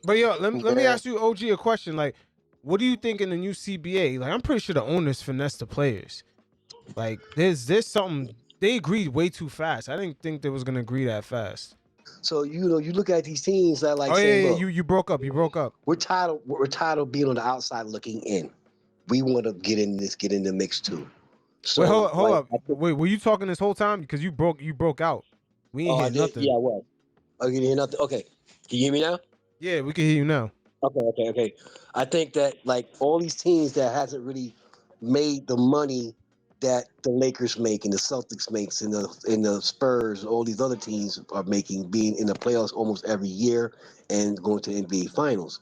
But yo, let me ask you, OG, a question. Like, what do you think in the new CBA? Like, I'm pretty sure the owners finesse the players. Like, there's something they agreed way too fast. I didn't think they was gonna agree that fast. So you look at these teams that like Oh yeah, saying, yeah, look, you broke up. You broke up. we're tired of being on the outside looking in. We want to get in the mix too. Wait, So hold like, up. Wait, were you talking this whole time? Because you broke out. We ain't oh, I hear did. nothing. Yeah, I was. Oh, you didn't hear nothing. Okay, can you hear me now? Yeah, we can hear you now. Okay. I think that like all these teams that hasn't really made the money that the Lakers make and the Celtics makes and the Spurs, all these other teams are making, being in the playoffs almost every year and going to the NBA Finals.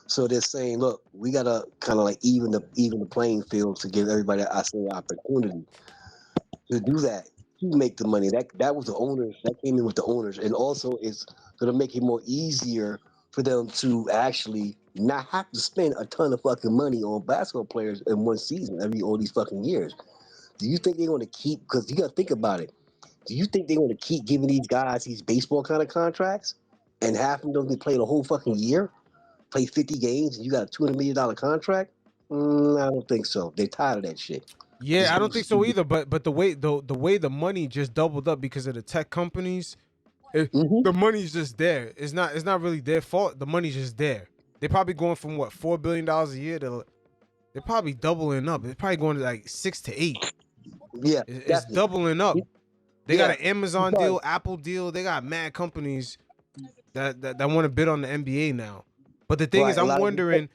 So they're saying, look, we gotta kind of like even the playing field to give everybody a same opportunity to do that, to make the money. That was the owners that came in with the owners, and also it's gonna make it more easier for them to actually not have to spend a ton of fucking money on basketball players in one season every all these fucking years. Do you think they're gonna keep? Because you gotta think about it. Do you think they're gonna keep giving these guys these baseball kind of contracts, and half of them they play the whole fucking year, play 50 games, and you got a $200 million contract? I don't think so. They're tired of that shit. Yeah, I don't think so either. But the way the money just doubled up because of the tech companies, Mhm. the money's just there. It's not really their fault. The money's just there. They're probably going from what $4 billion a year to they're probably doubling up. It's probably going to like 6 to 8. Yeah, It's definitely. doubling up. They got Yeah, an Amazon because deal, Apple deal. They got mad companies that want to bid on the NBA now. But the thing is, right, a I'm lot of these, wondering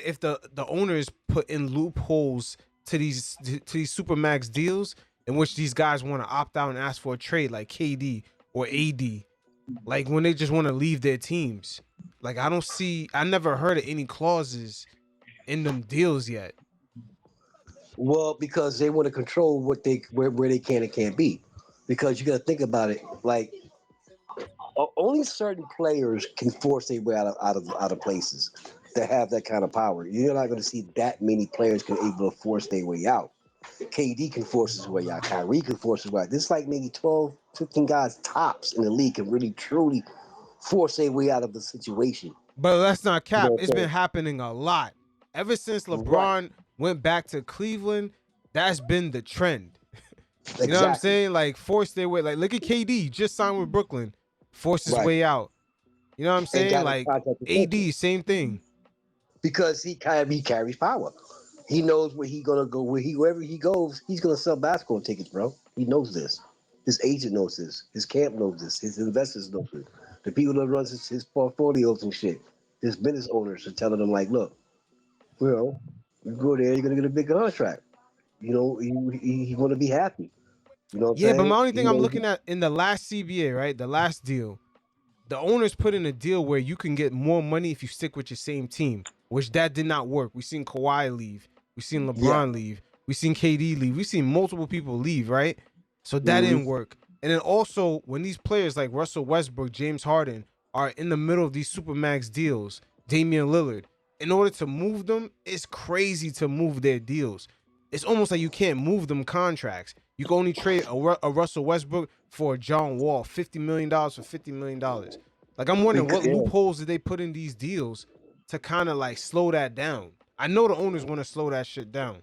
if the owners put in loopholes to these supermax deals in which these guys want to opt out and ask for a trade, like KD or AD, like when they just want to leave their teams. Like I never heard of any clauses in them deals yet. well, because they want to control where they can and can't be. Because you got to think about it, like only certain players can force their way out of places that have that kind of power. You're not going to see that many players can able to force their way out. KD can force his way out. Kyrie can force his way out. There's like maybe 12, 15 guys tops in the league can really truly force their way out of the situation. But let's not You cap. know It's what been happening a lot. Ever since I'm saying? Right. LeBron went back to Cleveland, that's been the trend. You know what I'm Exactly. saying? Like force their way. Like look at KD, just signed with Brooklyn, forced his Right. way out. You know what I'm And saying? got a Like contract extension. AD, same thing. Because he carries power. He knows where he gonna go. Wherever he goes, he's gonna sell basketball tickets, bro. He knows this. His agent knows this. His camp knows this. His investors know this. The people that runs his portfolios and shit. His business owners are telling him like, look, well, you go there, you're gonna get a big contract. You know, he want to be happy. You know what I'm Yeah, but my saying? only He thing I'm knows. looking at in the last CBA, right? The last deal, the owners put in a deal where you can get more money if you stick with your same team, which that did not work. We seen Kawhi leave. We seen Yeah. LeBron leave. We seen KD leave. We seen multiple people leave, right? So that Hmm. didn't work. And then also when these players like Russell Westbrook, James Harden are in the middle of these supermax deals, Damian Lillard, in order to move them, it's crazy to move their deals. It's almost like you can't move them contracts. You can only trade a Russell Westbrook for a John Wall, $50 million for $50 million. Like I'm wondering what Yeah. loopholes did they put in these deals to kind of like slow that down. I know the owners want to slow that shit down.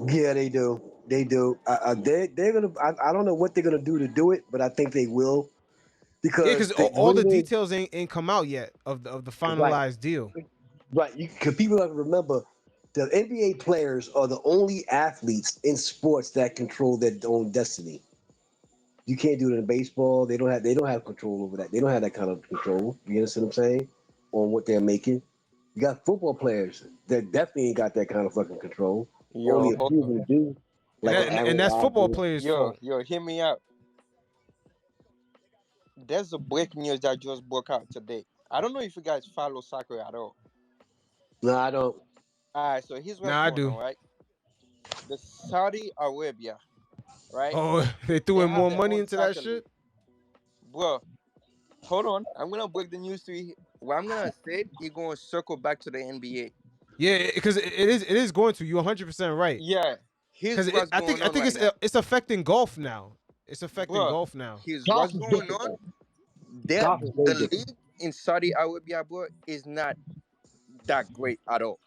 Yeah, they do. They do. They're gonna. I don't know what they're gonna do to do it, but I think they will Yeah, because because the all the reason, details ain't come out yet of the right, finalized deal. right. Because people have to remember, the NBA players are the only athletes in sports that control their own destiny. You can't do it in baseball. They don't have control over that. They don't have that kind of control. You understand what I'm saying? On what they're making. You got football players that definitely ain't got that kind of fucking control. Only Yo, a hold few of on. them do, And like that, an and Aaron that's football Rodgers. players' Yo, fault. yo, hear me out. There's a breaking news that just broke out today. I don't know if you guys follow soccer at all. No, I don't. All right, so here's what's Nah, I going do. on, right? The Saudi Arabia, right? Oh, they threw They in have more their money own into that soccer league. shit. Bro, hold on. I'm gonna break the news to you. What I'm gonna say, you're gonna circle back to the NBA. Yeah, because it is going to. You're 100% right. Yeah, here's Because what's I think going I on think right now, it's affecting golf now. It's affecting bro. golf now. Here's Golf what's is going different on. though. They're, Golf is way the different. league in Saudi Arabia, bro, is not that great at all.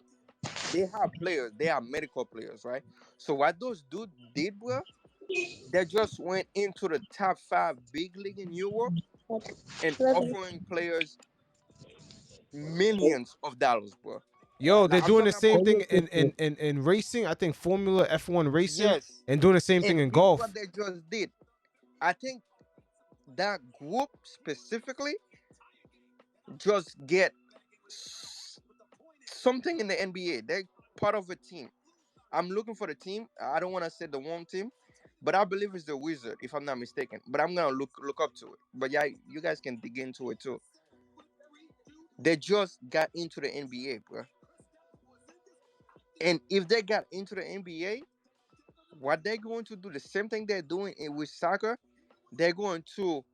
They have players, they are medical players, right? So what those dudes did, bro, they just went into the top 5 big league in Europe and offering players millions of dollars, bro. Yo, they're Like I'm doing the talking same about, thing in racing. I think Formula F1 racing, yes. and doing the same thing And in this what golf. they just did. I think that group specifically just get something in the NBA. They're part of a team. I'm looking for the team. I don't want to say the wrong team, but I believe it's the Wizard, if I'm not mistaken. But I'm gonna look up to it. But yeah, you guys can dig into it too. They just got into the NBA, bro. And if they got into the NBA, what they're going to do, the same thing they're doing with soccer, they're going to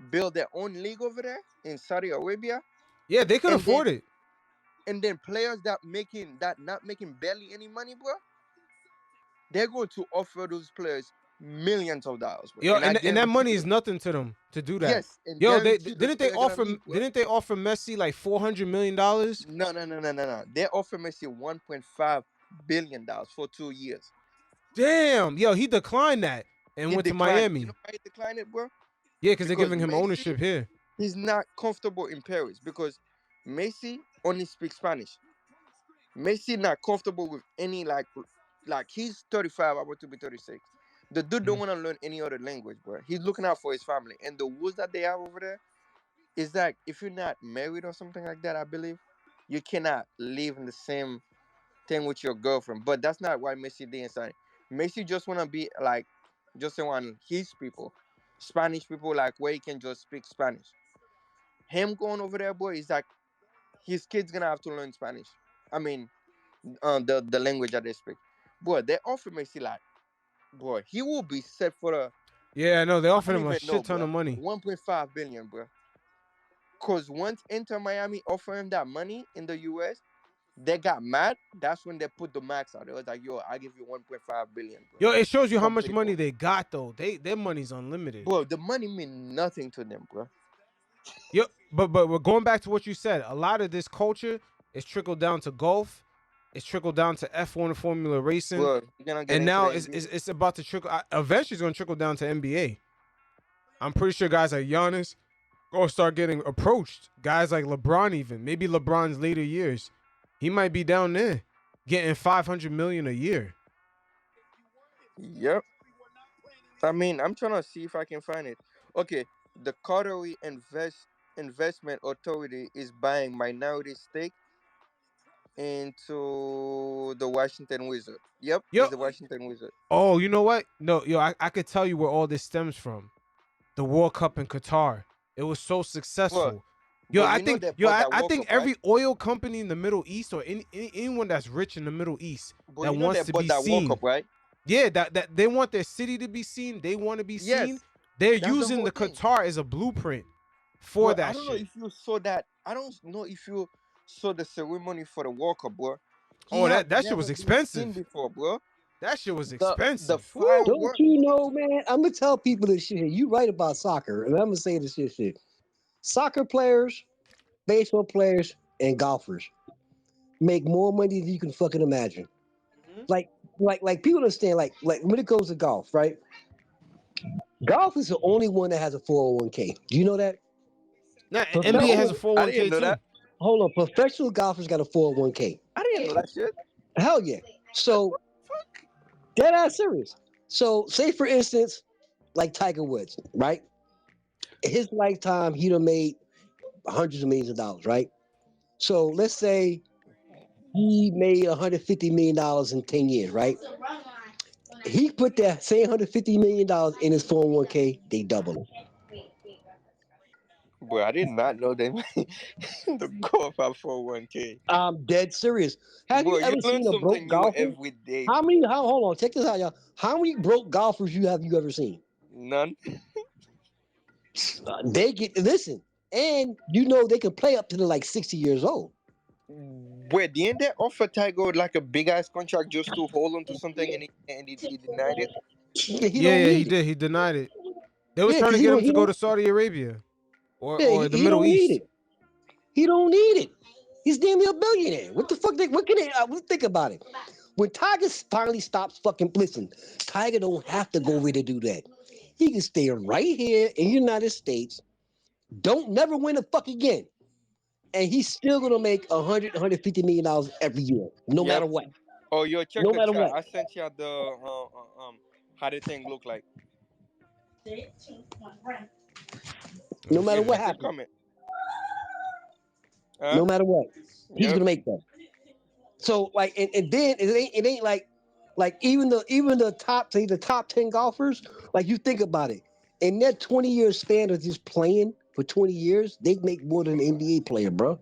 build their own league over there in Saudi Arabia, Yeah, they could and then afford it. players that not making barely any money, bro, they're going to offer those players millions of dollars, bro. Yo, And I and that guarantee money you, is nothing to them to do that. yes, and Yo, they guarantee those didn't they players gonna offer leave, bro. didn't they offer Messi like $400 million? No. They offer Messi $1.5 billion for 2 years. Damn, yo, he declined that and He went to declined. You know Miami. why he declined it, bro? Yeah, because they're Because giving him Messi, ownership here. he's not comfortable in Paris because Messi only speaks Spanish. Messi not comfortable with any like he's 35, about to be 36. The dude don't Mhm. want to learn any other language, bro. He's looking out for his family. And the rules that they have over there is that if you're not married or something like that, I believe, you cannot live in the same thing with your girlfriend. But that's not why Messi did inside. Messi just wanna be like just around his people. Spanish people like where he can just speak Spanish. Him going over there, boy, is like his kids gonna have to learn Spanish. I mean, the language that they speak. Boy, they offer Messi like, boy, he will be set for the Yeah, I know they I offered don't him a even know, shit ton bro. of money. 1.5 billion, bro. Cause once Inter Miami offer him that money in the US, they got mad. That's when they put the max out. It was like, yo, I give you 1.5 billion, bro. Yo, it shows you how From much money paper. they got though. Their money's unlimited. Bro, the money mean nothing to them, bro. Yo, but we're going back to what you said. A lot of this culture is trickled down to golf. It's trickled down to F1 Formula racing, Bro, you're gonna get and into now the it's NBA. it's about to trickle. Eventually, it's gonna trickle down to NBA. I'm pretty sure guys like Giannis gonna start getting approached. Guys like LeBron, even maybe LeBron's later years, he might be down there getting $500 million a year. Yep. I mean, I'm trying to see if I can find it. Okay, the Qatari Investment Authority is buying minority stake into the Washington Wizard. Yep, Yo, it's the Washington Wizard. oh, you know what? No, yo, I could tell you where all this stems from. The World Cup in Qatar. It was so Bro, successful. Yo, bro, you know they bought that I World think Cup, right? every oil company in the Middle East or anyone that's rich in the Middle East Bro, that you know they wants to bought be that World seen. Cup, right? Yeah, that they want their city to be seen. They want to be seen. Yes, They're that's the using whole the thing. Qatar as a blueprint for Bro, I that don't know shit. if you saw that. I don't know if you saw the ceremony for the World Cup, bro. He Oh, have that shit was never been seen expensive. before, bro. That shit was The expensive. Woo. Don't firework, you know, man? I'm gonna tell people this shit. You right about soccer, and I'm gonna say this shit. Soccer players, baseball players, and golfers make more money than you can fucking imagine. Mhm. Like, like people understand. Like when it goes to golf, right? Golf is the only one that has a 401k. Do you know that? Nah, NBA has a Professional, I didn't 401k know too. that. hold on, professional golfers got a 401k. I didn't know that shit. Hell yeah. Like, So what the fuck? dead ass serious. So say for instance, like Tiger Woods, right? In his lifetime, he done made hundreds of millions of dollars, right? So let's say he made $150 million in 10 years, right? He put that same $150 million in his 401k, they double it. Bro, I did not know them. The golf at 401k. I'm dead serious. Have you Bro, you ever learn seen a something broke new golfer? every day, How bro. many? How hold on, check this out, y'all. How many broke golfers you ever seen? None. They get listen, and you know they can play up to the like 60 years old. Wait, didn't they offer Tiger like a big ass contract just to hold on to something and he denied it? He Yeah, don't yeah, he need it. did. He denied it. They was Yeah, trying because to he get him don't. to He go don't. to Saudi Arabia. Yeah, or the he Middle don't need East. it. He don't need it. He's damn near a billionaire. What the fuck? What can they? Think about it. When Tiger finally stops fucking, listen, Tiger don't have to go over to do that. He can stay right here in the United States. Don't never win a fuck again, and he's still gonna make 150 million dollars every year, no Yep. matter what. Oh, yo, check No the matter chat. what. I sent you the how the thing look like. No Let's matter Give see. what check the happens. comment. Huh? No matter what, he's Yep. gonna make that. So like, and then it ain't like even the top, say the top 10 golfers. Like you think about it, in that 20-year span of just playing for 20 years, they make more than an NBA player, bro.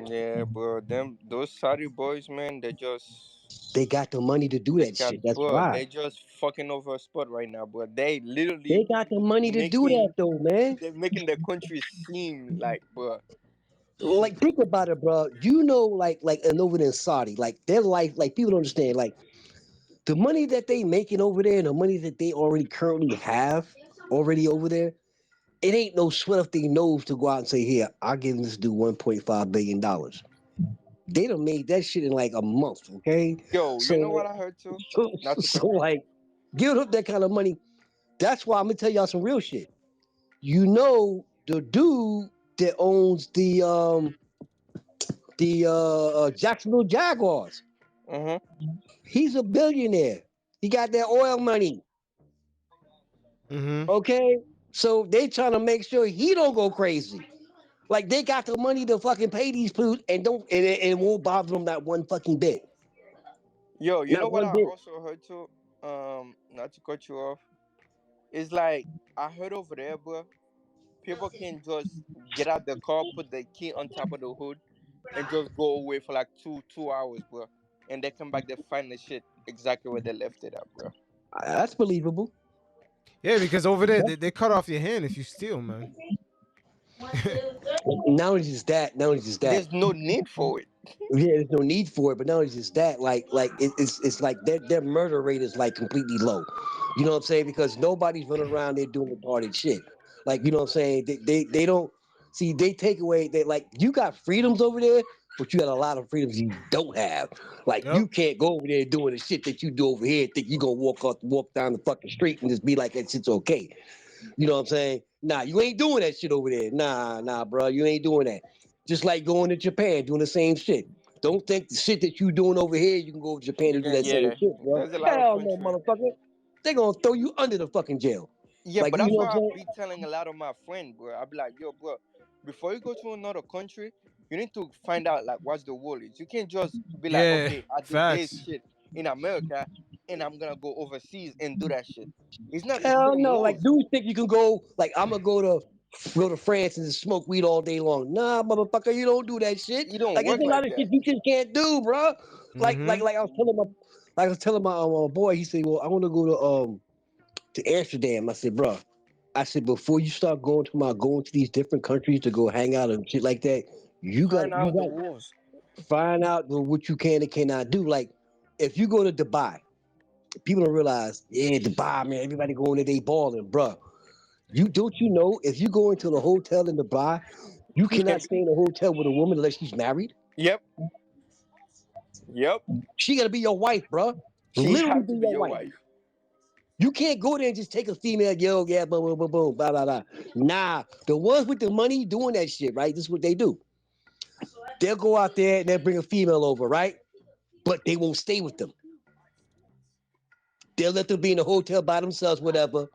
Yeah, bro. Them those Saudi boys, man, They got the money to do they that got shit. That's bro. why They just fucking over a spot right now, bro. They literally they got the money to do that, making though, man. they're making the country seem like, bro. Like think about it, bro. You know, like and over there in Saudi, like their life, like people don't understand, like the money that they making over there, and the money that they already currently have already over there. It ain't no sweat off their nose to go out and say, "Here, I'll give this dude $1.5 billion." They done made that shit in like a month, okay? Yo, you know So, what I heard too? so, Not to cut so you off. like, give up that kind of money. That's why I'm gonna tell y'all some real shit. You know, the dude that owns the Jacksonville Jaguars, Uh-huh. he's a billionaire. He got that oil money, Mm-hmm. okay? So they trying to make sure he don't go crazy. Like they got the money to fucking pay these fools and don't and it won't bother them not one fucking bit. Yo, you Not know what one I bit. also heard too? Not to cut you off. It's like I heard over there, bro. People can just get out the car, put the key on top of the hood, and just go away for like two hours, bro. And they come back, they find the shit exactly where they left it at, bro. That's believable. Yeah, because over there they cut off your hand if you steal, man. Not only just that, not only just that. There's no need for it. Yeah, there's no need for it, but not only just that, it's like their murder rate is like completely low. You know what I'm saying? Because nobody's running around there doing retarded shit. Like you know what I'm saying? They don't see they take away they like you got freedoms over there, but you got a lot of freedoms you don't have. Like Yep. you can't go over there doing the shit that you do over here. And think you gonna walk down the fucking street and just be like that shit's okay. You know what I'm saying? Nah, you ain't doing that shit over there. Nah, bro, you ain't doing that. Just like going to Japan, doing the same shit. Don't think the shit that you doing over here, you can go to Japan You and do can, that same yeah. shit, bro. There's a lot of Hell no, country. motherfucker. They gonna throw you under the fucking jail. Yeah, Like but you that's know what why I'm I saying? be telling a lot of my friends, bro. I be like, yo, bro, before you go to another country, you need to find out like what's the rule is. You can't just be like, Yeah. okay, I do this Facts. shit in America and I'm gonna go overseas and do that shit. It's not the Hell same no. Like rules. dudes think you can go like I'm gonna go to France and just smoke weed all day long. Nah, motherfucker, you don't do that shit. You don't Like it's work a lot like of that. shit you just can't do, bro. Like like Mm-hmm. like I was telling my boy, he said, "Well, I want to go to Amsterdam." I said, "Bro, I said before you start going to these different countries to go hang out and shit like that, Find you out the got rules. to find out what you can and cannot do. Like if you go to Dubai, people don't realize, yeah, Dubai, man, everybody going there, they balling, bro. You know if you go into the hotel in Dubai, you cannot stay in a hotel with a woman unless she's married. Yep. Yep. She gotta be your wife, bro. She Literally have be to be your your wife. wife. You can't go there and just take a female, yo, yeah, boom, boom, boom, boom, blah, blah, blah. Nah, the ones with the money doing that shit, right? This is what they do. They'll go out there and they'll bring a female over, right? But they won't stay with them. They'll let them be in the hotel by themselves, whatever.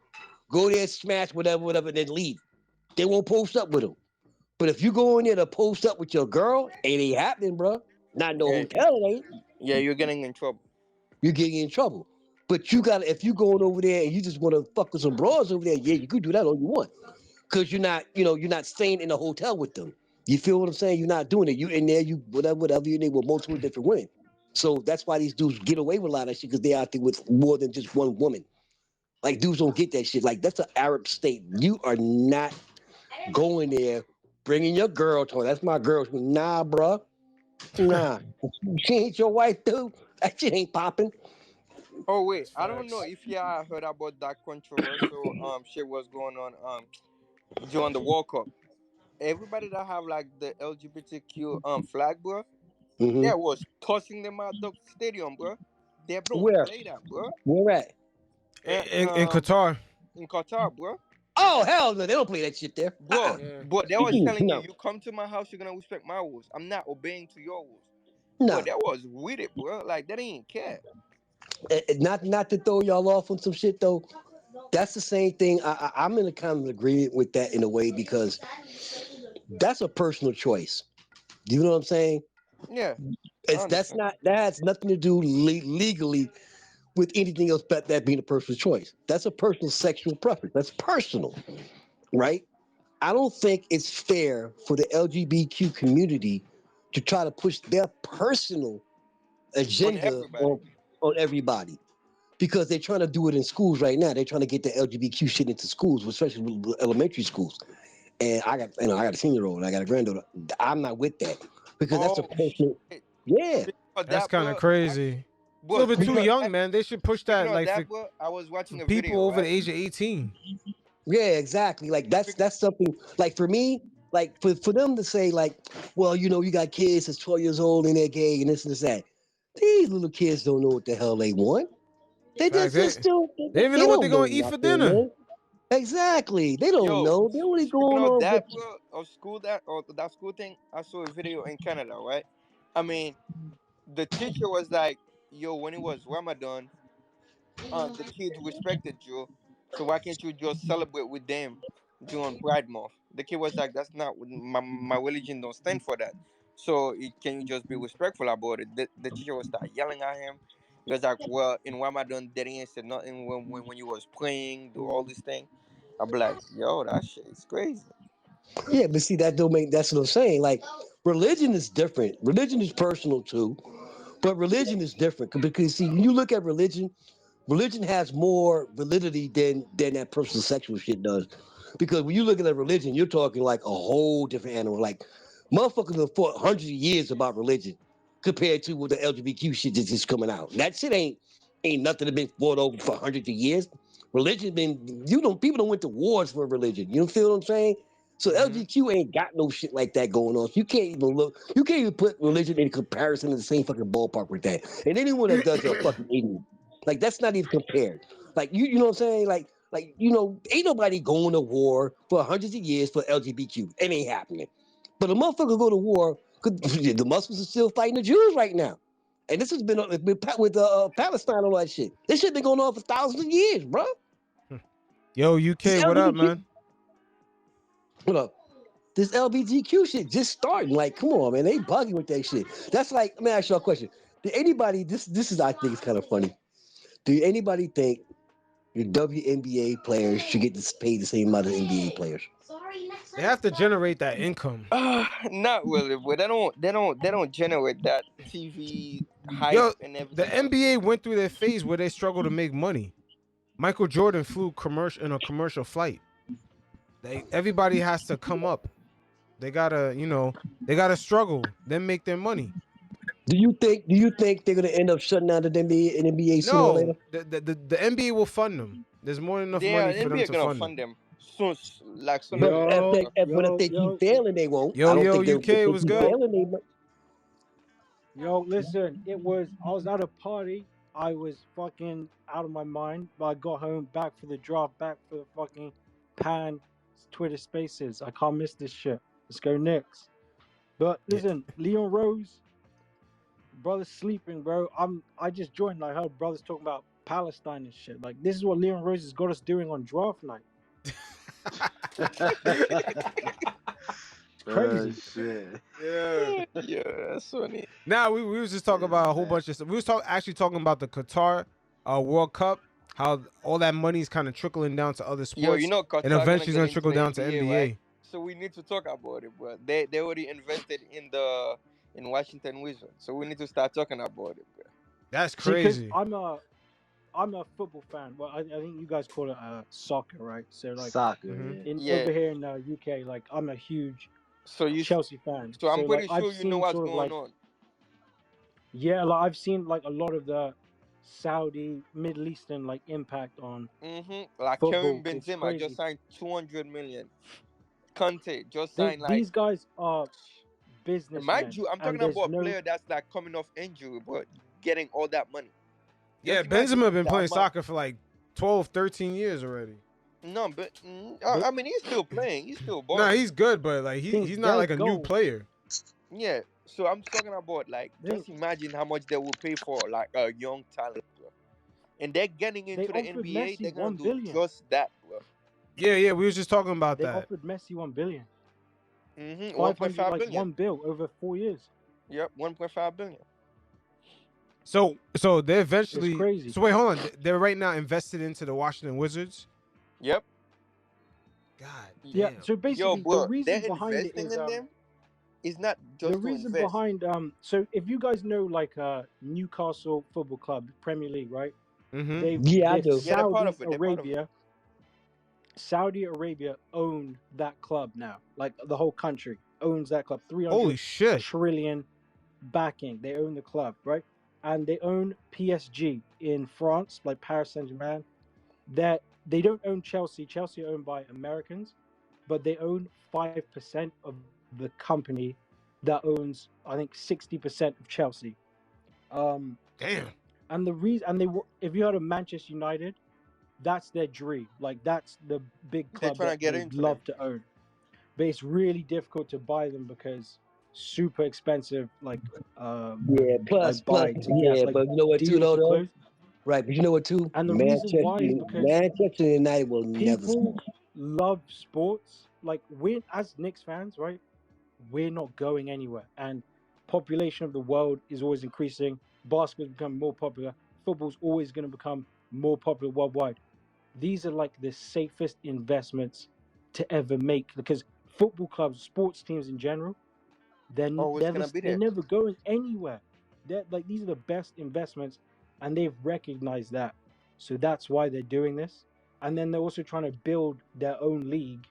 Go there, smash, whatever, and then leave. They won't post up with them. But if you go in there to post up with your girl, it ain't happening, bro. Not in no Yeah. hotel, it ain't. Yeah, you're getting in trouble. You're getting in trouble. But you gotta, if you going over there and you just want to fuck with some bras over there, yeah, you could do that all you want. Cause you're not staying in a hotel with them. You feel what I'm saying? You're not doing it. You in there, you whatever you need with multiple different women. So that's why these dudes get away with a lot of shit because they out there with more than just one woman. Like dudes don't get that shit. Like that's an Arab state. You are not going there, bringing your girl to her. That's my girl. Nah, bruh. Nah. She ain't your wife, dude. That shit ain't popping. Oh wait, I don't know Facts. if y'all heard about that controversial shit was going on. during the World Cup. Everybody that have like the LGBTQ flag, bro, Hmm. they was tossing them out the stadium, bro. They don't Where? play that, bro. Where at? And In Qatar. in Qatar, bro. Oh hell no, they don't play that shit there. Bro, Yeah. but they was telling you, No, you come to my house, you're gonna respect my rules. I'm not obeying to your rules. But no. that was with it, bro. Like they didn't care. Not to throw y'all off on some shit though. That's the same thing. I'm in a kind of agreement with that in a way because that's a personal choice. You know what I'm saying? Yeah, I It's that's understand. not that has nothing to do legally with anything else but that being a personal choice. That's a personal sexual preference. That's personal, right? I don't think it's fair for the LGBTQ community to try to push their personal On agenda everybody. on everybody because they're trying to do it in schools right now. They're trying to get the LGBTQ shit into schools, especially elementary schools. And I got a senior-year-old, I got a granddaughter. I'm not with that because that's a Oh personal. shit. Yeah, Speaking of That's that, kind of bro. crazy. It's a Bro, little bit speaking too of young, that, man. They should push speaking that of like that, bro, I was for watching a people video, over the right? age of 18. yeah, exactly. Like Speaking, that's something. Like for me, like for them to say like, well, you got kids that's 12 years old and they're gay and this and this that. These little kids don't know what the hell they want. They Facts. just, They, just still they even they know what they're don't know gonna eat for nothing, dinner. man. Exactly. They don't yo, know. They're only speaking going of on what that, bro, of school that or that school thing, I saw a video in Canada, right? I mean, the teacher was like, "Yo, when it was Ramadan, the kids respected you, so why can't you just celebrate with them during Pride Month?" The kid was like, "That's not my religion. Don't stand for that. So can you just be respectful about it?" The teacher was start yelling at him. He was like, "Well, in Ramadan, they didn't say nothing when you was praying, do all this thing." I'm like, "Yo, that shit is crazy." Yeah, but see that don't make that's what I'm saying. Like religion is different. Religion is personal too, but religion is different because see when you look at religion, religion has more validity than that personal sexual shit does. Because when you look at religion, you're talking like a whole different animal. Like motherfuckers have fought hundreds of years about religion compared to what the LGBTQ shit that's just coming out. That shit ain't nothing that been fought over for hundreds of years. Religion been people don't went to wars for religion. You feel what I'm saying? So Hmm. LGQ ain't got no shit like that going on. So you can't even you can't even put religion in comparison in the same fucking ballpark with that. And anyone that does are fucking idiot. Like that's not even compared. Like you know what I'm saying? Like ain't nobody going to war for hundreds of years for LGBTQ. It ain't happening. But a motherfucker go to war because the Muslims are still fighting the Jews right now. And this has been with Palestine and all that shit. This shit been going on for thousands of years, bro. Yo, This UK, what up, LGBTQ, man? hold up. This LGBTQ shit just starting. Like, come on, man. They bugging with that shit. That's like, let me ask y'all a question. Did anybody, this is, I think it's kind of funny. Do anybody think your WNBA players should get paid the same amount of NBA players? They have to generate that income. Not really, but they don't generate that TV hype Yo, and the everything else. NBA went through their phase where they struggled to make money. Michael Jordan flew commercial in a commercial flight. Everybody has to come up. They gotta, they gotta struggle, then make their money. Do you think they're gonna end up shutting down the NBA sooner or later? No, the NBA will fund them. There's more than enough They are money for them NBA to gonna fund them. fund them soon, like sooner But than if later, they, bro. if they keep failing, they won't. I don't think they. If UK they was keep good. Yo, failing, they. listen, I was at a party. I was fucking out of my mind, but I got home back for the draft, back for the fucking pan Twitter spaces. I can't miss this shit. Let's go Knicks. But Yeah, listen, Leon Rose, brother's sleeping, bro. I just joined. I heard brothers talking about Palestine and shit. Like this is what Leon Rose has got us doing on draft night. It's crazy. Shit. yeah. Yeah, that's funny. Now we was just talking Yeah, about a whole man. bunch of stuff. We was actually talking about the Qatar World Cup, how all that money is kind of trickling down to other Yo, sports, and Qatar gonna eventually it's get gonna into trickle the down to NBA, right? NBA. So we need to talk about it, bro. They already invested in Washington Wizards, so we need to start talking about it, bro. That's See, because crazy. I'm a football fan. Well, I think you guys call it soccer, right? So like Soccer, Hmm. yeah. in Yeah. over here in UK, like I'm a huge So Chelsea fan. so I'm So like pretty I've sure you know seen what's sort of going like on. I've seen like a lot of the Saudi Middle Eastern like impact on Like football. Karim It's Benzema just crazy. signed 200 million. Conte just signed like, These guys are and mind businessmen, you, I'm and talking there's about a no player that's like coming off injury, but getting all that money. Yeah, Just imagine Benzema been that playing much. soccer for like 12, 13 years already. No, but But I mean, he's still playing. He's still nah, balling. he's good, but like things. he's not Their like a new goal. player. Yeah. So I'm talking about like, They just imagine how much they will pay for like a young talent, bro. And they're getting they into the offered NBA. Messi They're gonna 1 do billion. just that, bro. Yeah, we was just talking about They that. offered Messi 1 billion. 500 1.5 like billion. 1 bill over 4 years. Yep, 1.5 billion. So they're It's eventually. crazy. So wait, hold on. They're right now invested into the Washington Wizards. Yep. God Yeah, damn. so Yo, basically the bro, reason they're behind it investing is in them. It's not the just to reason invest. behind so if you guys know like Newcastle Football Club, Premier League, right? Mm-hmm. Yeah, I They've do. Yeah, they're part of it. They're part of it. Saudi Arabia own that club now. Like the whole country owns that club. Holy 300 shit. trillion backing. They own the club, right? And they own PSG in France, like Paris Saint-Germain. That they don't own Chelsea. Chelsea are owned by Americans, but they own 5% of the company that owns, I think, 60% of Chelsea. Um, Damn. and the reason, and if you heard of Manchester United, that's their dream. Like that's the big They're club trying that to get they'd into them. love to own. But it's really difficult to buy them because super expensive, Yeah, plus, like buy to get yeah, like but you know what too, deals to though? close. Right, but you know what too? And the reason why is because Manchester United will never people score. love sports. Like we as Knicks fans, right? We're not going anywhere. And population of the world is always increasing. Basketball's becoming more popular. Football's always going to become more popular worldwide. These are like the safest investments to ever make because football clubs, sports teams in general, Always gonna be they're there. never going anywhere. They're like these are the best investments, and they've recognized that. So that's why they're doing this. And then they're also trying to build their own league,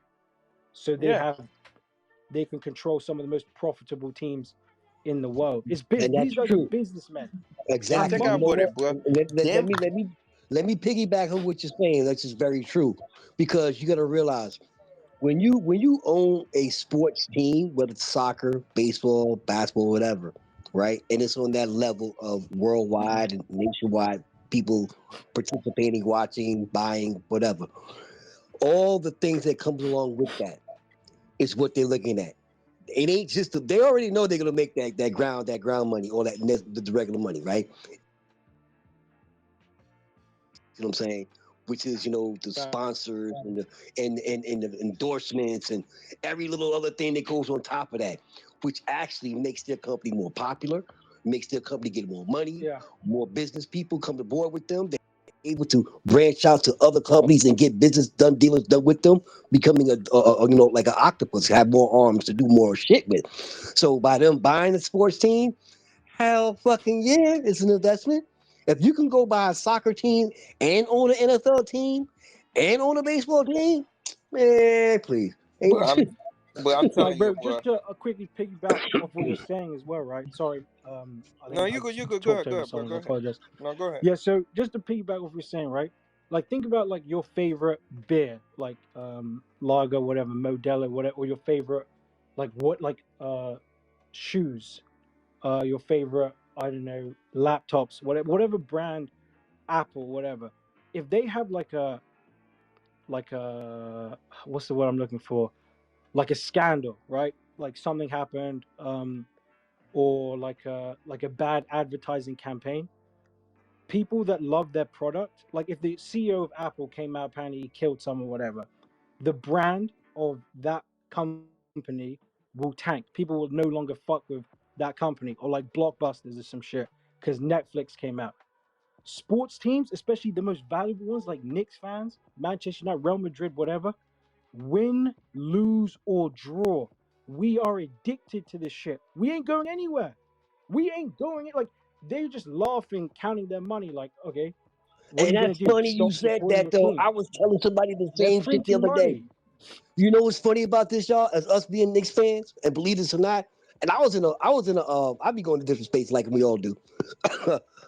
so Yeah. they can control some of the most profitable teams in the world. And These that's guys are true. businessmen. They're And Exactly. think You know about what? it, bro. Let Them. me piggyback on what you're saying. That's just very true. Because you got to realize when you own a sports team, whether it's soccer, baseball, basketball, whatever, right, and it's on that level of worldwide and nationwide people participating, watching, buying, whatever, all the things that comes along with that is what they're looking at. It ain't just they already know they're gonna make that ground money or the regular money, right? You know what I'm saying? Which is, the sponsors and the endorsements and every little other thing that goes on top of that, which actually makes their company more popular, makes their company get more money, Yeah. more business people come to board with them. They're able to branch out to other companies and get dealings done with them, becoming like an octopus, have more arms to do more shit with. So by them buying a sports team, hell fucking yeah, it's an investment. If you can go buy a soccer team and own an NFL team and own a baseball team, man, please. But Ain't I'm Like, telling you, bro, bro. just to quickly piggyback off what you're saying as well, right? Sorry, I No, think you I go, you go. Go talked ahead, go over ahead, bro. someone. Go I ahead. apologize. No, go ahead. Yeah, so just to piggyback off what you're saying, right? Like, think about like your favorite beer, like lager, whatever, Modelo, whatever, or your favorite, shoes, your favorite, I don't know, laptops, whatever brand, Apple, whatever. If they have like a what's the word I'm looking for? Like a scandal, right? Like something happened, or like a bad advertising campaign. People that love their product, like if the CEO of Apple came out apparently he killed someone, whatever, the brand of that company will tank. People will no longer fuck with that company, or like Blockbusters or some shit, because Netflix came out. Sports teams, especially the most valuable ones like Knicks fans, Manchester United, Real Madrid, whatever, win, lose, or draw. We are addicted to this shit. We ain't going anywhere. We ain't going it. Like they're just laughing, counting their money. Like, okay, what are And you gonna that's do? funny you Stop said supporting that your though. team? I was telling somebody the They're same shit the printing other day. money. You know what's funny about this, y'all? As us being Knicks fans, and believe this or not, and I be going to different states like we all do.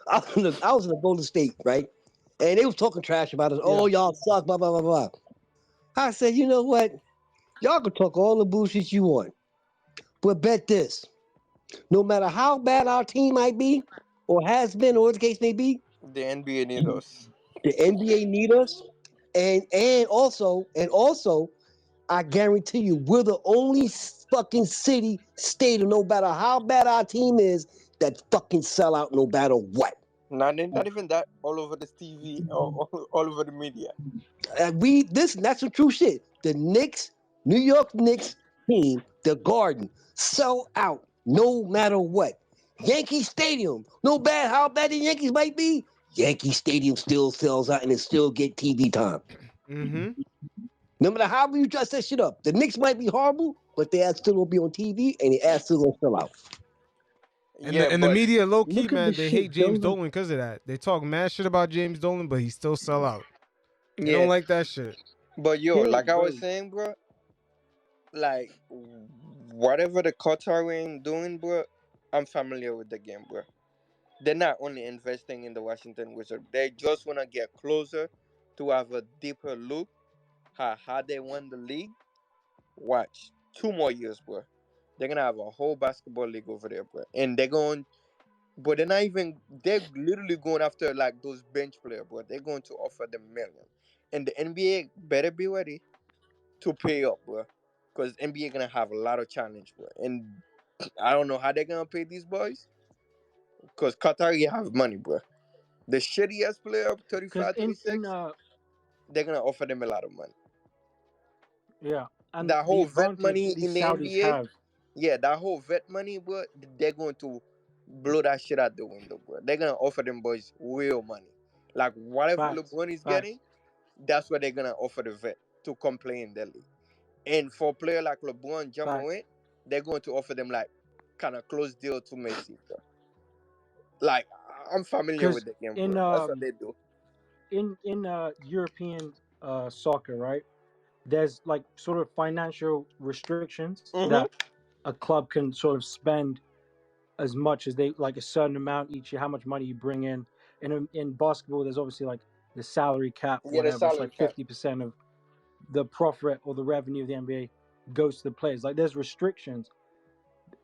I was in a Golden State, right? And they was talking trash about us. Yeah. Oh, y'all suck, blah blah blah blah. I said, you know what? Y'all can talk all the bullshit you want, but bet this: no matter how bad our team might be, or has been, or the case may be, The NBA need us. the NBA need us, and also, I guarantee you, we're the only fucking city, state, no matter how bad our team is, that fucking sell out no matter what. Not even that. All over the TV, all over the media. That's some true shit. The Knicks, New York Knicks team, the Garden, sell out no matter what. Yankee Stadium, no bad how bad the Yankees might be, Yankee Stadium still sells out and it still get TV time. Mm-hmm. No matter how you dress that shit up, the Knicks might be horrible, but they ass still gonna be on TV and the ass still gonna sell out. And Yeah, the but media, low key, Look at man, the they shit, hate James Dolan. Dolan because of that. They talk mad shit about James Dolan, but he still sell out. They yeah, don't like that shit. but yo, Here, like I was bro. saying, bro, like whatever the Qatari doing, bro, I'm familiar with the game, bro. They're not only investing in the Washington Wizards, they just wanna get closer to have a deeper look at how they won the league. Watch 2 more years, bro. They're gonna have a whole basketball league over there, bro, and they're going. But they're not even. They're literally going after like those bench players, bro. They're going to offer them millions, and the NBA better be ready to pay up, bro, because NBA gonna have a lot of challenge, bro. And I don't know how they're gonna pay these boys, because Qatar have money, bro. The shittiest player, Because 35, in 36, they're gonna offer them a lot of money. yeah, and That the whole vet advantage money in these the Saudis NBA, have. yeah, that whole vet money, bro, they're going to blow that shit out the window, bro. They're gonna offer them boys real money. Like whatever Facts, LeBron is facts. getting, that's what they're gonna offer the vet to come play in the league. And for a player like LeBron, Facts. Jamoran, they're going to offer them like kind of close deal to Messi, bro. Like I'm familiar with Because the game, in bro. That's what they do. European soccer, right? There's like sort of financial restrictions Mm-hmm. that a club can sort of spend as much as they like a certain amount each year, how much money you bring in. And in basketball, there's obviously like the salary cap, Yeah, the whatever. It's salary like cap. 50% of the profit or the revenue of the NBA goes to the players. Like there's restrictions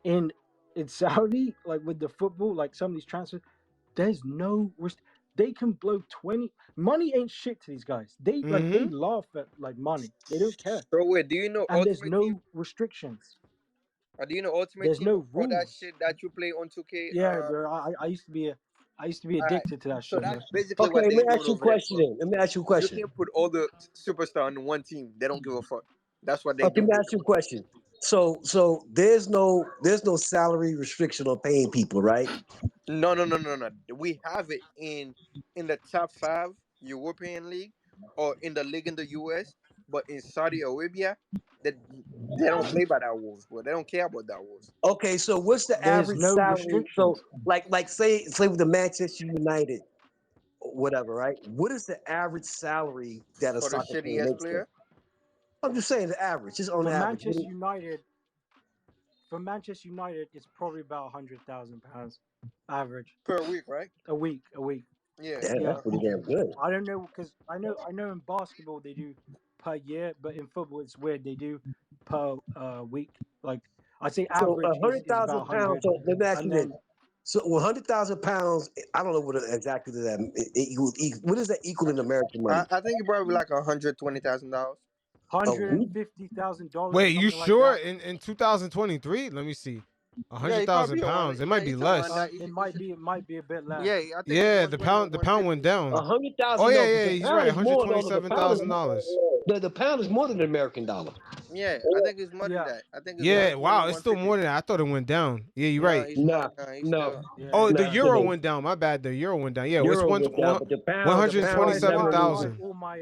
in Saudi, like with the football, like some of these transfers. There's no they can blow 20 money ain't shit to these guys. They Mm-hmm. laugh at like money. They don't care. So wait, do you know And there's Ultimate Team? no restrictions. Or do you know Ultimate There's Team? no All that rules. shit that you play on 2K. Yeah, bro. I used to be Alright. addicted to that So shit, that's bro. basically Okay, what let they're me ask doing you a over there, question bro. then. Let me ask you a You question. can't put all the superstar on one team. They don't give a fuck. That's what they Okay, do. let me ask you a question. So there's no salary restriction on paying people, right? No, no, no, no, no. We have it in the top five European league or in the league in the US, but in Saudi Arabia, they don't play by that rules, bro. They don't care about that rules. Okay, so what's the There's average no salary? So restrictions. like say with the Manchester United, whatever, right? What is the average salary that a For the soccer player shitty ass makes then? player, I'm just saying the average, just on For average. Manchester United, it's probably about £100,000 average per week, right? a week. Yeah. Damn, Yeah, that's pretty damn good. I don't know because I know in basketball they do per year, but in football it's weird they do per week. Like I say, So average a is hundred is thousand about pounds. 100, So let me ask you and this: then so 100,000 pounds, I don't know what exactly that what does that equal in American money? I think it probably like $120,000. A hundred and week? fifty thousand dollars, Wait, you something like sure? that. In 2023? Let me see. A Yeah, hundred it thousand probably around. pounds. It Yeah, might be it's around less. that. It might be a bit less. Yeah, I think it's Yeah, 120 or the pound went 150. A down. hundred Oh thousand? yeah, No, but yeah, the he's pound right. is One hundred more. No, twenty-seven thousand dollars. the pound is more than the American dollar. Yeah, I think it's more than Yeah, that. I think it's Yeah, 120, wow, it's still 150. more than that. I thought it went down. Yeah, you're No, right. it's more. No, No, it's no, still. yeah, Oh, the no. euro went down. My bad. The euro went down. Yeah, it's Euro went down, but one the hundred pound is it's never twenty-seven why I buy really. thousand. all my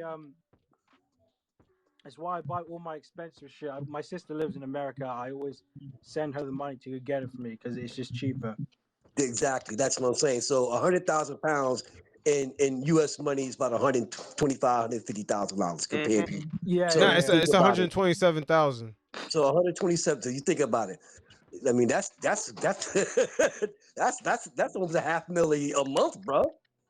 It's why I buy all my expensive shit. My sister lives in America. I always send her the money to go get it for me because it's just cheaper. Exactly, that's what I'm saying. So 100,000 pounds in U.S. money is about 125, $150,000 compared Mm-hmm. to. Yeah, So No, you yeah, think it's one about it. hundred twenty-seven thousand. So 127. So you think about it. I mean, that's that's almost a half million a month, bro.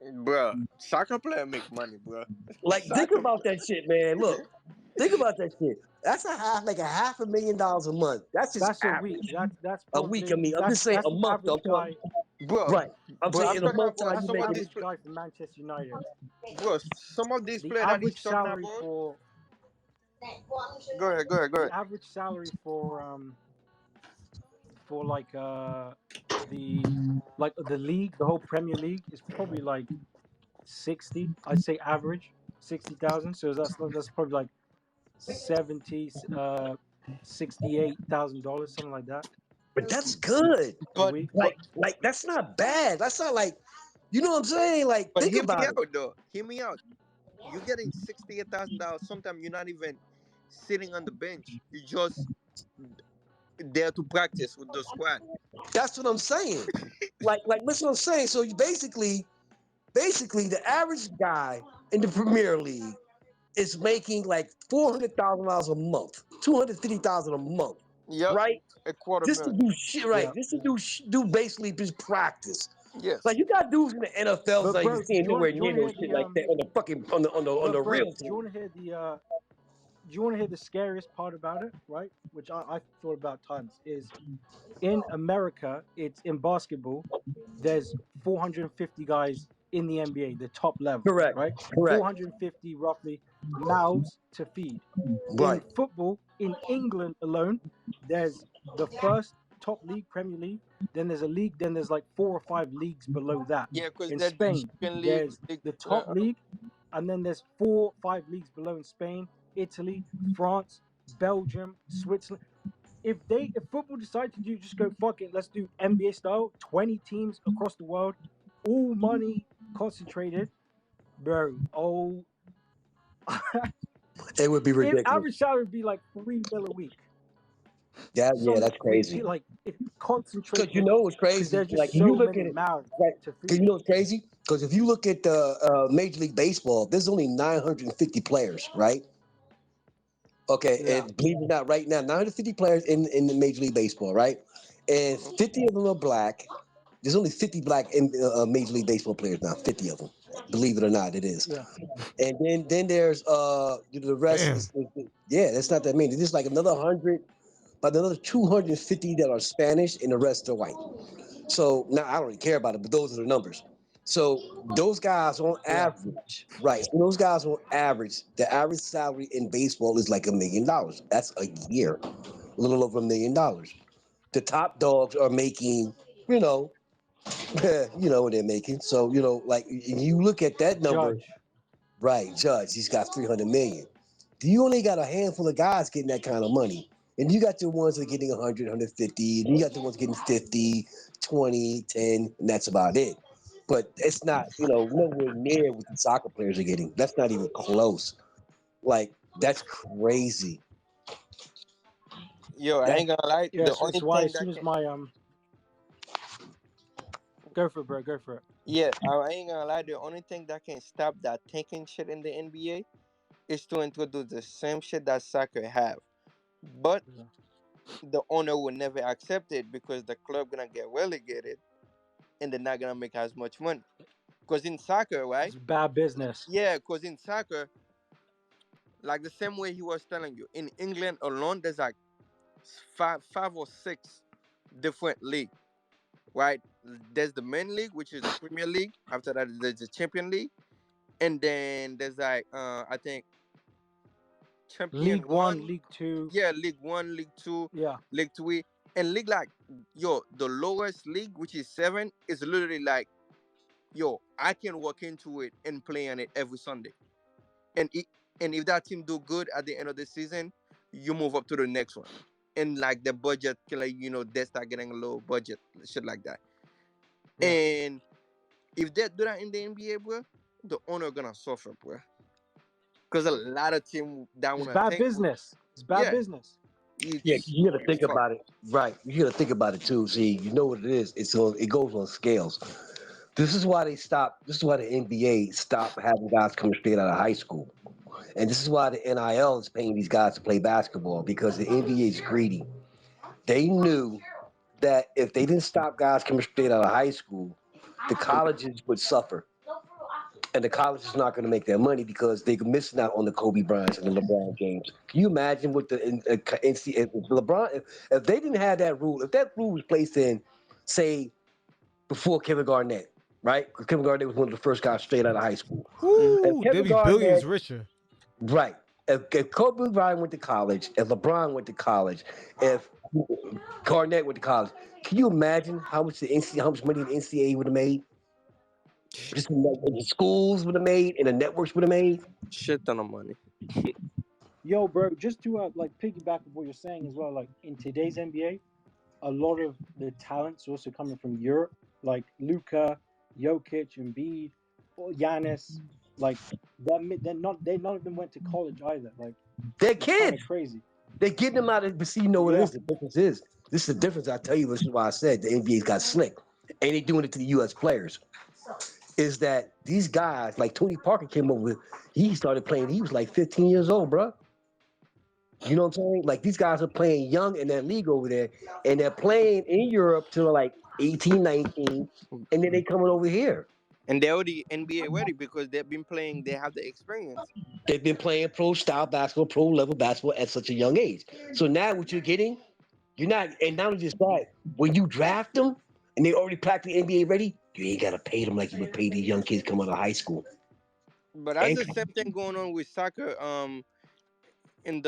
Bruh, soccer player make money, bruh. Like, think Soccer about player. that shit, man. Look, think about that shit. like a $500,000 a month. That's just That's a week. average. That's A week. probably I mean, I'm just saying that's a the month. Though. average guy. bro. Right. I'm But saying I'm in a talking month about time That's you the some make of it. these, average guy for Manchester United. bro. Some of these The players that he's average talking salary about. for Go ahead, go ahead, go the ahead. average salary for the the league, the whole Premier League is probably like 60. I'd say average 60,000. So that's probably like 70 $68,000, something like that But that's good. a But week. but Like that's not bad. That's not like, you know what I'm saying? Like, but think hear me about it. out though. Hear me out. You're getting $68,000. Sometimes you're not even sitting on the bench. You're just there to practice with the squad. That's what I'm saying. Like listen what I'm saying. So you basically the average guy in the Premier League is making like $400,000 a month, $250,000 a month, Yep, right? a quarter Just to million. do shit, right? Yeah. Just to do basically just practice. Yes. Like you got dudes in the NFL But not even bro, do seeing you want nowhere do you near want to no hear shit the like that on the fucking on the but bro, real do you team. want to hear do you want to hear the scariest part about it, right? Which I thought about tons is in America, it's in basketball, there's 450 guys in the NBA, the top level, Correct. right? Correct. 450 roughly mouths to feed. In Right. football, in England alone, there's the first top league, Premier League. Then there's a league. Then there's like 4 or 5 leagues below that. Yeah, because In there's the Spain, Champion League, there's league the top league, and then there's 4 or 5 leagues below in Spain, Italy, France, Belgium, Switzerland. If football decide to do just go fuck it, let's do NBA style, 20 teams across the world, all money concentrated, bro. Oh, It would be if ridiculous. average salary would be like 3 mil a week, Yeah, some that's crazy. like it's Because you concentrated know what's because crazy? there's Like just if you so look many at it, mouths right? to Because you feed. know what's crazy? Because if you look at the Major League Baseball, there's only 950 players, right? Okay, Yeah, and believe it or not, right now, 950 players in the Major League Baseball, right? And Mhm. 50 of them are black. There's only 50 black in Major League Baseball players now. 50 of them, believe it or not, it is. yeah, And then there's the rest Damn. is yeah, that's not that many. There's like another 100, but another 250 that are Spanish, and the rest are white. So now I don't really care about it, but those are the numbers. So those guys on yeah. average, right? So those guys on average, the average salary in baseball is like $1 million. That's a year, a little over $1 million. The top dogs are making, you know, you know what they're making. So like you look at that number, Judge. right? Judge, he's got 300 million. You only got a handful of guys getting that kind of money. And you got the ones that are getting 100, 150, and you got the ones getting 50, 20, 10, and that's about it. But it's not, nowhere near what the soccer players are getting. That's not even close. Like, that's crazy. Yo, I That ain't gonna lie. Yeah, The so only it's why thing as that soon as can, my go for it, bro, go for it. yeah, I ain't gonna lie. The only thing that can stop that tanking shit in the NBA is to introduce the same shit that soccer have. But Yeah. the owner will never accept it because the club gonna get relegated and they're not gonna make as much money. Because in soccer, right? It's bad business. Yeah, because in soccer, like the same way he was telling you, in England alone, there's like five or six different league, right? There's the main league, which is the Premier League. After that, there's the Champion League, and then there's like I think Champion League One, One, League Two. yeah, League One, League Two, Yeah, League Three, and league like the lowest league, which is seven, is literally like I can walk into it and play on it every Sunday, and and if that team do good at the end of the season, you move up to the next one, and like the budget, like they start getting a low budget, shit like that, yeah. and if they do that in the NBA, bro, the owner gonna suffer, bro. Because a lot of team that It's wanna bad tank with, business. It's bad yeah, business. Yeah, it's you got to think fuck. about it. Right. You got to think about it too. See, you know what it is? It goes on scales. This is why they stopped. This is why the NBA stopped having guys coming straight out of high school. And this is why the NIL is paying these guys to play basketball because the NBA is greedy. They knew that if they didn't stop guys coming straight out of high school, the colleges would suffer. and the college is not going to make their money because they're missing out on the Kobe Bryants and the LeBron James. Can you imagine what the NCAA, if LeBron, if they didn't have that rule, if that rule was placed in, say, before Kevin Garnett, right? Because Kevin Garnett was one of the first guys straight out of high school. If Ooh, Kevin they'd be billions Garnett, richer. right? If Kobe Bryant went to college, if LeBron went to college, if Garnett went to college, can you imagine how much how much money the NCAA would have made? Just the schools would have made and the networks would have made. Shit ton of money. Yo, bro, just to like piggyback of what you're saying as well, like in today's NBA, a lot of the talent's also coming from Europe, like Luka, Jokic, Embiid, or Giannis. Like none of them went to college either. Like They're it's kind kids. of crazy. They're getting them out of. But see, you know what it Yeah. is. The difference is this is the difference. I tell you, this is why I said the NBA's got slick, and they doing it to the U.S. players. Is that these guys like Tony Parker came over? He started playing. He was like 15 years old, bro. You know what I'm saying? Like these guys are playing young in that league over there, and they're playing in Europe till like 18, 19, and then they coming over here. And they're already NBA ready because they've been playing. They have the experience. They've been playing pro style basketball, pro level basketball at such a young age. So now what you're getting, you're not, and not only just that, when you draft them and they already practically NBA ready, you ain't gotta pay them like you would pay these young kids coming out of high school. But that's And the same thing going on with soccer. In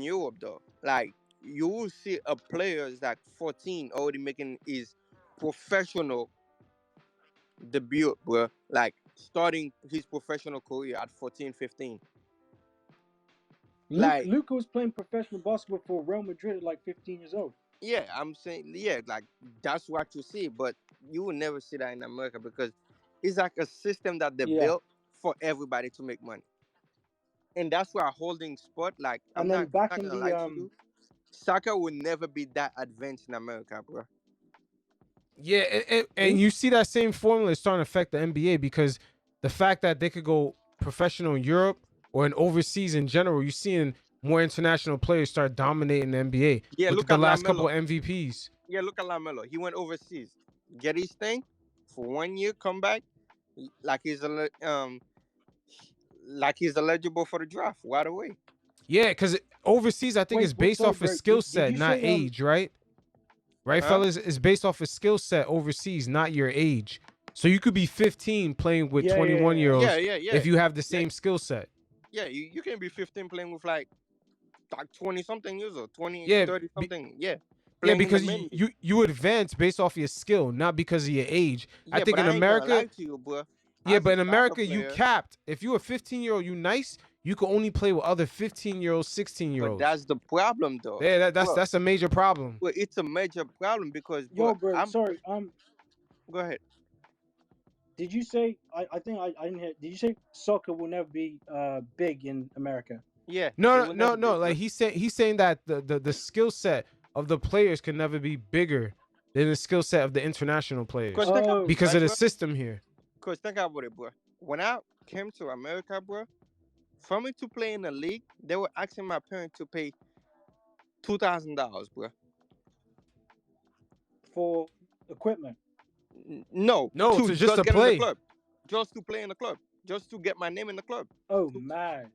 Europe though, like you will see a player is like 14 already making his professional debut, bro. Like starting his professional career at 14, 15. Like Luka was playing professional basketball for Real Madrid at like 15 years old. yeah, I'm saying yeah, like that's what you see, but you will never see that in America because it's like a system that they Yeah. built for everybody to make money. And that's why holding sport, like I'm And then not back gonna in lie to the you, soccer will never be that advanced in America, bro. Yeah, and you see that same formula is starting to affect the NBA because the fact that they could go professional in Europe or in overseas in general, you're seeing more international players start dominating the NBA. Yeah, Look look at the at last couple LaMelo. of MVPs. Yeah, look at LaMelo. He went overseas, get his thing for 1 year, come back, like like he's eligible for the draft right away. Yeah, because overseas, I think Wait, it's based sorry, off of bro, skill did set, you not say, age, right? Right, Huh? fellas? It's based off of skill set overseas, not your age. So you could be 15 playing with Yeah, 21-year-olds Yeah. if you have the Yeah, same skill set. yeah. You can be 15 playing with like 20 something years old, 20, Yeah, 30 something. Yeah, yeah, playing in the because main league. you advance based off your skill, not because of your age. I Yeah, think but in I ain't gonna America, lie to you, bro. yeah, As but a in soccer America, you player, capped. If you a 15-year-old, you nice, you can only play with other 15-year-olds, but 16-year-olds. that's the problem, though. Yeah, Bro, that's a major problem. well, it's a major problem because, Yo, bro, bro, sorry. go ahead. Did you say? I think I didn't hear. Did you say soccer will never be big in America? Yeah, it No, will no, never no. be, Like bro. he's saying that the skill set of the players can never be bigger than the skill set of the international players Cause think about Oh, it, because right, of the bro? system here. Cause think about it, bro. When I came to America, bro, for me to play in the league, they were asking my parents to pay $2,000, bro. for equipment. No, No, to to just just to get in the play. club, just to play in the club, just to get my name in the club. Oh, mad.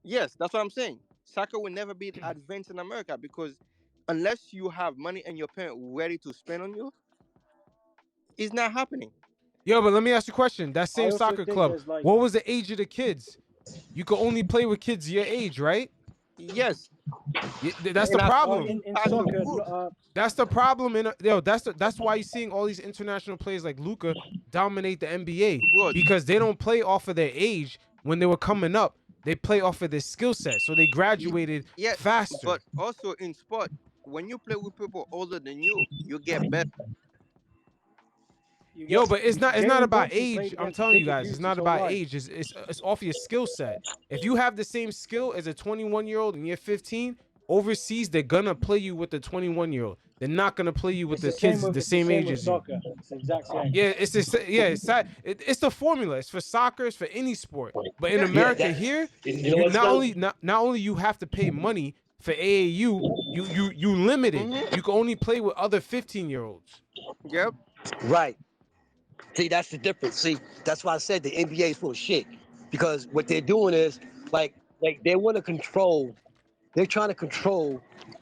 Yes, that's what I'm saying. Soccer will never be advanced in America because unless you have money and your parent ready to spend on you, it's not happening. Yo, but let me ask you a question. That I same also soccer think club, there's like what was the age of the kids? You could only play with kids your age, right? Yes, That's the and I've problem. seen in parts of soccer. groups. That's the problem. That's why you're seeing all these international players like Luka dominate the NBA Bro, because they don't play off of their age when they were coming up. They play off of their skill set, so they graduated yeah, faster. but also in sport, when you play with people older than you get better. You Yo, get but it's not Jalen about Brunson age. played I'm against telling you bigger guys, it's dudes not his whole about life. age. It's off your skill set. If you have the same skill as a 21-year-old and you're 15, overseas they're gonna play you with the 21-year-old. They're not gonna play you with It's the kids with, the it's same age with as you. soccer. It's the exact same. Yeah, it's the formula. It's for soccer. It's for any sport. But in Yeah, America here, You know you what's not only you have to pay money for AAU, you limited. Mhm. You can only play with other 15-year-olds. Yep. right? See, that's the difference. See, that's why I said the NBA is full of shit. Because what they're doing is like they want to control. They're trying to control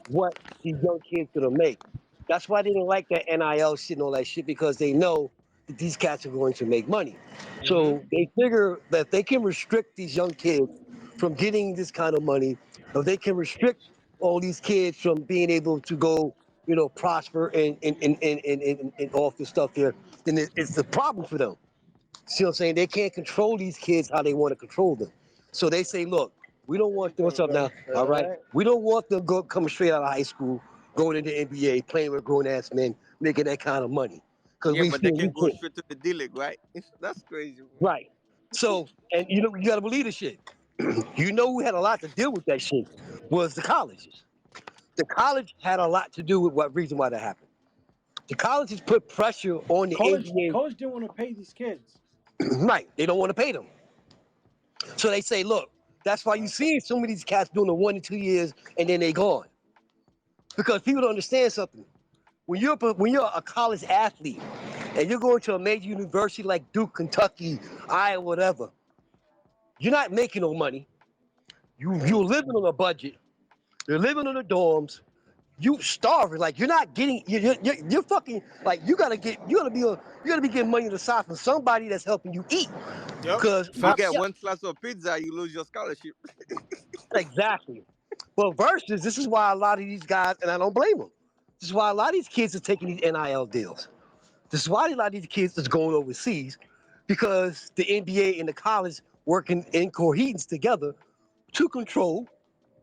what these young kids gonna make. That's why they don't like that NIL shit and all that shit because they know that these cats are going to make money. Mm-hmm. So they figure that they can restrict these young kids from getting this kind of money, or they can restrict all these kids from being able to go, prosper and all this stuff here. Then it's the problem for them. See what I'm saying? They can't control these kids how they want to control them. So they say, look, we don't want them. What's up now? All right. We don't want them coming straight out of high school, going into the NBA, playing with grown ass men, making that kind of money. Because Yeah, we but they feel we can go can't. straight to the D League, right? That's crazy. Right. So, and you got to believe the shit. You know who had a lot to deal with that shit was the colleges. The college had a lot to do with what reason why that happened. The colleges put pressure on the NBA. College didn't want to pay these kids. Right. They don't want to pay them. So they say, look, that's why you see some of these cats doing the 1 to 2 years and then they gone. Because people don't understand something. When you're a college athlete and you're going to a major university like Duke, Kentucky, Iowa, whatever, you're not making no money. You're living on a budget. You're living in the dorms. You starving. Like you're not getting. You're fucking. Like you gotta be getting money on the side from somebody that's helping you eat. Yep. Because You get Facts. one slice of pizza, you lose your scholarship. exactly. But versus, this is why a lot of these guys, and I don't blame them. This is why a lot of these kids are taking these NIL deals. This is why a lot of these kids is going overseas, because the NBA and the college working in coherence together to control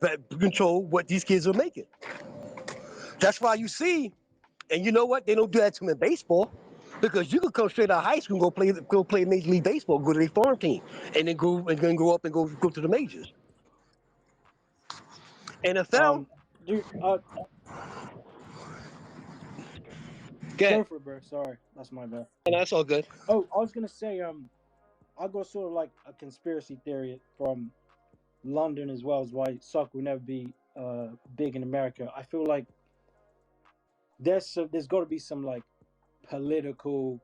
what these kids are making. That's why you see, and you know what? They don't do that to them in baseball. Because you could come straight out of high school and go play Major League Baseball, go to their farm team, and then grow up and go to the majors. NFL, Dude, go ahead. go for it, bro. Sorry, that's my bad. And that's all good. Oh, I was gonna say, I got sort of like a conspiracy theory from London as well as why soccer will never be big in America. I feel like there's got to be some like political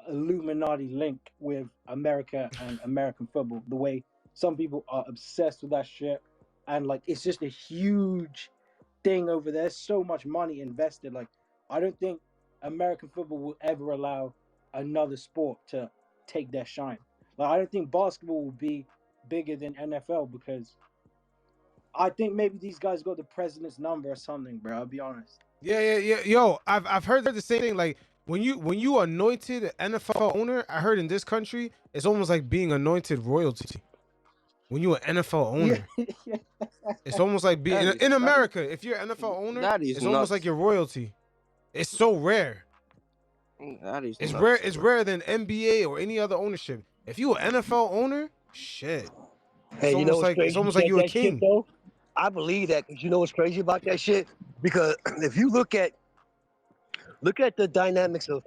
Illuminati link with America and American football. The way some people are obsessed with that shit, and like it's just a huge thing over there. There's so much money invested. Like I don't think American football will ever allow another sport to take their shine. Like I don't think basketball will be bigger than NFL because I think maybe these guys got the president's number or something, bro. I'll be honest. Yeah. Yo, I've heard the same thing. Like when you anointed NFL owner, I heard in this country it's almost like being anointed royalty. When you an NFL owner, Yeah. it's almost like being That is in that is America. If you're an NFL owner, that is it's almost like nuts. your royalty. It's so rare. That is It's nuts, rare. It's bro. rare than NBA or any other ownership. If you an NFL owner, shit, it's Hey, you know almost what's like crazy you a about that shit king. though? I believe that because you know what's crazy about that shit? Because if you look at the dynamics of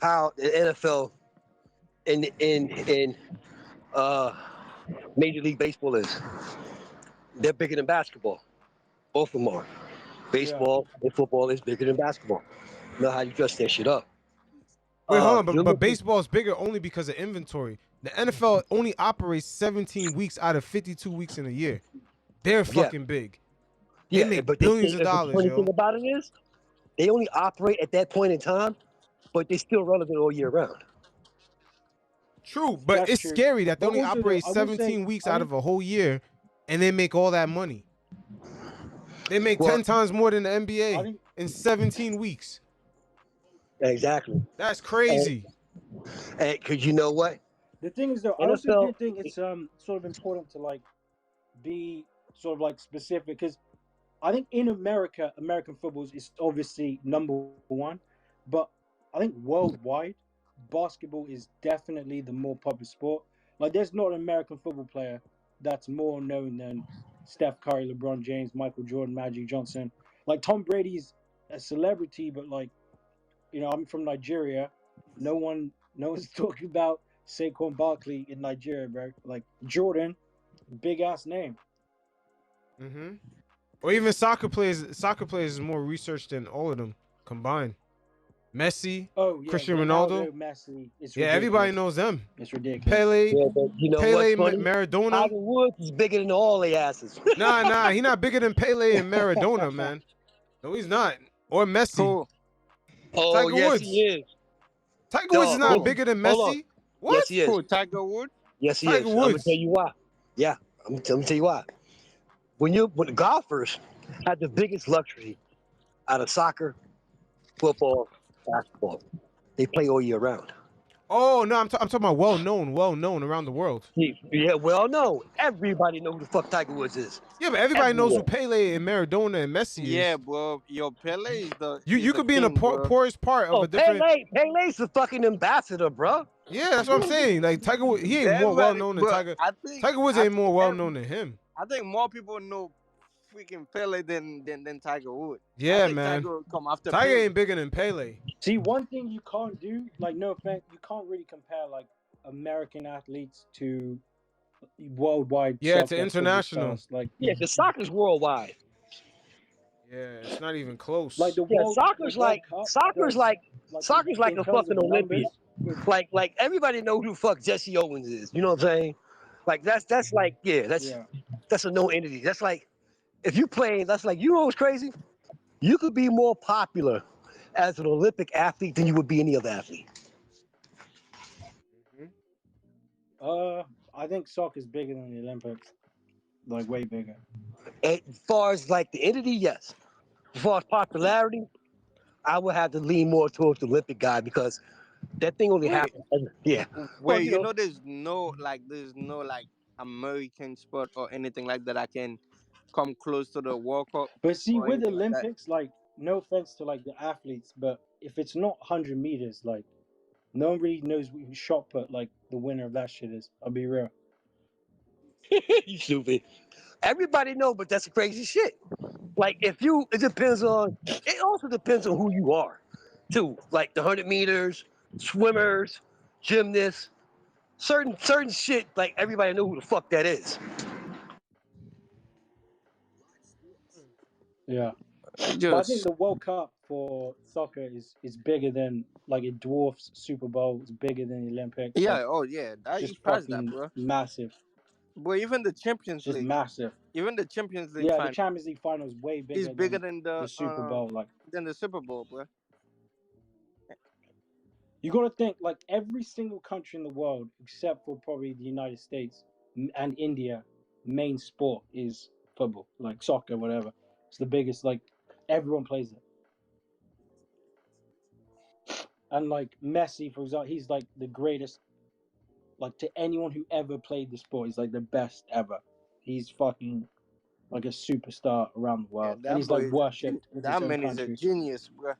how the NFL in uh, Major League Baseball is, they're bigger than basketball. Both of them are. Yeah. Baseball and football is bigger than basketball. You know how you dress that shit up. Wait, hold on, You're but looking. baseball is bigger only because of inventory. The NFL only operates 17 weeks out of 52 weeks in a year. They're Yeah, fucking big. They yeah. make But the billions thing, of the dollars, funny thing yo. about it is, they only operate at that point in time, but they're still relevant all year round. True, but That's it's true. scary that they But only also, though, operate I will say, 17 weeks I out think, of a whole year, and they make all that money. They make Well, 10 times more than the I NBA think in 17 weeks. exactly. That's And crazy. because you know what, the thing is, though, I also do NFL. think it's sort of important to like be sort of like specific because I think in America, American football is obviously number one, but I think worldwide, basketball is definitely the more popular sport. Like, there's not an American football player that's more known than Steph Curry, LeBron James, Michael Jordan, Magic Johnson. Like, Tom Brady's a celebrity, but like, I'm from Nigeria. No one's talking about Saquon Barkley in Nigeria, bro. Like Jordan, big ass name. Hmm. Or even soccer players. Soccer players is more research than all of them combined. Messi, Oh yeah, Cristiano Ronaldo, Ronaldo. Messi. It's Yeah, ridiculous. everybody knows them. It's ridiculous. Pele, Yeah, but you know what's funny? Maradona. Tiger Woods is bigger than all the asses. Nah, he not bigger than Pele and Maradona, man. No, he's not. Or Messi. Who? Oh, Tiger yes, Woods. he is. Tiger Woods is Dog, not Who? bigger than hold on. Messi. Yes, What? he is. Who? Tiger Woods? Yes, he Tiger is. I'm gonna Woods. tell you why. Yeah, I'm gonna tell you why. When the golfers had the biggest luxury out of soccer, football, basketball, they play all year round. Oh no, I'm talking about well known around the world. Yeah, well, no, everybody knows who the fuck Tiger Woods is. Yeah, but everybody knows who Everywhere. Pele and Maradona and Messi Yeah, is. bro. Yo, Pele is the You the could be in a king, bro. poorest part of Oh, a different. Pele's the fucking ambassador, bro. Yeah, that's what I'm saying. Like Tiger Woods, he ain't more well Everybody, known than bro. Tiger. I think Tiger Woods I ain't more think well known than him. I think more people know freaking Pele than Tiger Woods. I Yeah, think man. Tiger would come after Tiger Pele. ain't bigger than Pele. See, one thing you can't do, like, no offense, you can't really compare like American athletes to worldwide. Yeah, to soccer international. superstars. Like, Yeah, the soccer's worldwide. Yeah, it's not even close. like the Yeah, World, soccer's the World like Cup soccer's does, like like soccer's like in a terms fucking of Olympiad. numbers. Like everybody knows who the fuck Jesse Owens is. You know what I'm saying? Like that's like Yeah. that's a no entity. That's like if you play. That's like you know what's crazy? You could be more popular as an Olympic athlete than you would be any other athlete. I think soccer's bigger than the Olympics. Like, way bigger. As far as like the entity, yes. As far as popularity, I would have to lean more towards the Olympic guy because that thing only Wait, happens. Yeah. wait. Well, You know, there's no like American sport or anything like that I can come close to the World Cup But see, or with anything like that. Olympics, like, no offense to like the athletes, but if it's not 100 meters, like, no one really knows who shot put like the winner of that shit is. I'll be real. you stupid. Everybody know, but that's crazy shit. Like it depends on. It also depends on who you are, too. Like the 100 meters, swimmers, gymnasts, certain shit. Like everybody know who the fuck that is. Yeah. But I think Just the World Cup for soccer is bigger than, like, it dwarfs Super Bowl. It's bigger than the Olympics. yeah, Like, oh yeah, that you just passed that, fucking bro. massive. But even the It's Champions just League, massive. even the Champions League Yeah, the final Champions League final is way is bigger bigger than than the Super Bowl. Like, the Super Bowl, bro. you got to think, like, every single country in the world, except for probably the United States and India, main sport is football, like soccer, whatever. It's the biggest. Like, everyone plays it. And like Messi, for example, he's like the greatest. Like, to anyone who ever played the sport, he's like the best ever. He's fucking like a superstar around the Yeah, world, and that he's boy like is worshipped in that his own man is a country. genius, bro.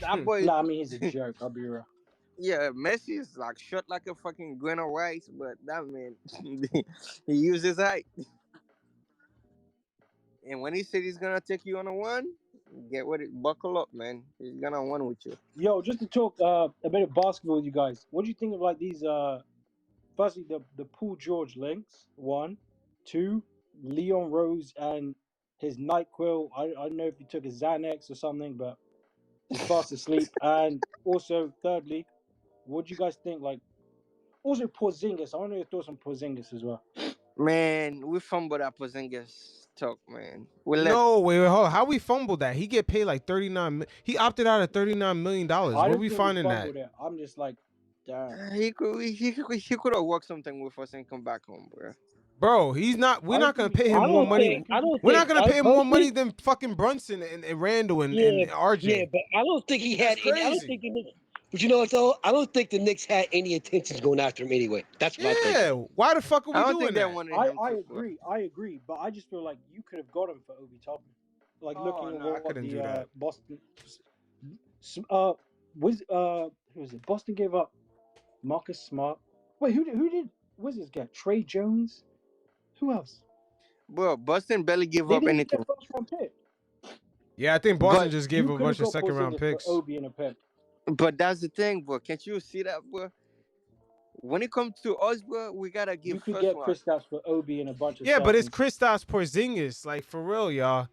That boy, Nah, I mean, he's a joke. I'll be real. yeah, Messi is like shot like a fucking grain of rice, but that man, he uses his height. And when he said he's gonna take you on a one, get with it, buckle up, man. He's gonna one with you. Yo, just to talk a bit of basketball with you guys. What do you think of like these? Firstly, the Paul George links. 1, 2, Leon Rose and his NyQuil. I don't know if he took a Xanax or something, but he's fast asleep. And also, thirdly, what do you guys think? Like, also Porzingis. I want to know your thoughts on Porzingis as well. Man, we fumbled that Porzingis talk, man. We let No, wait, hold on. How we fumbled that? He get paid like 39. He opted out at $39 million. I Where don't we think finding we that? fumbled it. I'm just like, damn. he could have worked something with us and come back home, bro. Bro, he's not. We're I not don't gonna think we pay him I more don't money. think. I don't We're think. not gonna pay him more money Personally, than fucking Brunson and Randle and yeah, RJ. yeah, but I don't think he had That's any. I don't crazy. think. But you know what though? I don't think the Knicks had any intentions going after him anyway. That's what I think. Yeah. Why the fuck are I we don't doing think they that? wanted I him to, bro. agree, but I just feel like you could have got him for Obi Toppin. Like, Oh, looking at no, I what couldn't do the that. Boston, who was it? Boston gave up Marcus Smart. Wait, who did Wizards get? Trey Jones. Who else? Bro, Boston barely give They up didn't get anything. a first round pick. Yeah, I think Boston But just gave You a could have bunch of got second round Porzingis for picks. Obi and a pick. that's the thing, bro. Can't you see that, bro? When it comes to us, bro, we gotta give You could first get one. Kristaps for Obi and a bunch of Yeah, but it's seconds. Kristaps Porzingis. Like, for real, y'all.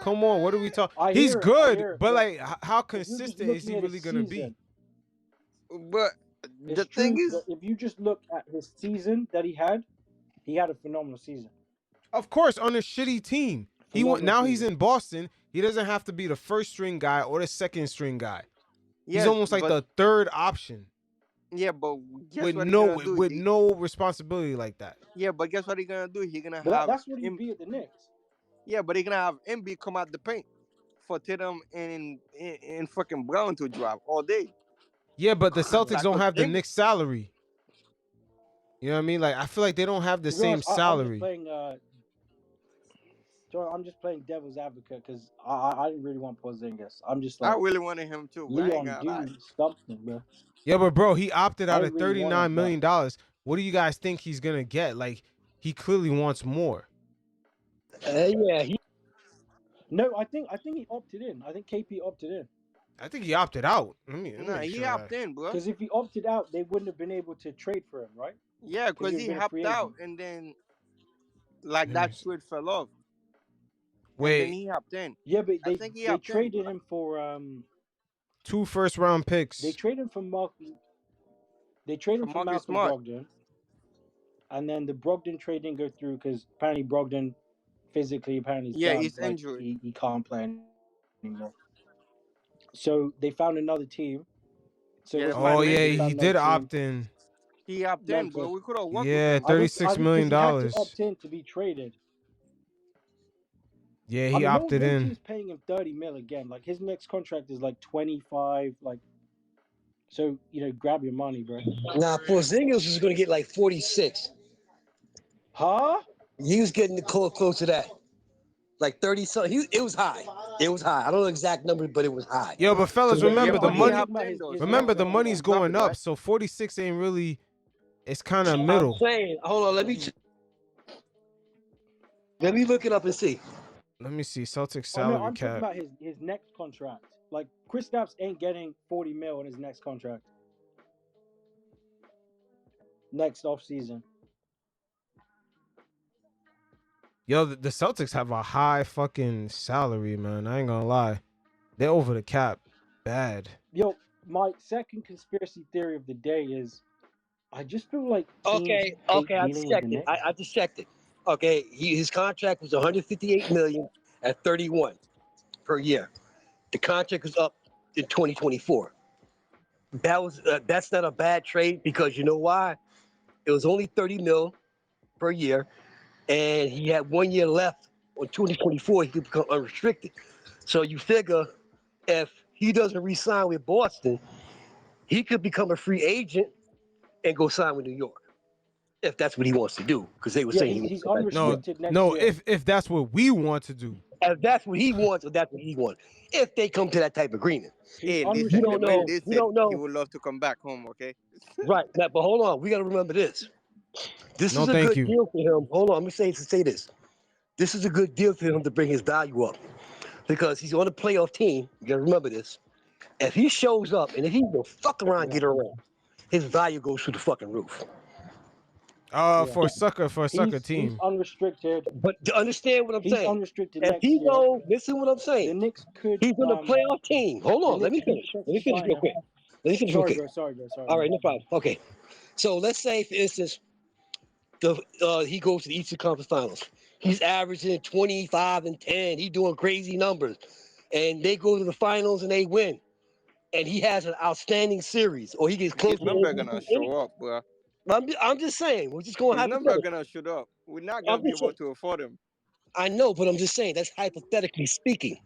Come on, what are we talking? I He's hear good, it, but like, how if you're just consistent is looking he at his really gonna be? season, But it's the thing true. But is, if you just look at his season that he had a phenomenal season. Of course, on a shitty team, Phenomenal now he's season. in Boston. He doesn't have to be the first string guy or the second string guy. He's yes, almost like but the third option yeah, but guess with what he's gonna do? no responsibility like that. Yeah, but guess what he's gonna do? He's gonna But have that's what he'd him. be at the Knicks. Yeah, but he's gonna have MB come out the paint for Tatum and fucking Brown to drop all day. Yeah, but the Celtics That's don't what have the MB. Knicks salary. You know what I mean? Like, I feel like they don't have the To be same honest, I'm just salary. playing. John, I'm just playing devil's advocate because I didn't really want Porzingis. I'm just I like, really wanted him too, but I ain't Leon gonna lie. Dude stumped me, bro. Yeah, but bro, he opted I out didn't of really want him, $39 but million. What do you guys think he's gonna get? Like, he clearly wants more. Yeah, no, I think he opted in. I think KP opted in I think he opted out. Let me Nah, make he sure. hopped in, bro. because if he opted out, they wouldn't have been able to trade for him, right? Yeah, Because because he'd he have been a free hopped out, agent. and then like Let me that see. trade fell off, and then Wait, he hopped in. Yeah, but I think he they hopped in, traded bro. him for 2 first-round they picks. traded him for For Marcus Malcolm Smart. Brogdon, and then the Brogdon trade didn't go through because apparently Brogdon physically apparently is Yeah, done. he's Like injured. he can't play anymore. So they found another team. So Yeah, it they wasn't Oh found Brogdon. yeah, They Memphis. he found another did team. opt in. He hopped in, bro. Memphis. We could have worked with Yeah, him. $36 because million he had to dollars. opt in to be traded. Yeah, I he mean, opted no in. team's paying him 30 mil again. Like his next contract is like 25. Like, so grab your money, bro. now Porzingis was going to get like 46. Huh? He was getting close to that, like 30 something. It was high. It was high. I don't know the exact number, but it was high. Yo, but So fellas, they Yeah, remember the but found he him. money. hopped in though, His so Remember next the we money's can contract. drop going it, up, right? so 46 ain't really. It's kind of I'm middle. saying, hold on, let me look it up and see. Let me see Celtics Oh no, salary I'm talking cap. about his next contract. Like Kristaps ain't getting 40 mil in his next contract. Next off season. Yo, the Celtics have a high fucking salary, man. I ain't gonna lie. They're over the cap. Bad. Yo, my second conspiracy theory of the day is I just feel like teams Okay, hate I dealing just with the checked it. Knicks. I just checked it. Okay, his contract was 158 million at 31 per year. The contract is up in 2024. That's not a bad trade because you know why? It was only 30 mil per year, and he had 1 year left on 2024. He could become unrestricted. So you figure if he doesn't re-sign with Boston, he could become a free agent and go sign with New York if that's what he wants to do. Because they were Yeah, saying he he's wants he's to go back to New York. unrestricted next No. year. If that's what we want to do. If that's what he wants, or that's what he wants. If they come to that type of agreement, He's Hey, you listen, the don't man know. unrestricted. did You said don't he know. would love to come back home. Okay. Right. Now, but hold on. We got to remember this. This No, is a thank good you. deal for him. Hold on. Let me say this. This is a good deal for him to bring his value up because he's on a playoff team. You got to remember this. If he shows up and if he will fuck around, Yeah, get around, his value goes through the fucking roof. yeah. For a sucker He's team. unrestricted. But to understand what I'm He's saying, unrestricted if next he year. goes, listen what I'm saying. The Knicks could He's on a playoff team. Hold the on, let Knicks me could finish. Let me potentially finish sign real him. quick. Let me finish real Sorry, quick. bro. Sorry. All right, no problem. Okay, so let's say, for instance, he goes to the Eastern Conference Finals. He's averaging 25 and 10. He's doing crazy numbers, and they go to the finals and they win. And he has an outstanding series, or he gets His close to number MVP. gonna show up, bro. I'm just saying, we're just going His number hypothetical. gonna show up. We're not gonna I'm be just able saying. to afford him. I know, but I'm just saying that's hypothetically speaking.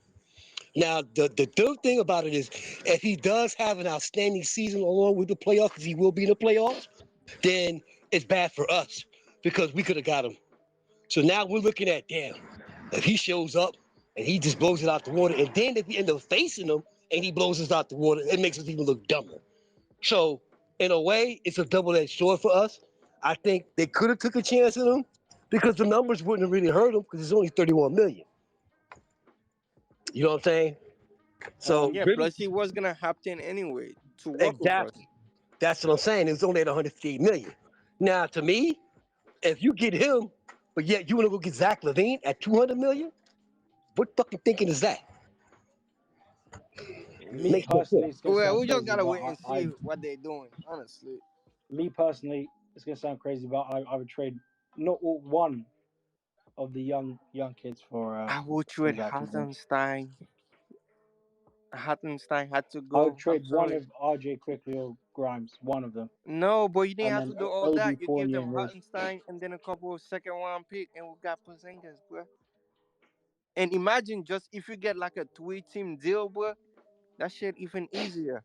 Now, the good thing about it is, if he does have an outstanding season along with the playoffs, because he will be in the playoffs, then it's bad for us because we could have got him. So now we're looking at, damn, if he shows up and he just blows it out the water, and then if we end up facing him and he blows us out the water, it makes us even look dumber. So in a way, it's a double-edged sword for us. I think they could have took a chance on him because the numbers wouldn't have really hurt him because it's only 31 million. You know what I'm saying? So Yeah, really, plus he was gonna opt in anyway to work with us. exactly. That's what I'm saying. It was only at 158 million. Now, to me, if you get him, but yet you want to go get Zach LaVine at 200 million, What fucking thinking is that? Me Makes no personally, sense. it's gonna Well, sound we just crazy, gotta but wait and see what they're doing. Honestly, me personally, it's gonna sound crazy, but I would trade not all, one of the young kids I for would trade Zach Levine. Hartenstein. Hartenstein had to I would go. I'm trade one sorry. of RJ Quickly or Grimes, one of them, No, but you didn't and have to then do all Obi that. You give Fournier them and Rose. Hartenstein and then a couple of second round pick, and we got Porzingis, bro. And imagine just if you get like a 3-team deal, bro, that shit even easier.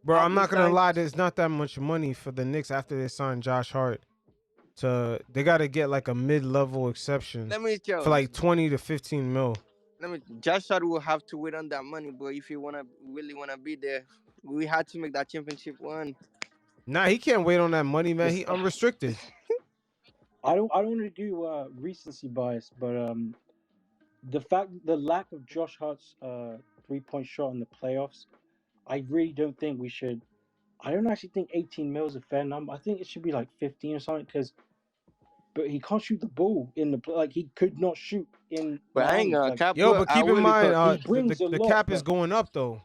Bro, I'm not gonna Hartenstein. lie. There's not that much money for the Knicks after they sign Josh Hart. They gotta get like a mid-level exception Let me tell for you. like 20 to 15 mil. Josh Hart will have to wait on that money, bro. If you really wanna be there, we had to make that championship run. Nah, he can't wait on that money, man. He unrestricted. I don't want to do recency bias, but the lack of Josh Hart's 3-point shot in the playoffs, I really don't think we should. I don't actually think 18 mil is a fair number. I think it should be like 15 or something but he can't shoot the ball in the like he could not shoot in But I ain't Miami. gonna Like cap, Yo, bro. but I keep in really mind, thought he brings a the lot, cap is but going up though.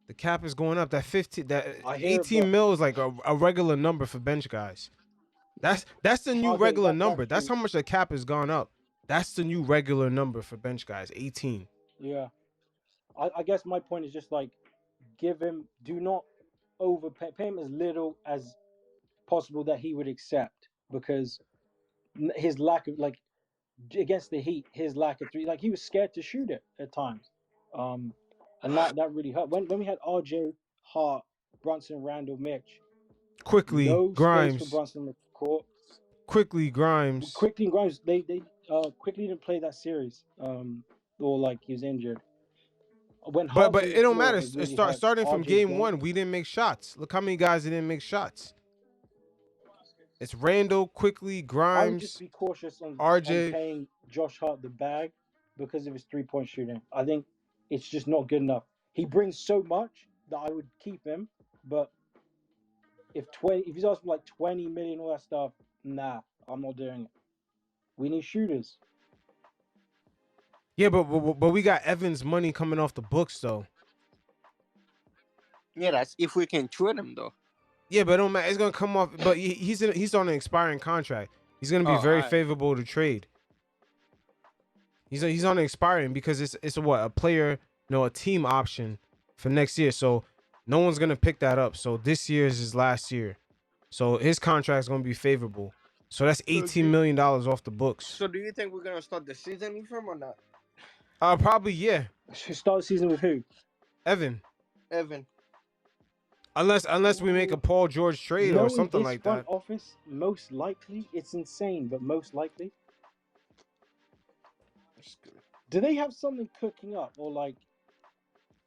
The cap is going up. That 15, that I hear 18 but mil is like a regular number for bench guys. That's the new okay, regular that's number. That's true. how much the cap has gone up. That's the new regular number for bench guys. 18. Yeah. I guess my point is just like do not overpay, pay him as little as possible that he would accept because his lack of like against the Heat, his lack of three, like he was scared to shoot it at times, and that really hurt. When we had RJ, Hart, Brunson, Randle, Mitch, Quickly, no space for Grimes. Brunson on the court. Quickly, Grimes. Quickly and Grimes, they quickly didn't play that series, or like he was injured. When But Hart's on the it don't floor, matter. it really hurts. Starting from RJ's game gone. one, we didn't make shots. Look how many guys didn't make shots. It's Randle, Quickly, I would just Grimes, be cautious on RJ. paying Josh Hart the bag because of his 3-point shooting. I think it's just not good enough. He brings so much that I would keep him, but if he's asking like 20 million, all that stuff, nah, I'm not doing it. We need shooters. Yeah, but we got Evans money coming off the books though. Yeah, that's if we can trade him though. Yeah, but it don't matter. It's gonna come off. But he's on an expiring contract. He's gonna Oh, be very alright. favorable to trade. He's on expiring because it's a player, a team option for next year. So no one's gonna pick that up. So this year is his last year. So his contract is gonna be favorable. So that's $18 million off the books. So do you think we're gonna start the season with him or not? Probably yeah. Start the season with who? Evan. Unless we make a Paul George trade or something like that. Front office, most likely, it's insane, but most likely. Do they have something cooking up, or like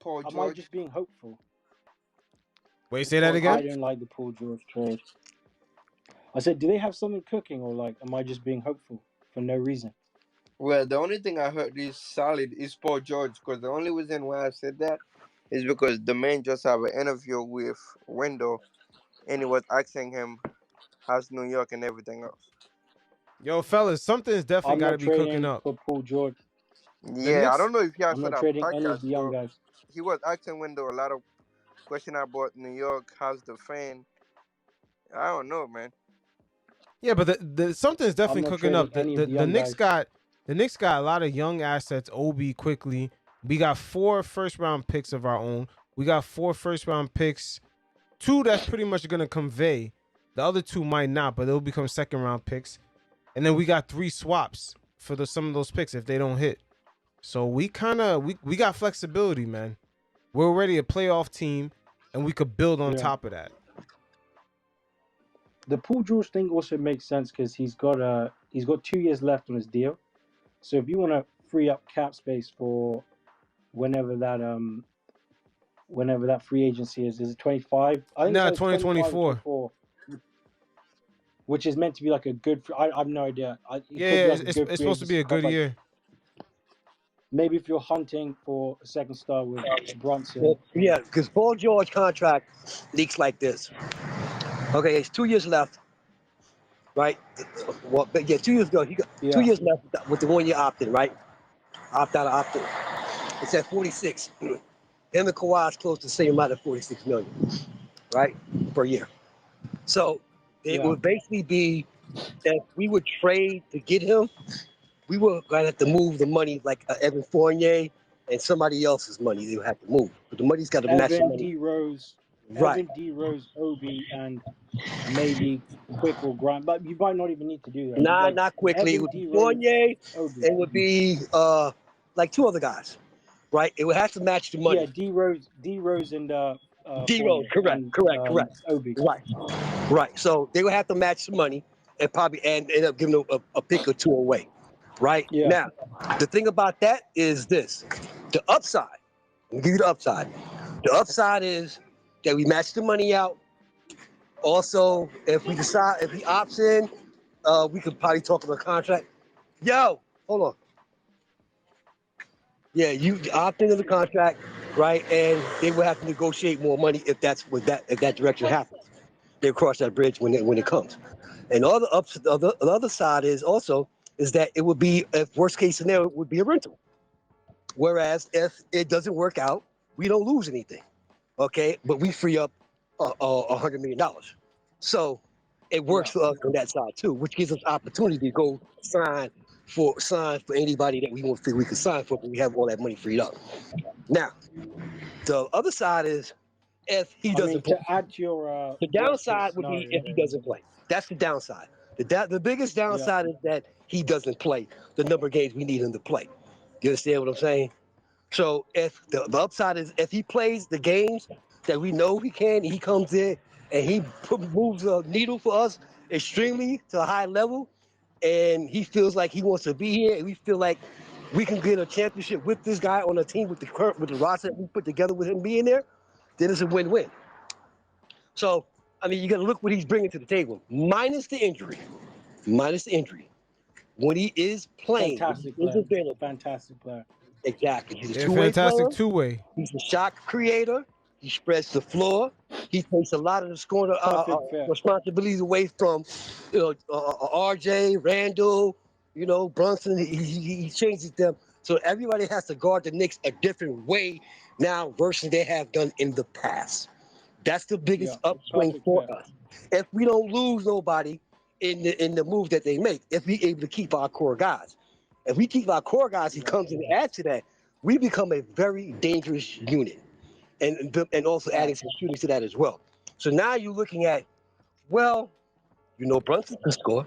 Paul am George? I just being hopeful? Wait, say that again? I don't like the Paul George trade. I said, do they have something cooking, or like am I just being hopeful for no reason? Well, the only thing I heard is solid is Paul George, because the only reason why I said that is because the man just have an interview with Randle, and he was asking him how's New York and everything else. Yo, fellas, something's definitely got to be cooking up. For Paul George. Yeah, I don't know if you I'm saw not that trading podcast. any of the young guys. He was asking Randle a lot of questions about New York. How's the fan? I don't know, man. Yeah, but the something's definitely cooking up. The Knicks got a lot of young assets. Obi Quickly. We got 4 first-round picks of our own. We got 4 first-round picks. 2 that's pretty much gonna convey. The other 2 might not, but they'll become second-round picks. And then we got 3 swaps for some of those picks if they don't hit. So we got flexibility, man. We're already a playoff team, and we could build on top of that. The Paul George thing also makes sense because he's got 2 years left on his deal. So if you want to free up cap space for whenever that free agency is it 25? I think it's 2024. Which is meant to be like a good. I have no idea. It's supposed to be a good year. Maybe if you're hunting for a second star with Brunson. Yeah, because Paul George contract leaks like this. Okay, it's 2 years left, right? Well, yeah, 2 years ago, he got 2 years left with the 1 year opt-in, right? opt out of opt in. It's at 46. Him and Kawhi is close to the same amount of 46 million, right, per year. So it Yeah. would basically be if we would trade to get him, we were gonna have to move the money like Evan Fournier and somebody else's money. They would have to move, but the money's got to match the Evan, money. D Rose, Right. Obi, and maybe Quick or Grant. But you might not even need to do that. Nah, Like not quickly. It Evan, would be D Rose, Fournier. Obi. It would be like two other guys, right? It would have to match the Yeah, money. D Rose, and D Rose, Fournier correct, and correct, correct. Obi. Right, right. So they would have to match the money and probably end up giving a pick or two away. Right Yeah. now, the thing about that is this: the upside. I'll give you the upside. The upside is that we match the money out. Also, if he opts in, we could probably talk about a contract. Yo, hold on. Yeah, you opt into the contract, right? And they will have to negotiate more money if that direction happens. They'll cross that bridge when it comes. And the other side is also is that it would be, if worst case scenario, it would be a rental. Whereas if it doesn't work out, we don't lose anything, okay? But we free up $100 million. So it works for us on that side too, which gives us opportunity to go sign for anybody that we want to feel we can sign for, but we have all that money freed up. Now, the other side is if he doesn't play. To add to your The downside would be if he doesn't play. That's the downside. The biggest downside is that he doesn't play the number of games we need him to play. You understand what I'm saying? So if the upside is if he plays the games that we know he can, he comes in and he moves the needle for us extremely to a high level, and he feels like he wants to be here, and we feel like we can get a championship with this guy on a team with the roster that we put together with him being there, then it's a win-win. So I mean, you got to look what he's bringing to the table, minus the injury. When he is playing, fantastic when he player. is available, Fantastic player. exactly. He's a Yeah, two-way fantastic player. two-way. He's a shot creator. He spreads the floor. He takes a lot of the scoring Perfect fit. responsibilities away from, RJ, Randle, Brunson. He changes them. So everybody has to guard the Knicks a different way now versus they have done in the past. That's the biggest upswing Perfect for fit. us. If we don't lose nobody in the move that they make, if we able to keep our core guys. If we keep our core guys, he comes and adds to that, we become a very dangerous unit. And also adding some shooting to that as well. So now you're looking at, well, Brunson can score.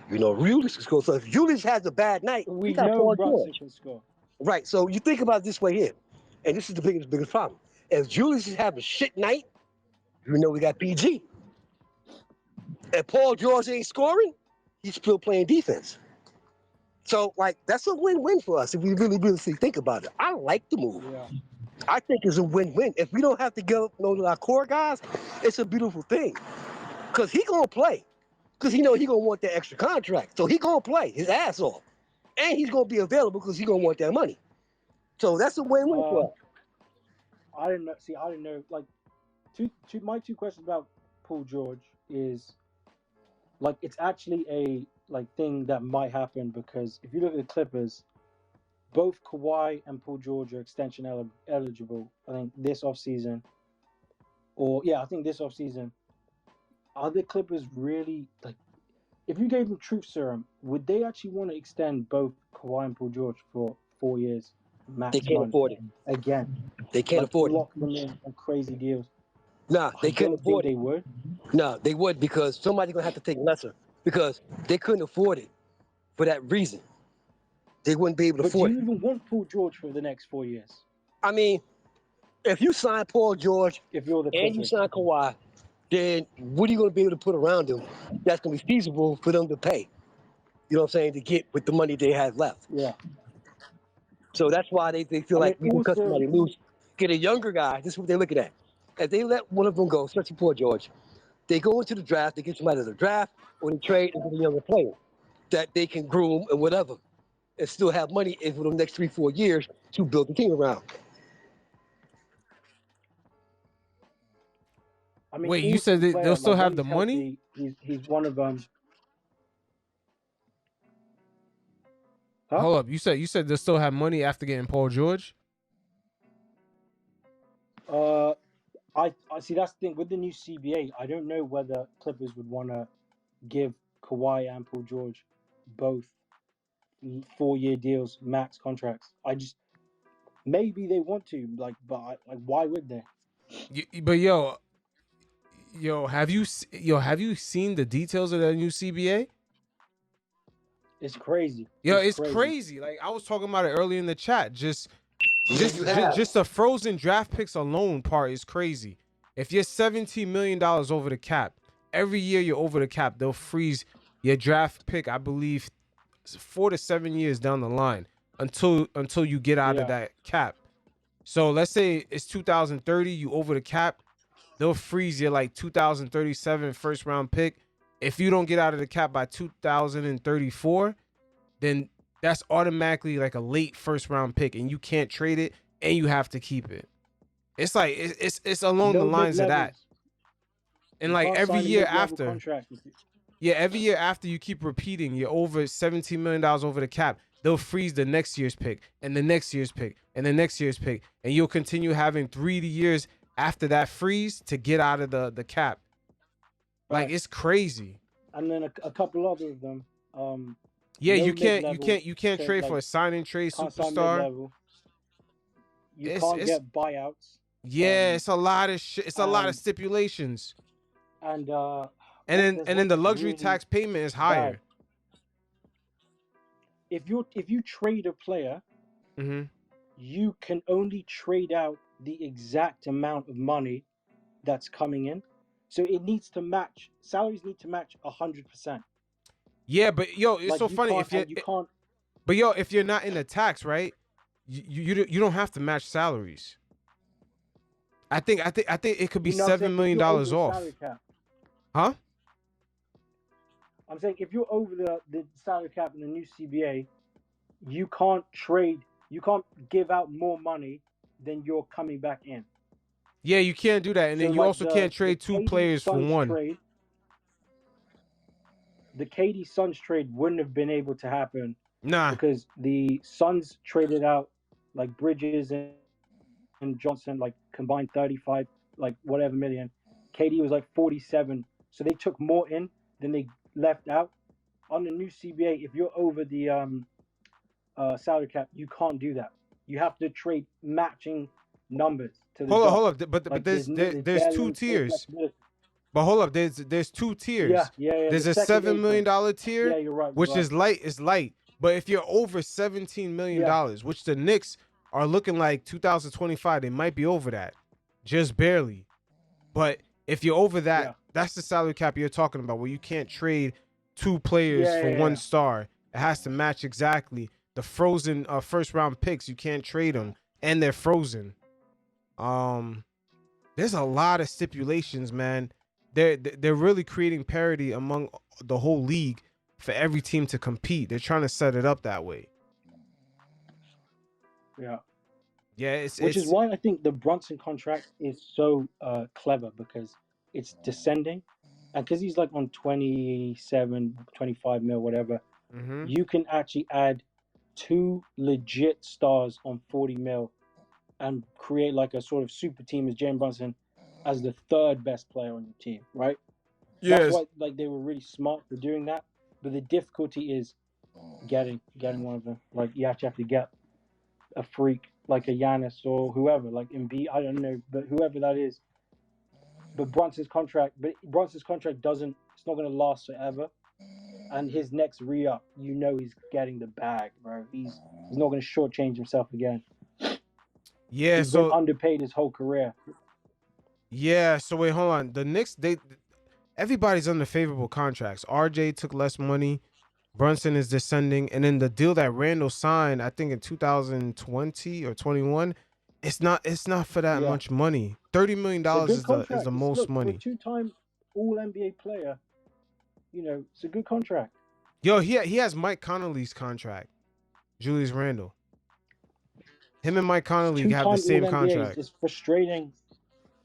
Julius can score. So if Julius has a bad night, we We got know Paul Brunson George. can score. Right. So you think about it this way here, and this is the biggest problem. If Julius is having a shit night, we got PG. If Paul George ain't scoring, he's still playing defense. So, that's a win-win for us if we really think about it. I like the move. Yeah. I think it's a win-win. If we don't have to give up our core guys, it's a beautiful thing. Because he going to play. Because he going to want that extra contract. So he going to play his ass off. And he's going to be available because he going to want that money. So that's a win-win for us. I didn't know. See, I didn't know. Like, my two questions about Paul George is, it's actually a thing that might happen because if you look at the Clippers, both Kawhi and Paul George are extension eligible. I think this offseason. I think this offseason. Are the Clippers really if you gave them truth serum, would they actually want to extend both Kawhi and Paul George for 4 years max They can't money afford it. again? They can't afford Lock it. them in on crazy deals. Nah, they I couldn't don't think afford it. they would. No, they would because somebody's going to have to take lesser because they couldn't afford it for that reason. They wouldn't be able to But do afford you it. even want Paul George for the next 4 years? I mean, if you sign Paul George If you're the and you Clippers, sign Kawhi, then what are you going to be able to put around them that's going to be feasible for them to pay? You know what I'm saying? To get with the money they have left. yeah. So that's why they feel like we can cut Also, somebody loose, get a younger guy. This is what they're looking at. If they let one of them go, especially Paul George, they go into the draft, they get somebody to the draft, or they trade into the younger player that they can groom and whatever, and still have money for the next 3-4 years to build the team around. Wait, you said they'll still when have he's the money? healthy, he's one of them. Huh? Hold up. You said they still have money after getting Paul George? I see. That's the thing with the new CBA. I don't know whether Clippers would want to give Kawhi and Paul George both 4-year deals, max contracts. Maybe they want to, but why would they? But have you seen the details of that new CBA? It's crazy. It's crazy. Like I was talking about it earlier in the chat. Just the frozen draft picks alone part is crazy. If you're $17 million over the cap, every year you're over the cap, they'll freeze your draft pick, I believe, 4 to 7 years down the line until you get out of that cap. So let's say it's 2030, you over the cap, they'll freeze your like 2037 first round pick. If you don't get out of the cap by 2034, then that's automatically like a late first round pick, and you can't trade it, and you have to keep it. It's like it's along the lines of that. And like every year after, every year after you keep repeating, you're over $17 million over the cap. They'll freeze the next year's pick, and the next year's pick, and the next year's pick, and you'll continue having 3 years after that freeze to get out of the cap. Like it's crazy. And then a couple other of them. You can't trade for a sign and trade superstar. You can't get buyouts. Yeah, it's a lot of shit. It's a lot of stipulations. And then the luxury tax payment is higher. Bad. If you trade a player, you can only trade out the exact amount of money that's coming in. So it needs to match. Salaries need to match 100%. Yeah, but it's so funny if you can't. But if you're not in the tax, right? You don't have to match salaries. I think it could be $7 million off. Huh? I'm saying if you're over the salary cap in the new CBA, you can't trade. You can't give out more money than you're coming back in. Yeah, you can't do that, and then you also can't trade 2 players for one. The KD Suns trade wouldn't have been able to happen. Nah, because the Suns traded out like Bridges and Johnson, like combined 35, like whatever million. KD was like 47, so they took more in than they left out. On the new CBA, if you're over the salary cap, you can't do that. You have to trade matching numbers to the hold up, but there's 2 tiers. But hold up, there's 2 tiers. Yeah. There's a $7 million tier, you're right, which is light. But if you're over $17 million, which the Knicks are looking like 2025, they might be over that, just barely. But if you're over that, that's the salary cap you're talking about, where you can't trade 2 players for 1 star. It has to match exactly. The frozen first round picks, you can't trade them, and they're frozen. There's a lot of stipulations, man. They're really creating parity among the whole league for every team to compete. They're trying to set it up that way. Yeah, which is why I think the Brunson contract is so clever, because it's descending, and because he's like on 27, 25 mil, whatever, you can actually add 2 legit stars on 40 mil and create like a sort of super team as Jalen Brunson as the 3rd best player on your team, right? Yes. That's why like they were really smart for doing that. But the difficulty is getting one of them. Like you actually have to get a freak like a Giannis or whoever, like Embiid, I don't know, but whoever that is. But Brunson's contract doesn't. It's not going to last forever. And his next re-up, he's getting the bag, bro. He's not going to shortchange himself again. Yeah, he's been underpaid his whole career. Yeah, so wait, hold on. The Knicks, everybody's under favorable contracts. RJ took less money. Brunson is descending, and then the deal that Randle signed, I think in 2020 or 21, it's not for that much money. $30 million is the most money. For a 2-time All-NBA player, it's a good contract. Yo, he has Mike Conley's contract. Julius Randle. Him and Mike Conley have the same contract. It's frustrating.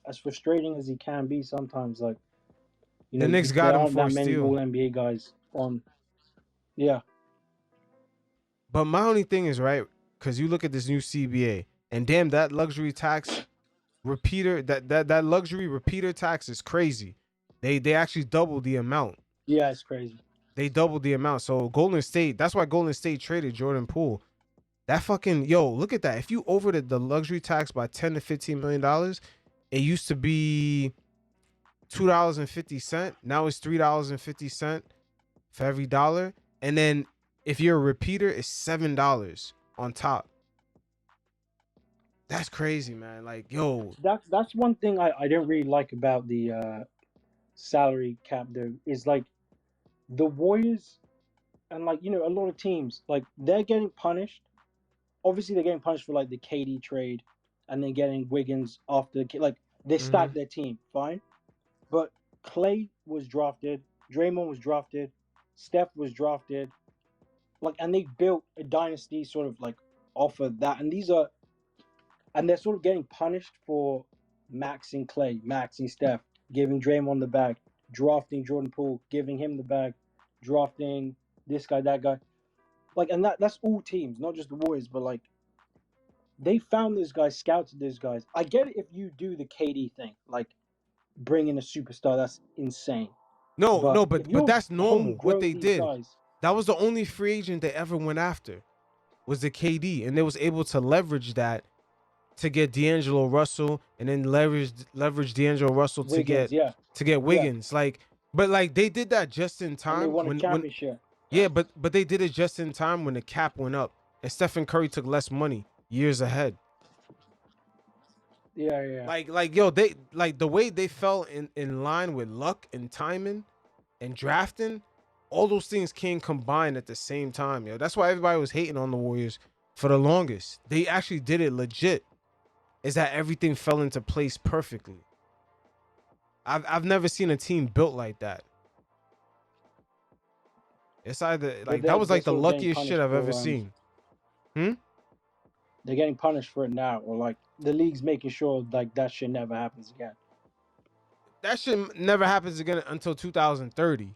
As frustrating as he can be sometimes, like the Knicks got him for a steal. All NBA guys on, But my only thing is, right, because you look at this new CBA, and damn, that luxury tax repeater, that luxury repeater tax is crazy. They actually doubled the amount. Yeah, it's crazy. They doubled the amount. So Golden State, that's why Golden State traded Jordan Poole. That fucking look at that. If you overed the luxury tax by $10 to $15 million, it used to be $2.50. Now it's $3.50 for every dollar. And then if you're a repeater, it's $7 on top. That's crazy, man. Like, yo. That's one thing I didn't really like about the salary cap though, is like the Warriors and like, a lot of teams, like they're getting punished. Obviously they're getting punished for like the KD trade and then getting Wiggins after like they stacked their team, fine. But Clay was drafted, Draymond was drafted, Steph was drafted, like, and they built a dynasty sort of like off of that. And they're sort of getting punished for maxing Clay, maxing Steph, giving Draymond the bag, drafting Jordan Poole, giving him the bag, drafting this guy, that guy. Like, and that's all teams, not just the Warriors, but like they found those guys, scouted those guys. I get it if you do the KD thing, like bring in a superstar, that's insane. But that's normal. What they did, guys, that was the only free agent they ever went after, was the KD, and they was able to leverage that to get D'Angelo Russell, and then leverage D'Angelo Russell Wiggins, to get Wiggins. Like, but like they did that just in time. And they won a championship. But they did it just in time when the cap went up and Stephen Curry took less money years ahead. Yeah. Like yo, they like the way they fell in line with luck and timing and drafting, all those things came combined at the same time, yo. That's why everybody was hating on the Warriors for the longest. They actually did it legit. Is that everything fell into place perfectly. I've never seen a team built like that. It's either like that was like the luckiest shit I've ever seen. They're getting punished for it now, or like the league's making sure like that shit never happens again. That shit never happens again until 2030.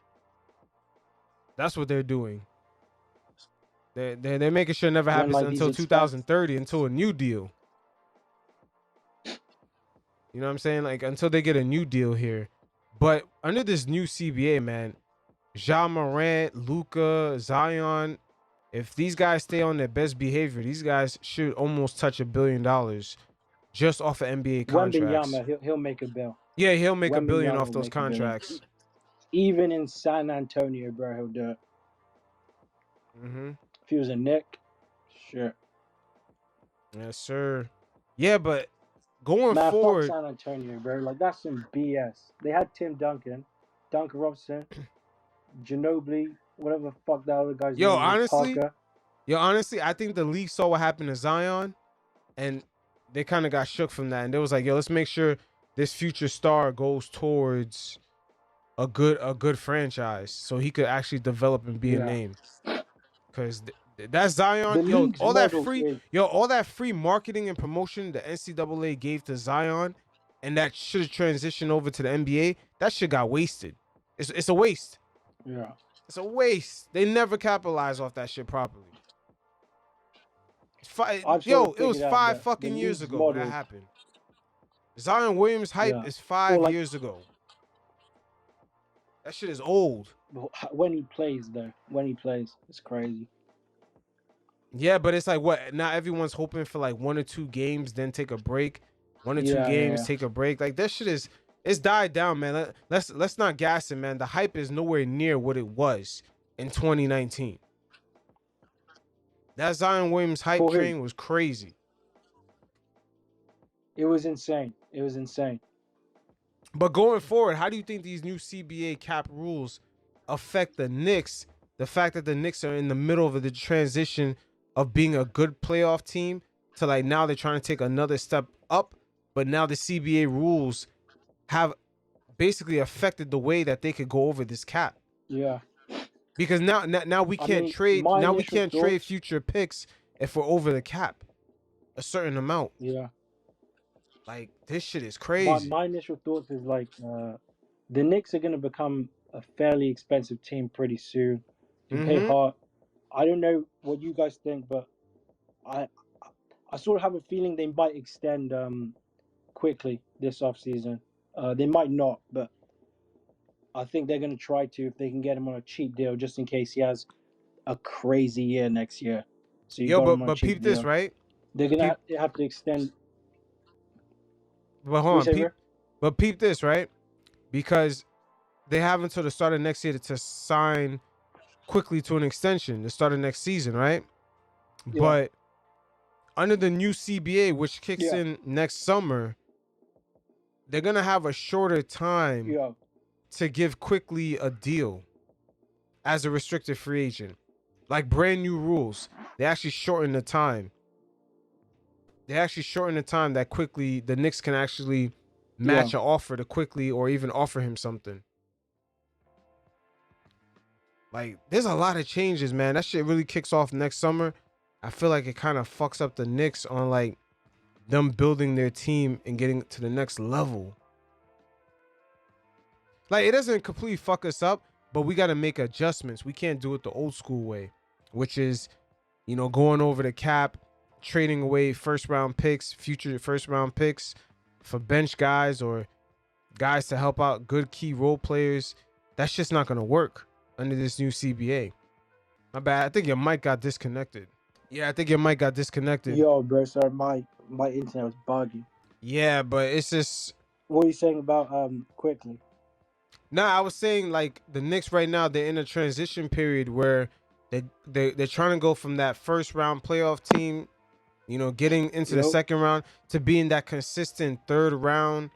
That's what they're doing. They're making sure it never happens until 2030, until a new deal. You know what I'm saying? Like, until they get a new deal here. But under this new CBA, man, Ja Morant, Luka, Zion, if these guys stay on their best behavior, these guys should almost touch $1 billion just off of NBA contracts. Wembanyama, he'll make a bill. Yeah, he'll make $1 billion off those contracts. Even in San Antonio, bro, he'll do it. If he was a Knick, sure. Yes, sir. Yeah, but going forward, fuck San Antonio, bro. Like, that's some BS. They had Duncan Robinson, Ginobili, whatever the fuck that other guy's name is. Honestly, I think the league saw what happened to Zion, and they kind of got shook from that. And they was like, yo, let's make sure this future star goes towards a good franchise, so he could actually develop and be a name. Because that Zion, all that free marketing and promotion the NCAA gave to Zion, and that should have transitioned over to the NBA. That shit got wasted. It's a waste. Yeah, it's a waste. They never capitalized off that shit properly. It was 5 fucking years ago that happened. Zion Williams hype is 5 years ago. That shit is old. When he plays, it's crazy. Yeah, but it's like what? Now everyone's hoping for like 1 or 2 games, then take a break. 1 or 2 games, take a break. Like that shit it's died down, man. Let's not gas it, man. The hype is nowhere near what it was in 2019. That Zion Williams hype train was crazy. It was insane. But going forward, how do you think these new CBA cap rules affect the Knicks? The fact that the Knicks are in the middle of the transition of being a good playoff team to like now they're trying to take another step up, but now the CBA rules have basically affected the way that they could go over this cap. Yeah. Because now we can't trade. Now we can't trade future picks if we're over the cap a certain amount. Yeah. Like this shit is crazy. My initial thoughts is like the Knicks are gonna become a fairly expensive team pretty soon. You pay hard. I don't know what you guys think, but I I sort of have a feeling they might extend Quickley this offseason. They might not, but I think they're going to try to if they can get him on a cheap deal, just in case he has a crazy year next year. So you Yo, got him on a but cheap peep this, deal. right? They're going Peep, to have to extend. but What hold you on, say, bro? peep this, right? Because they have until the start of next year to sign Quickley to an extension, the start of next season, right? Yeah. But under the new CBA, which kicks Yeah. in next summer, they're gonna have a shorter time Yeah. to give Quickley a deal as a restricted free agent. Like brand new rules, they actually shorten the time. They actually shorten the time that Quickley, the Knicks can actually Yeah. match an offer to Quickley or even offer him something. Like, there's a lot of changes, man. That shit really kicks off next summer. I feel like it kind of fucks up the Knicks on like them building their team and getting to the next level. Like, it doesn't completely fuck us up, but we got to make adjustments. We can't do it the old school way, which is, you know, going over the cap, trading away first round picks, future first round picks for bench guys or guys to help out good key role players. That's just not going to work under this new CBA. My bad. I think your mic got disconnected. Yeah, I think your mic got disconnected. Yo, bro, sorry, my internet was buggy. Yeah, but it's just... What are you saying about Quickley? Nah, I was saying like the Knicks right now, they're in a transition period where they're trying to go from that first round playoff team, you know, getting into the Yo. second round to being that consistent third round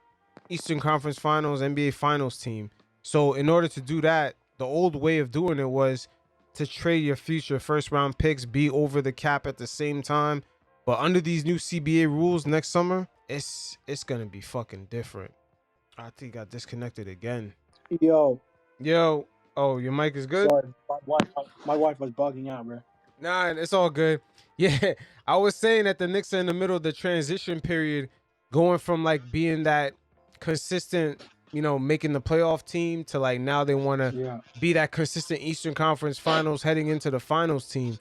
Eastern Conference Finals, NBA Finals team. So in order to do that, the old way of doing it was to trade your future first round picks, be over the cap at the same time. But under these new CBA rules next summer, it's gonna be fucking different. I think I got disconnected again. Yo. Yo, oh, your mic is good? Sorry, my wife was bugging out, bro. Nah, it's all good. Yeah, I was saying that the Knicks are in the middle of the transition period, going from like being that consistent, you know, making the playoff team to like now they want to Yeah. be that consistent Eastern Conference Finals heading into the finals team.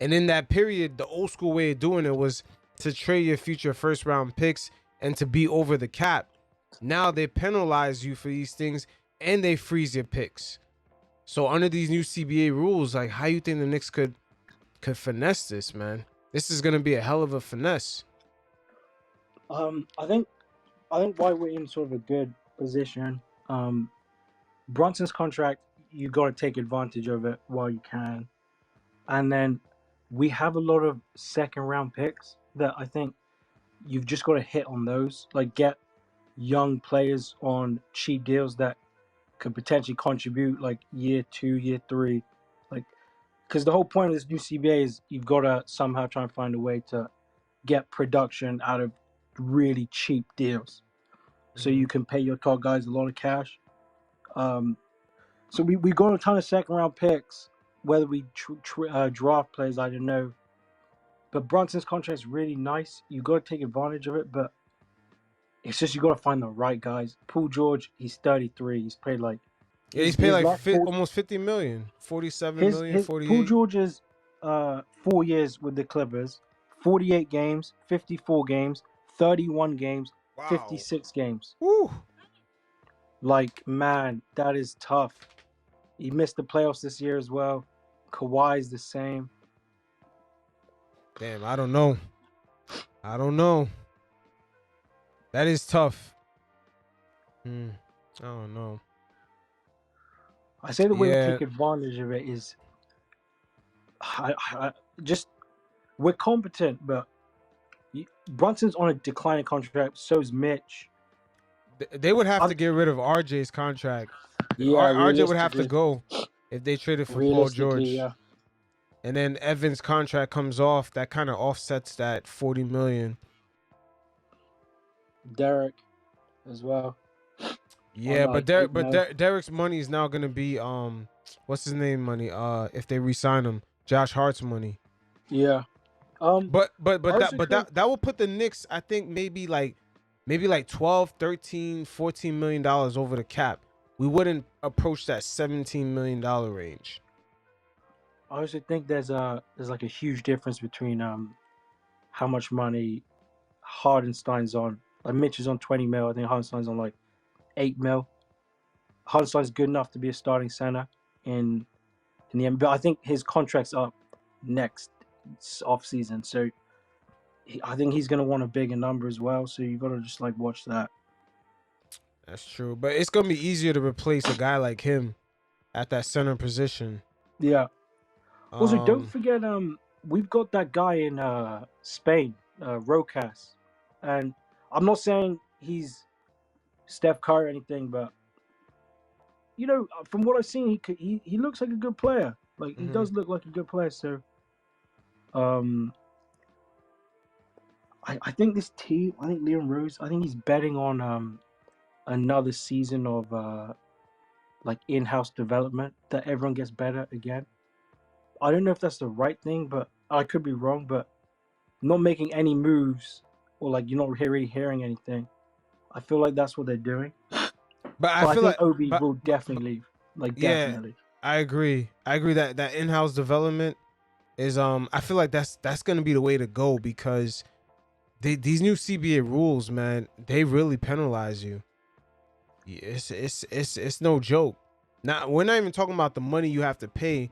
And in that period, the old school way of doing it was to trade your future first round picks and to be over the cap. Now they penalize you for these things and they freeze your picks. So under these new CBA rules, like how you think the Knicks could finesse this, man? This is gonna be a hell of a finesse. I think why we're in sort of a good position. Brunson's contract, you got to take advantage of it while you can, and then we have a lot of second round picks that I think you've just got to hit on those, like get young players on cheap deals that could potentially contribute like year 2, year 3, like because the whole point of this new CBA is you've got to somehow try and find a way to get production out of really cheap deals, so you can pay your top guys a lot of cash. So we got a ton of second round picks. Whether we draft players, I don't know. But Brunson's contract is really nice. You got to take advantage of it, but it's just you got to find the right guys. Paul George, he's 33. He's paid like Yeah, he's paid like last almost 50 million, 47 million, 48. Paul George's 4 years with the Clippers, 48 games, 54 games, 31 games, Wow. 56 games. Woo. Like, man, that is tough. He missed the playoffs this year as well. Kawhi's the same. Damn, I don't know. That is tough. I don't know. I say the way Yeah. we take advantage of it is just we're competent, but Brunson's on a declining contract. So is Mitch. They would have to get rid of RJ's contract. Yeah, RJ would have to go if they traded for Paul George. Yeah. And then Evans' contract comes off. That kind of offsets that 40 million. Derek as well. Yeah, like, Derek's money is now gonna be what's his name money? If they re-sign him, Josh Hart's money. Yeah. But that will put the Knicks, I think maybe like 12, 13, 14 million dollars over the cap. We wouldn't approach that $17 million range. I also think there's like a huge difference between how much money Hardenstein's on. Like Mitch is on 20 mil. I think Hardenstein's on like 8 mil. Hardenstein's good enough to be a starting center in the NBA. But I think his contract's up next offseason. So I think he's going to want a bigger number as well. So you got to just like watch that. That's true. But it's going to be easier to replace a guy like him at that center position. Yeah. Also, don't forget, we've got that guy in Spain, Rocas. And I'm not saying he's Steph Curry or anything, but you know, from what I've seen, he looks like a good player. Like he does look like a good player. So, I think this team, I think Leon Rose, I think he's betting on another season of like in-house development that everyone gets better again. I don't know if that's the right thing, but I could be wrong. But not making any moves or like you're not really hearing anything. I feel like that's what they're doing. But I feel think like Obi will definitely leave. Like definitely. I agree that in-house development is I feel like that's going to be the way to go, because these new CBA rules, man, they really penalize you. It's no joke. Now, we're not even talking about the money you have to pay,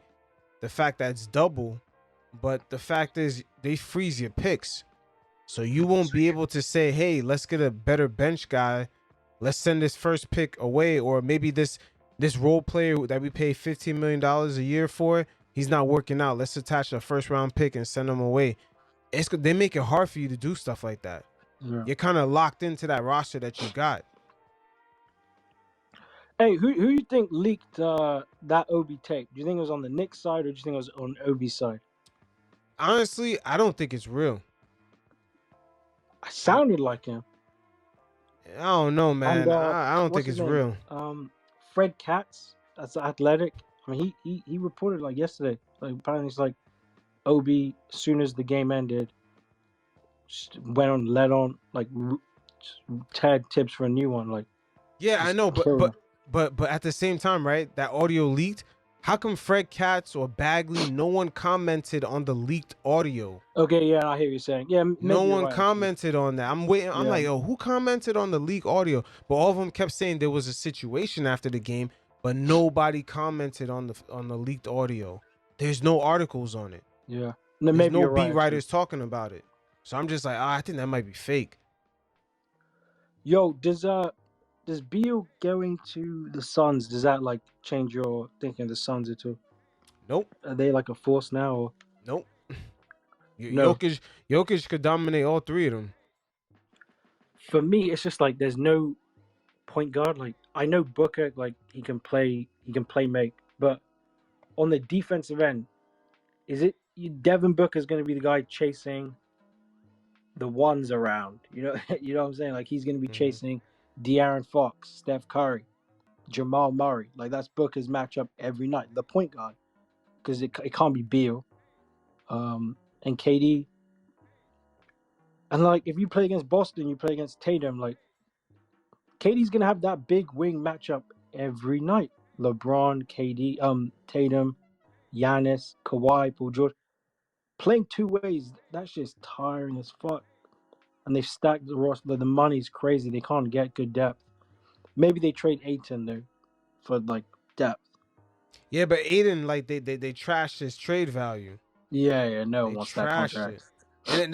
the fact that it's double, but the fact is they freeze your picks. So you won't be able to say, hey, let's get a better bench guy. Let's send this first pick away. Or maybe this role player that we pay $15 million a year for, he's not working out. Let's attach a first round pick and send him away. They make it hard for you to do stuff like that. Yeah. You're kind of locked into that roster that you got. Hey, who you think leaked that Obi tape? Do you think it was on the Knicks side or do you think it was on Obi's side? Honestly, I don't think it's real. I sounded like him. I don't know, man. And, I don't think what's it's his name? real. Fred Katz, that's Athletic. I mean, he reported like yesterday. Like apparently it's like Obi, as soon as the game ended, just went on, let on, like tag tips for a new one. Like, Yeah, I know, killed him. but at the same time, right? That audio leaked. How come Fred Katz or Bagley, no one commented on the leaked audio? Okay, yeah, I hear you saying. Yeah, maybe No you're one right, commented on that. I'm waiting. I'm Yeah. like, who commented on the leak audio? But all of them kept saying there was a situation after the game, but nobody commented on the leaked audio. There's no articles on it. Yeah, no, There's maybe no you're beat right, writers talking about it. So I'm just like, I think that might be fake. Yo, does Beal going to the Suns, does that like change your thinking of the Suns at all? Nope. Are they like a force now? Or? Nope. No. Jokic could dominate all three of them. For me, it's just like there's no point guard. Like I know Booker, like he can play make, but on the defensive end, is it Devin Booker's going to be the guy chasing the ones around? You know, you know what I'm saying? Like he's going to be chasing De'Aaron Fox, Steph Curry, Jamal Murray. Like that's Booker's matchup every night. The point guard, because it can't be Beal, and KD. And like if you play against Boston, you play against Tatum. Like KD's gonna have that big wing matchup every night. LeBron, KD, Tatum, Giannis, Kawhi, Paul George. Playing two ways, that's just tiring as fuck. And they've stacked the roster. The money's crazy. They can't get good depth. Maybe they trade Ayton though for like depth. Yeah, but Aiden, like they trashed his trade value. Yeah, no one They wants that trashed contract. it. And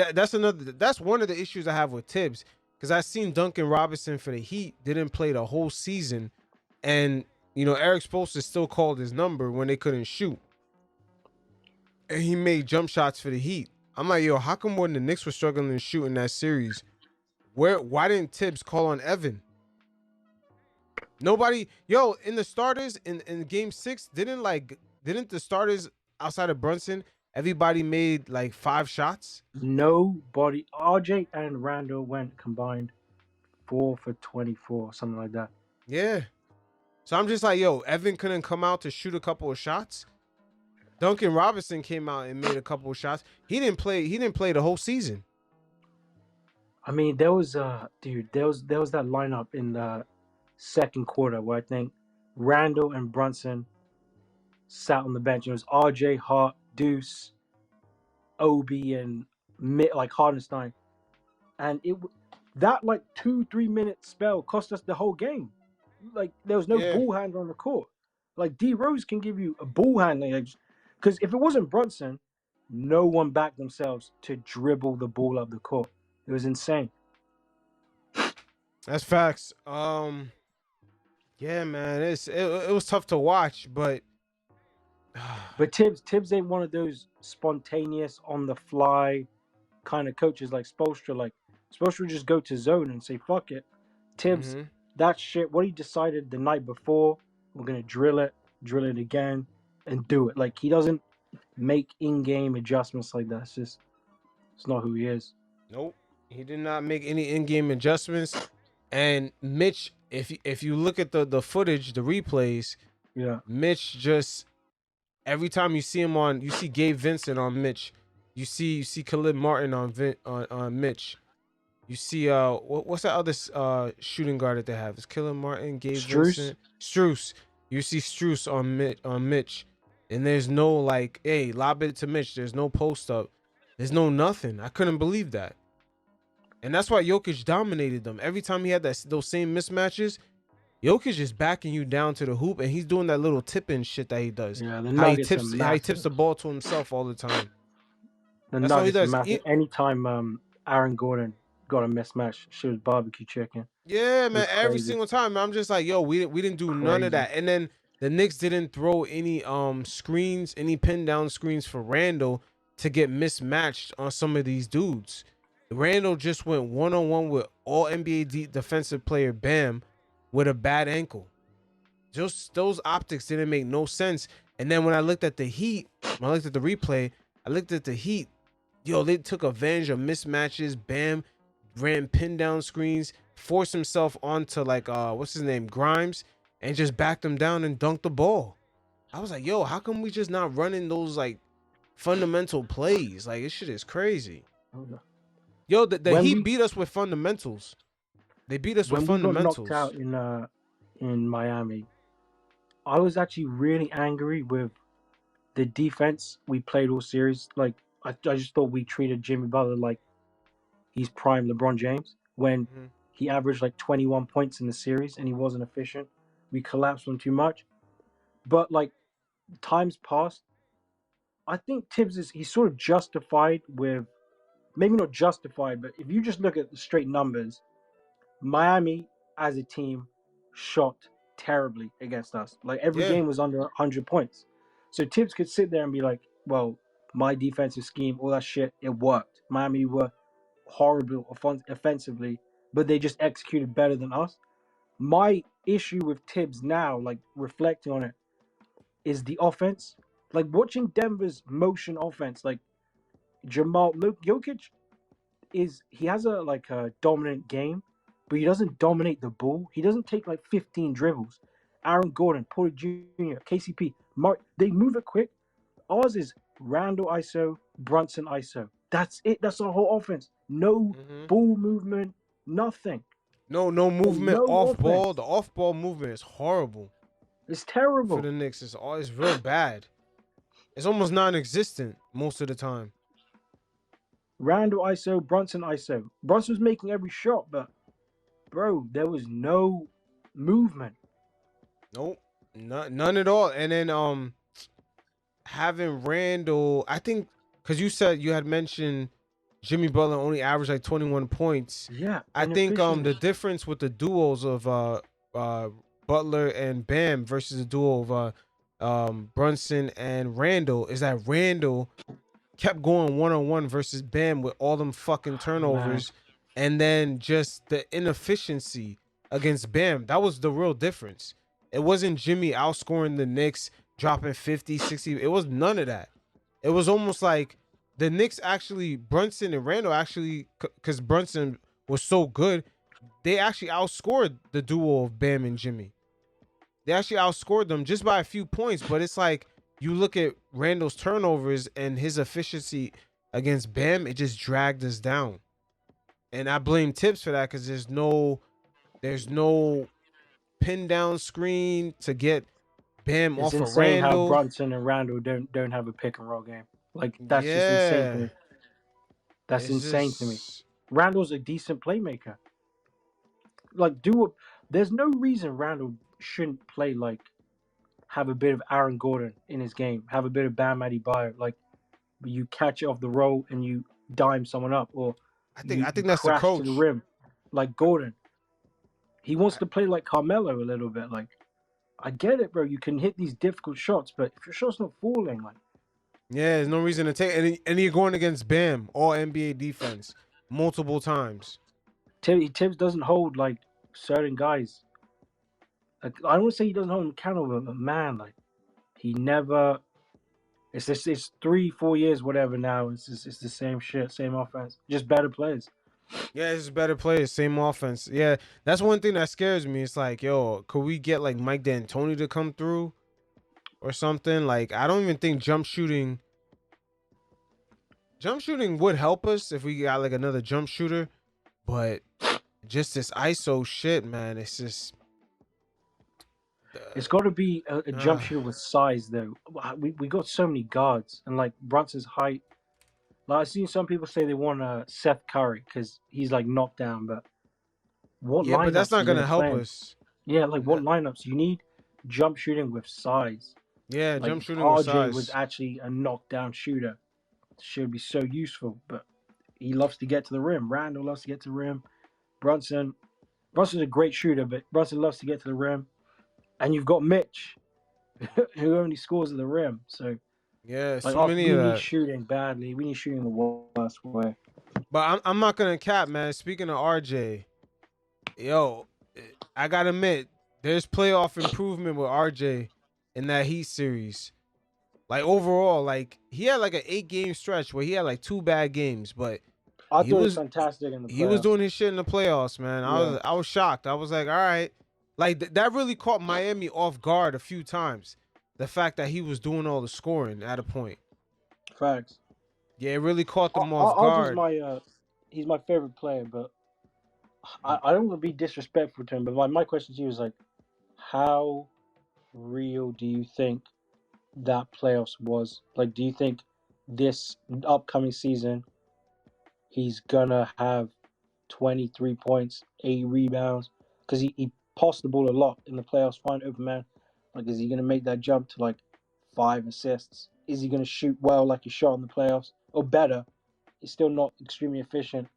that's one of the issues I have with Tibbs, because I seen Duncan Robinson for the Heat didn't play the whole season, and Erik Spoelstra still called his number when they couldn't shoot, and he made jump shots for the Heat. I'm like, yo, how come when the Knicks were struggling to shoot in that series, why didn't Tibbs call on Evan? Nobody, in the starters in game 6, didn't the starters outside of Brunson, everybody made like 5 shots? Nobody. RJ and Randle went combined 4 for 24, something like that. Yeah. So I'm just like, Evan couldn't come out to shoot a couple of shots. Duncan Robinson came out and made a couple of shots. He didn't play the whole season. I mean, there was that lineup in the second quarter where I think Randle and Brunson sat on the bench. It was RJ, Hart, Deuce, Obi, and like Hardenstein, and that like 2-3 minute spell cost us the whole game. Like there was no Yeah, ball handler on the court. Like D Rose can give you a ball handling, because if it wasn't Brunson, no one backed themselves to dribble the ball up the court. It was insane. that's facts. Yeah, man, it was tough to watch, but But Tibbs ain't one of those spontaneous on the fly kind of coaches like Spoelstra. Like Spoelstra would just go to zone and say fuck it. Tibbs, mhm. that shit. What he decided the night before, we're gonna drill it again, and do it. Like he doesn't make in-game adjustments like that. It's not who he is. Nope, he did not make any in-game adjustments. And Mitch, if you look at the footage, the replays, Yeah, Mitch just every time you see him on, you see Gabe Vincent on Mitch, you see Khalid Martin on Mitch. You see what's that other shooting guard that they have? It's Khalid Martin, Gabe Struce. Vincent, Struce. You see Struce on Mitch, and there's no like, hey, lob it to Mitch. There's no post up. There's no nothing. I couldn't believe that. And that's why Jokic dominated them. Every time he had those same mismatches, Jokic is backing you down to the hoop, and he's doing that little tipping shit that he does. Yeah, the How he Nuggets are tips, how he tips massive. the ball to himself all the time. The That's all he Nuggets are does. massive. Anytime Aaron Gordon got a mismatch, she was barbecue chicken. Yeah, It man. was Every crazy. single time, I'm just like, yo, we didn't do none of Crazy. that. And then the Knicks didn't throw any screens, any pin down screens for Randle to get mismatched on some of these dudes. Randle just went 1-on-1 with all NBA defensive player Bam with a bad ankle. Just those optics didn't make no sense. And then when I looked at the Heat, when I looked at the replay, I looked at the Heat. Yo, they took advantage of mismatches. Bam ran pin down screens, forced himself onto like what's his name, Grimes, and just backed him down and dunked the ball. I was like, yo, how come we just not running those like fundamental plays? Like this shit is crazy. Yo, the When Heat we beat us with fundamentals. They beat us with when we got knocked fundamentals. out in Miami, I was actually really angry with the defense we played all series. Like I just thought we treated Jimmy Butler like he's prime LeBron James when Mhm. he averaged like 21 points in the series and he wasn't efficient. We collapsed him too much. But like times past, I think Tibbs he's sort of justified with, maybe not justified, but if you just look at the straight numbers, Miami as a team shot terribly against us. Like every Yeah. game was under 100 points. So Tibbs could sit there and be like, well, my defensive scheme, all that shit, it worked. Miami were horrible offensively, but they just executed better than us. My issue with Tibbs now, like reflecting on it, is the offense. Like watching Denver's motion offense, like Jokic he has a dominant game, but he doesn't dominate the ball. He doesn't take like 15 dribbles. Aaron Gordon, Porter Jr., KCP, Mark, they move it quick. Ours is Randle ISO, Brunson ISO. That's it. That's our whole offense. No Mhm. ball movement, nothing. No Like, movement no off ball. offense. The off ball movement is horrible It's for terrible. the Knicks. It's real bad. It's almost non-existent most of the time. Randle ISO, Brunson ISO. Brunson was making every shot, but bro, there was no movement. Nope, none at all. And then having Randle, I think because you said you had mentioned Jimmy Butler only averaged like 21 points. Yeah, I think inefficient. the difference with the duos of uh Butler and Bam versus the duo of Brunson and Randle is that Randle kept going 1-on-1 versus Bam with all them fucking Man, turnovers, and then just the inefficiency against Bam. That was the real difference. It wasn't Jimmy outscoring the Knicks, dropping 50, 60. It was none of that. It was almost like the Knicks actually, Brunson and Randall actually, because Brunson was so good, they actually outscored the duo of Bam and Jimmy. They actually outscored them just by a few points, but it's like you look at Randall's turnovers and his efficiency against Bam, it just dragged us down. And I blame Tibbs for that because there's no pin down screen to get Bam It's off of insane how Randle. Brunson and Randle don't have a pick and roll game. Like that's just insane to Yeah. me. That's It's insane to me. just Randle's a decent playmaker. Like, there's no reason Randle shouldn't play like have a bit of Aaron Gordon in his game, have a bit of Bam Adebayo. Like, you catch it off the roll and you dime someone up, or I you think that's the crash to the coach. rim, like Gordon. He wants to play like Carmelo a little bit. Like, I get it, bro. You can hit these difficult shots, but if your shot's not falling, like, Yeah, there's no reason to take and you're going against Bam, all NBA defense, multiple times. Tibbs doesn't hold like certain guys. Like, I don't want to say he doesn't hold him accountable, but man, like, he never. It's 3-4 years, whatever. Now it's the same shit, same offense, just better players. Yeah, it's just better players, same offense. Yeah, that's one thing that scares me. It's like, yo, could we get like Mike D'Antoni to come through or something? Like, I don't even think jump shooting would help us if we got like another jump shooter, but just this ISO shit, man. It's just It's got to be a jump shooter with size, though. We got so many guards, and like Brunson's height. Like, I've seen some people say they want Seth Curry because he's like knocked down, but what yeah, but that's lineups are not you gonna gonna help play him? us. Yeah, like what lineups? You need jump shooting with size. Yeah, Like jump shooting with RJ was size. actually a knockdown shooter. Should be so useful, but he loves to get to the rim. Randle loves to get to the rim. Brunson's a great shooter, but Brunson loves to get to the rim. And you've got Mitch, who only scores at the rim. So, Yeah, like, too many we of need that. shooting badly. We need shooting the worst way. But I'm not gonna cap, man. Speaking of RJ, yo, I gotta admit, there's playoff improvement with RJ in that Heat series. Like overall, like he had like an 8-game stretch where he had like 2 bad games, but I he thought it was was fantastic in the he was playoffs. doing his shit in the playoffs, man. Yeah. I was shocked. I was like, all right, like that really caught Miami off guard a few times. The fact that he was doing all the scoring at a point, Facts. yeah, it really caught them off guard. He's my favorite player, but I don't want to be disrespectful to him. But my question to you is like, how real do you think that playoffs was? Like, do you think this upcoming season he's gonna have 23 points, 8 rebounds? Because he passed the ball a lot in the playoffs. Fine, open man. Like, is he gonna make that jump to like 5 assists? Is he gonna shoot well like he shot in the playoffs, or better? He's still not extremely efficient.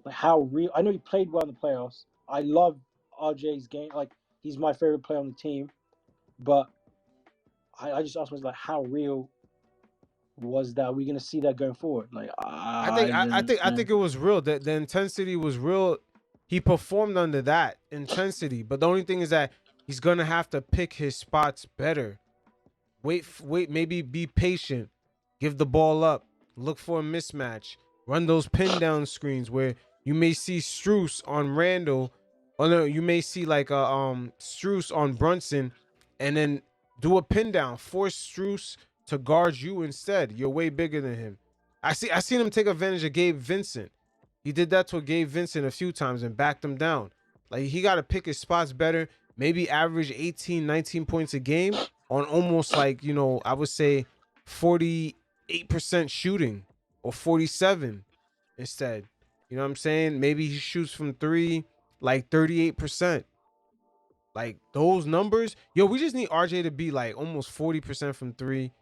Like, how real? I know he played well in the playoffs. I love RJ's game. Like, he's my favorite player on the team. But I just asked myself, like, how real was that? Are we gonna see that going forward? Like, I think it was real. The intensity was real. He performed under that intensity, but the only thing is that he's gonna have to pick his spots better. Wait, maybe be patient. Give the ball up. Look for a mismatch. Run those pin down screens where you may see Strus on Randle, or no, you may see like a Strus on Brunson, and then do a pin down. Force Strus to guard you instead. You're way bigger than him. I seen him take advantage of Gabe Vincent. He did that to Gabe Vincent a few times and backed him down. Like, he got to pick his spots better. Maybe average 18, 19 points a game on almost like, I would say 48% shooting or 47 instead. You know what I'm saying? Maybe he shoots from 3 like 38%. Like, those numbers, yo, we just need RJ to be like almost 40% from 3.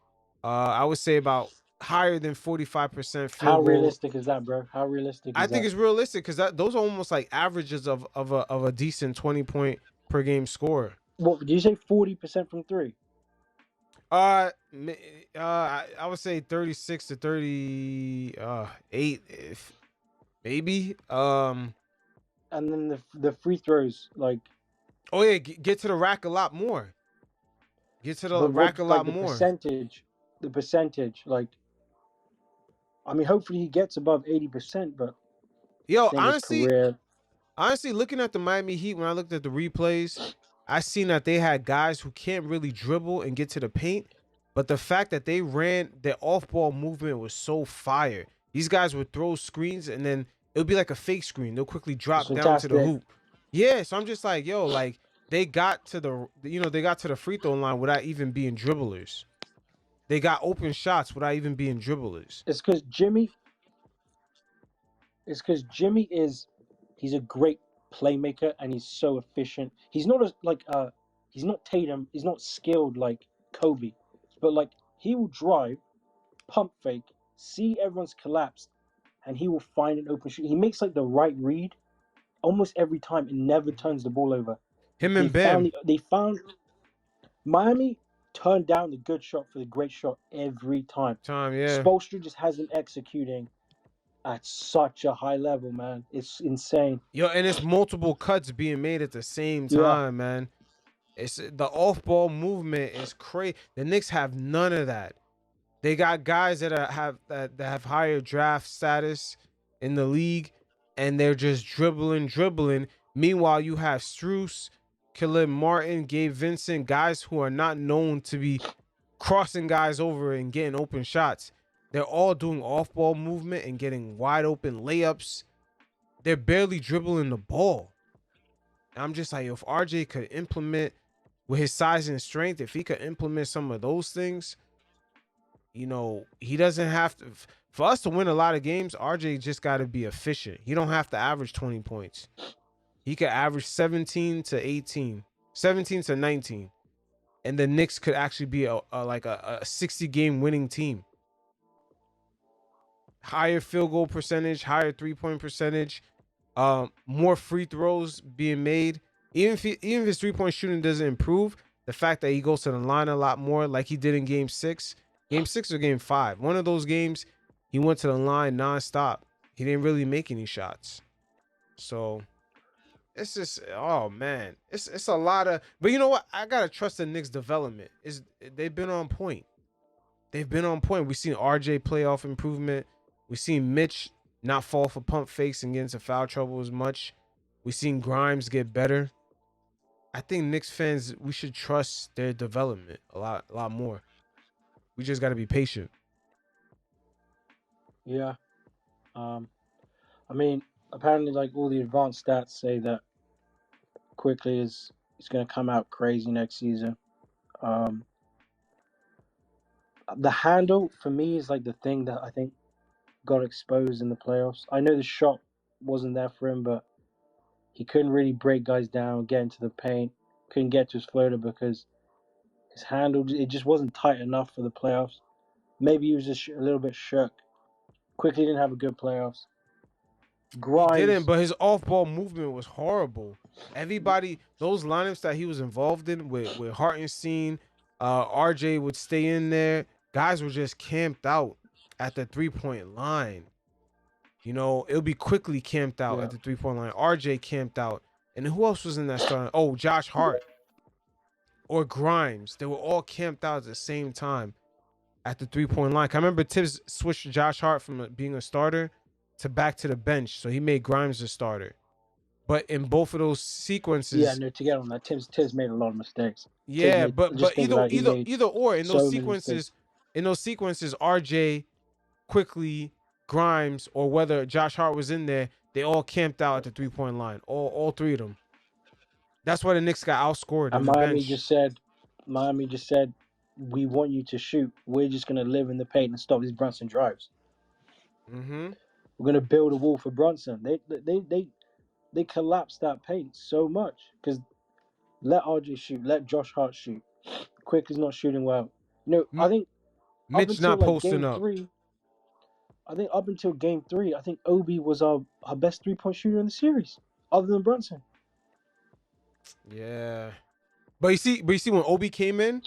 I would say about higher than 45% how field goal. realistic is that, bro? How realistic is I that? think it's realistic because those are almost like averages of a decent 20-point per game score. What did you say? 40% from 3. I would say 36 to 38, if maybe. And then the free throws, like. Oh yeah, get to the rack a lot more. Get to the But rack a lot the more. percentage, like. I mean, hopefully he gets above 80%, but. Yo, I think his career. honestly, looking at the Miami Heat, when I looked at the replays, I seen that they had guys who can't really dribble and get to the paint. But the fact that they ran their off-ball movement was so fire. These guys would throw screens and then it would be like a fake screen. They'll quickly drop down to the hoop. Yeah, so I'm just like, yo, like they got to the free throw line without even being dribblers. They got open shots without even being dribblers. It's because Jimmy is he's a great playmaker and he's so efficient. He's not he's not Tatum. He's not skilled like Kobe, but like he will drive, pump fake, see everyone's collapsed, and he will find an open shoot. He makes like the right read almost every time and never turns the ball over. Him and Bam. They found Miami turned down the good shot for the great shot every time. Yeah. Spoelstra just has them executing at such a high level, man. It's insane. Yo, and it's multiple cuts being made at the same time, Yeah. man. It's the off-ball movement is crazy. The Knicks have none of that. They got guys that have higher draft status in the league, and they're just dribbling. Meanwhile, you have Strus, Caleb Martin, Gabe Vincent, guys who are not known to be crossing guys over and getting open shots. They're all doing off-ball movement and getting wide open layups. They're barely dribbling the ball. And I'm just like, if RJ could implement with his size and strength, if he could implement some of those things, you know, he doesn't have to. For us to win a lot of games, RJ just got to be efficient. He don't have to average 20 points. He could average 17 to 18, 17 to 19. And the Knicks could actually be a 60-game winning team. Higher field goal percentage, higher three-point percentage, more free throws being made. Even if his three-point shooting doesn't improve, the fact that he goes to the line a lot more like he did in Game 6 or Game 5. One of those games, he went to the line nonstop. He didn't really make any shots. So it's just, oh man, it's a lot of. But you know what? I gotta trust the Knicks' development. They've been on point. We've seen RJ playoff improvement. We've seen Mitch not fall for pump fakes and get into foul trouble as much. We've seen Grimes get better. I think Knicks fans, we should trust their development a lot more. We just got to be patient. Yeah. I mean, apparently, like all the advanced stats say that Quickley is going to come out crazy next season. The handle for me is like the thing that I think got exposed in the playoffs. I know the shot wasn't there for him, but he couldn't really break guys down, get into the paint, couldn't get to his floater because his handle, it just wasn't tight enough for the playoffs. Maybe he was just a little bit shook. Quickly didn't have a good playoffs. Grimes, He didn't, but his off-ball movement was horrible. Everybody, those lineups that he was involved in with Hartenstein, RJ would stay in there. Guys were just camped out at the three-point line. You know, it'll be Quickley camped out at the three-point line. RJ camped out. And who else was in that starting? Oh, Josh Hart or Grimes. They were all camped out at the same time at the three-point line. I remember Tibbs switched Josh Hart from being a starter to back to the bench, so he made Grimes the starter. But in both of those sequences, to get on that, Tibbs made a lot of mistakes. Yeah, but either or in those sequences, RJ, Quickley, Grimes, or whether Josh Hart was in there, they all camped out at the three-point line. All three of them. That's why the Knicks got outscored. And Miami just said, we want you to shoot. We're just gonna live in the paint and stop these Brunson drives. Mm-hmm. We're gonna build a wall for Brunson. They collapsed that paint so much because let RJ shoot, let Josh Hart shoot. Quick is not shooting well. You know, I think Mitch not posting up. Up until Game 3, I think Obi was our best three-point shooter in the series, other than Brunson. Yeah, but you see when Obi came in,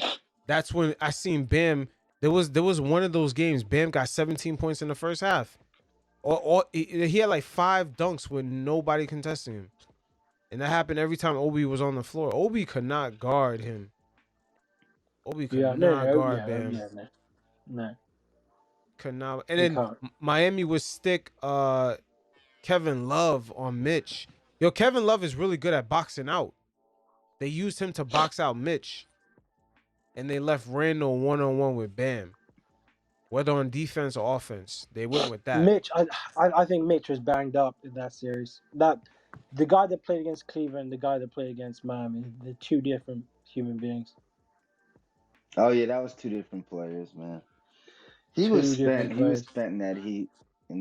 that's when I seen Bam. There was one of those games. Bam got 17 points in the first half. He had like 5 dunks with nobody contesting him, and that happened every time Obi was on the floor. Obi could not guard him. Obi could not guard Bam. No. Could not. And then Miami would stick Kevin Love on Mitch. Yo, Kevin Love is really good at boxing out. They used him to box out Mitch, and they left Randle one-on-one with Bam. Whether on defense or offense, they went with that. Mitch, I think Mitch was banged up in that series. That The guy that played against Cleveland, the guy that played against Miami, they're two different human beings. Oh yeah, that was two different players, man. He was Two spent. different He was players. spent in that heat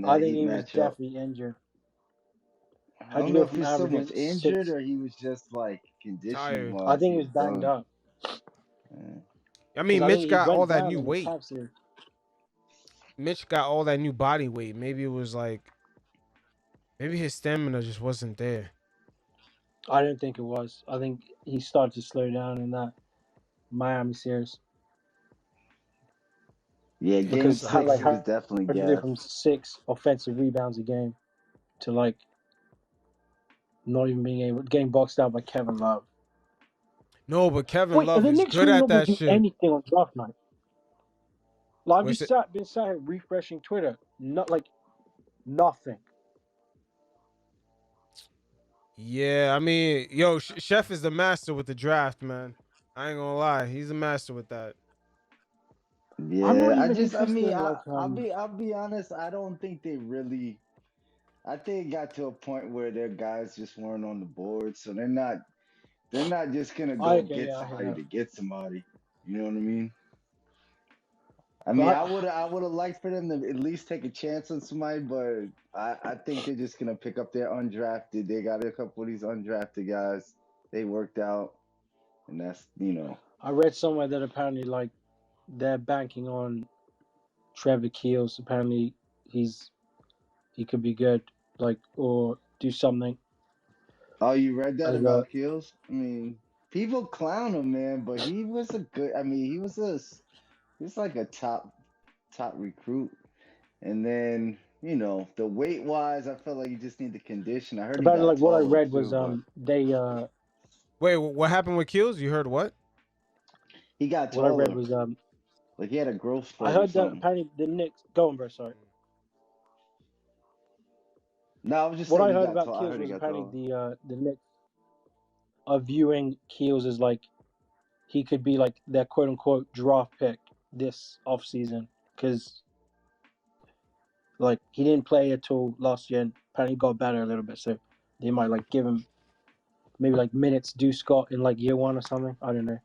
I think he was matchup. definitely injured. I How'd don't you know go if from he's so much averaging injured 6? or he was just like conditioning Tired. I wise, think he he was was banged done. up Yeah. I because mean, I think Mitch he got all went that down new in the weight. Cavs series. Mitch got all that new body weight. Maybe it was like, maybe his stamina just wasn't there. I don't think it was. I think he started to slow down in that Miami series Yeah, game because Could how, be six, like he was it. definitely how to go gassed. from 6 offensive rebounds a game to like not even being able getting boxed out by Kevin Love. No, but Kevin Wait, are Love the is Knicks good really at not going that to do shit. anything on draft night? Like I've What's just it? been sat here refreshing Twitter, not like nothing. Yeah, I mean, yo, Chef is the master with the draft, man. I ain't gonna lie, he's a master with that. I'm not Yeah, even I interested mean, in like I'll be honest. I don't think they really. I think it got to a point where their guys just weren't on the board, so they're not just gonna go okay, get yeah, I hear somebody that. to get somebody. You know what I mean? I mean, But I would have liked for them to at least take a chance on somebody, but I think they're just gonna pick up their undrafted. They got a couple of these undrafted guys. They worked out, and that's I read somewhere that apparently like they're banking on Trevor Keels. Apparently he could be good, like or do something Oh, you read that as a. about Kills? I mean, people clown him, man, but he was a good. I mean, he's like a top recruit. And then the weight wise, I felt like you just need the condition. I heard he Apparently, got like what I taller read was too, but they Wait, what happened with Kills? You heard what? he got what I read taller. was Like he had a growth I spurt or heard that something. apparently the Knicks go on, bro. Sorry. No, I was just What saying I he heard got about tall. I Keels heard he was got apparently taller. the Knicks are viewing Keels as like he could be like their quote unquote draft pick this offseason because like he didn't play at all last year and apparently got better a little bit, so they might like give him maybe like minutes do Scott in like year 1 or something. I don't know.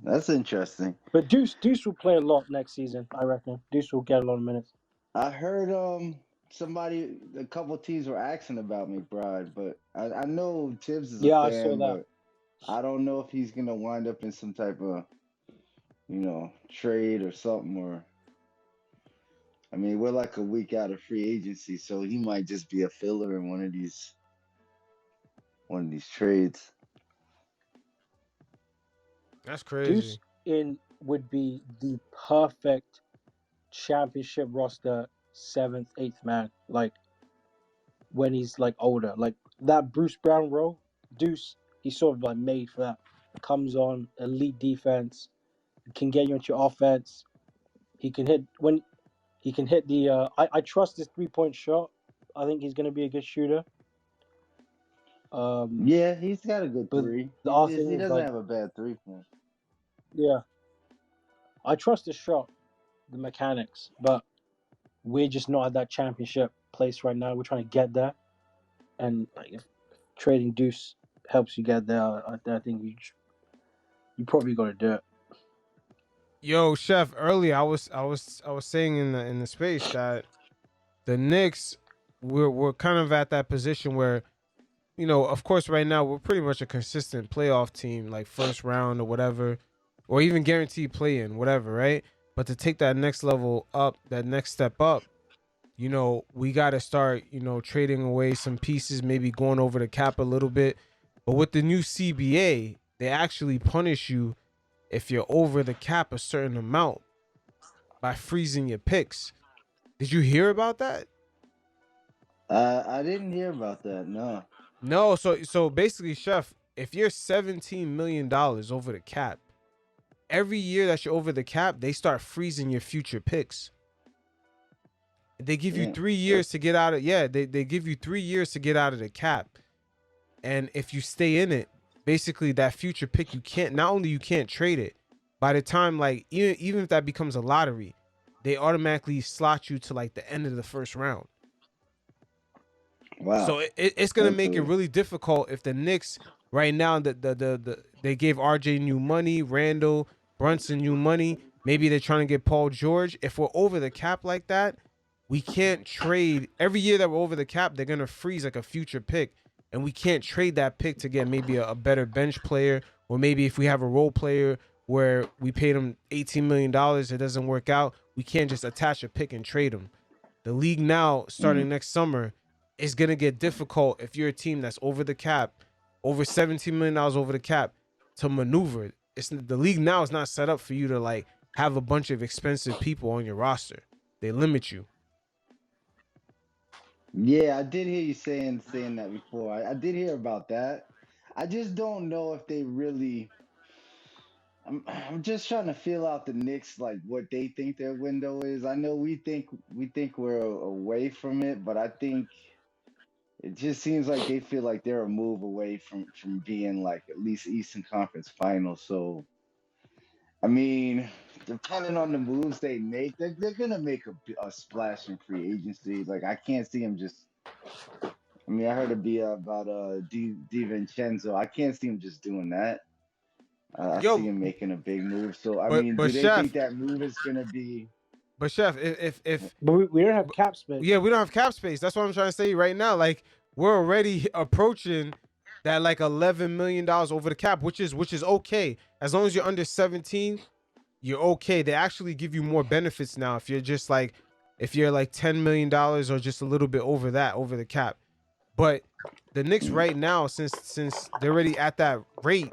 That's interesting. But Deuce will play a lot next season, I reckon. Deuce will get a lot of minutes. I heard a couple teams were asking about McBride, but I know Tibbs is a Yeah, I saw fan, that. but I don't know if he's gonna wind up in some type of trade or something. Or I mean, we're like a week out of free agency, so he might just be a filler in one of these trades. That's crazy. Deuce in would be the perfect championship roster 7th, 8th man. Like when he's like older, like that Bruce Brown role. Deuce, he's sort of like made for that. Comes on, elite defense, can get you into your offense. He can hit when he can hit the. I trust his 3-point shot. I think he's gonna be a good shooter. Yeah, he's got a good But three. the other He thing is doesn't like, have a bad 3 point. yeah, I trust his shot, the mechanics, but we're just not at that championship place right now. We're trying to get there, and like if trading Deuce helps you get there, I think you probably got to do it. Yo, Chef, earlier I was saying in the space that the Knicks we're kind of at that position where, of course right now we're pretty much a consistent playoff team, like first round or whatever, or even guaranteed play in, whatever, right? But to take that next level up, that next step up, we got to start, trading away some pieces, maybe going over the cap a little bit. But with the new CBA, they actually punish you if you're over the cap a certain amount by freezing your picks. Did you hear about that? I didn't hear about that. No. No. So basically, Chef, if you're $17 million over the cap, every year that you're over the cap, they start freezing your future picks. They give you Yeah, 3 years to get out of they give you 3 years to get out of the cap. And if you stay in it, basically that future pick you can't trade it. By the time like even if that becomes a lottery, they automatically slot you to like the end of the first round. Wow. So it's gonna make it Absolutely. really difficult if the Knicks right now they gave RJ new money, Randle, Brunson new money. Maybe they're trying to get Paul George. If we're over the cap like that, we can't trade every year that we're over the cap. They're gonna freeze like a future pick, and we can't trade that pick to get maybe a better bench player, or maybe if we have a role player where we paid him $18 million, it doesn't work out. We can't just attach a pick and trade him. The league now, starting next summer, is gonna get difficult if you're a team that's over the cap, over $17 million over the cap, to maneuver. It's the league now is not set up for you to like have a bunch of expensive people on your roster. They limit you. Yeah, I did hear you saying that before. I did hear about that. I just don't know if they really. I'm just trying to feel out the Knicks, like what they think their window is. I know we think we're away from it, but I think it just seems like they feel like they're a move away from being like at least Eastern Conference Finals. So I mean, depending on the moves they make, they're gonna make a splash in free agency. Like I can't see them just. I mean, I heard it be about DiVincenzo. I can't see him just doing that. I see Yo, him making a big move. So I but mean, but do they think chef, that move is gonna be? but chef, if But we don't have cap space. yeah, we don't have cap space. That's what I'm trying to say right now. Like we're already approaching that like $11 million over the cap, which is okay as long as you're under 17. You're okay. They actually give you more benefits now if you're just like if you're like $10 million or just a little bit over that over the cap. But the Knicks right now, since they're already at that rate,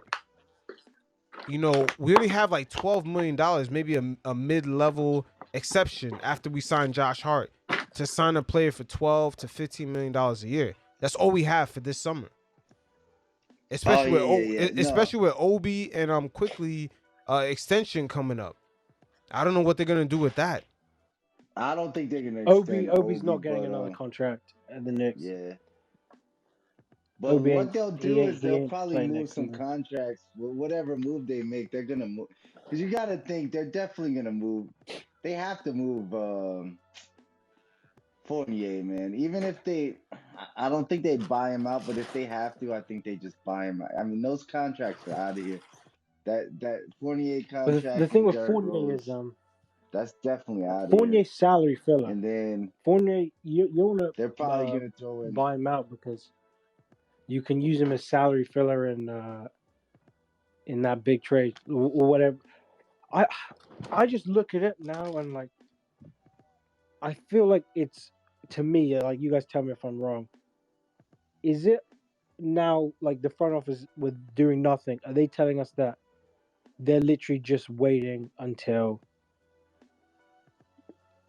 we only have like $12 million, maybe a mid-level exception after we sign Josh Hart to sign a player for $12 to $15 million a year. That's all we have for this summer. Oh Especially yeah. No, especially with Obi and Quickley extension coming up. I don't know what they're gonna do with that. I don't think they're gonna extend Obi's Obi, not getting but another contract at the Knicks. yeah. But Obi what ain't they'll he do ain't is he they'll ain't probably playing move next some season. contracts. Whatever move they make, they're gonna move. Because you got to think they're definitely gonna move. They have to move Fournier, man. Even if I don't think they buy him out, but if they have to, I think they just buy him out. I mean, those contracts are out of here. That Fournier But the contract thing and with Derrick Fournier is Rose, that's definitely out of here. Fournier's salary filler. And then Fournier, you want they're to probably gonna throw in. buy him out because you can use him as salary filler in that big trade or whatever. I just look at it now and like I feel like it's to me like you guys tell me if I'm wrong. Is it now like the front office with doing nothing? Are they telling us that they're literally just waiting until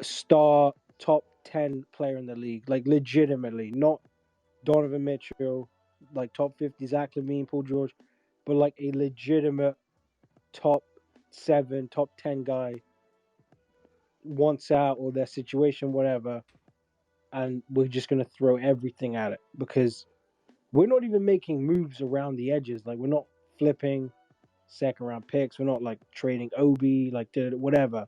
star top 10 player in the league, like legitimately, not Donovan Mitchell, like top 50 Zach LaVine, Paul George, but like a legitimate top 7, top 10 guy wants out or their situation, whatever, and we're just going to throw everything at it because we're not even making moves around the edges. Like, we're not flipping second round picks. We're not like trading Obi, like whatever.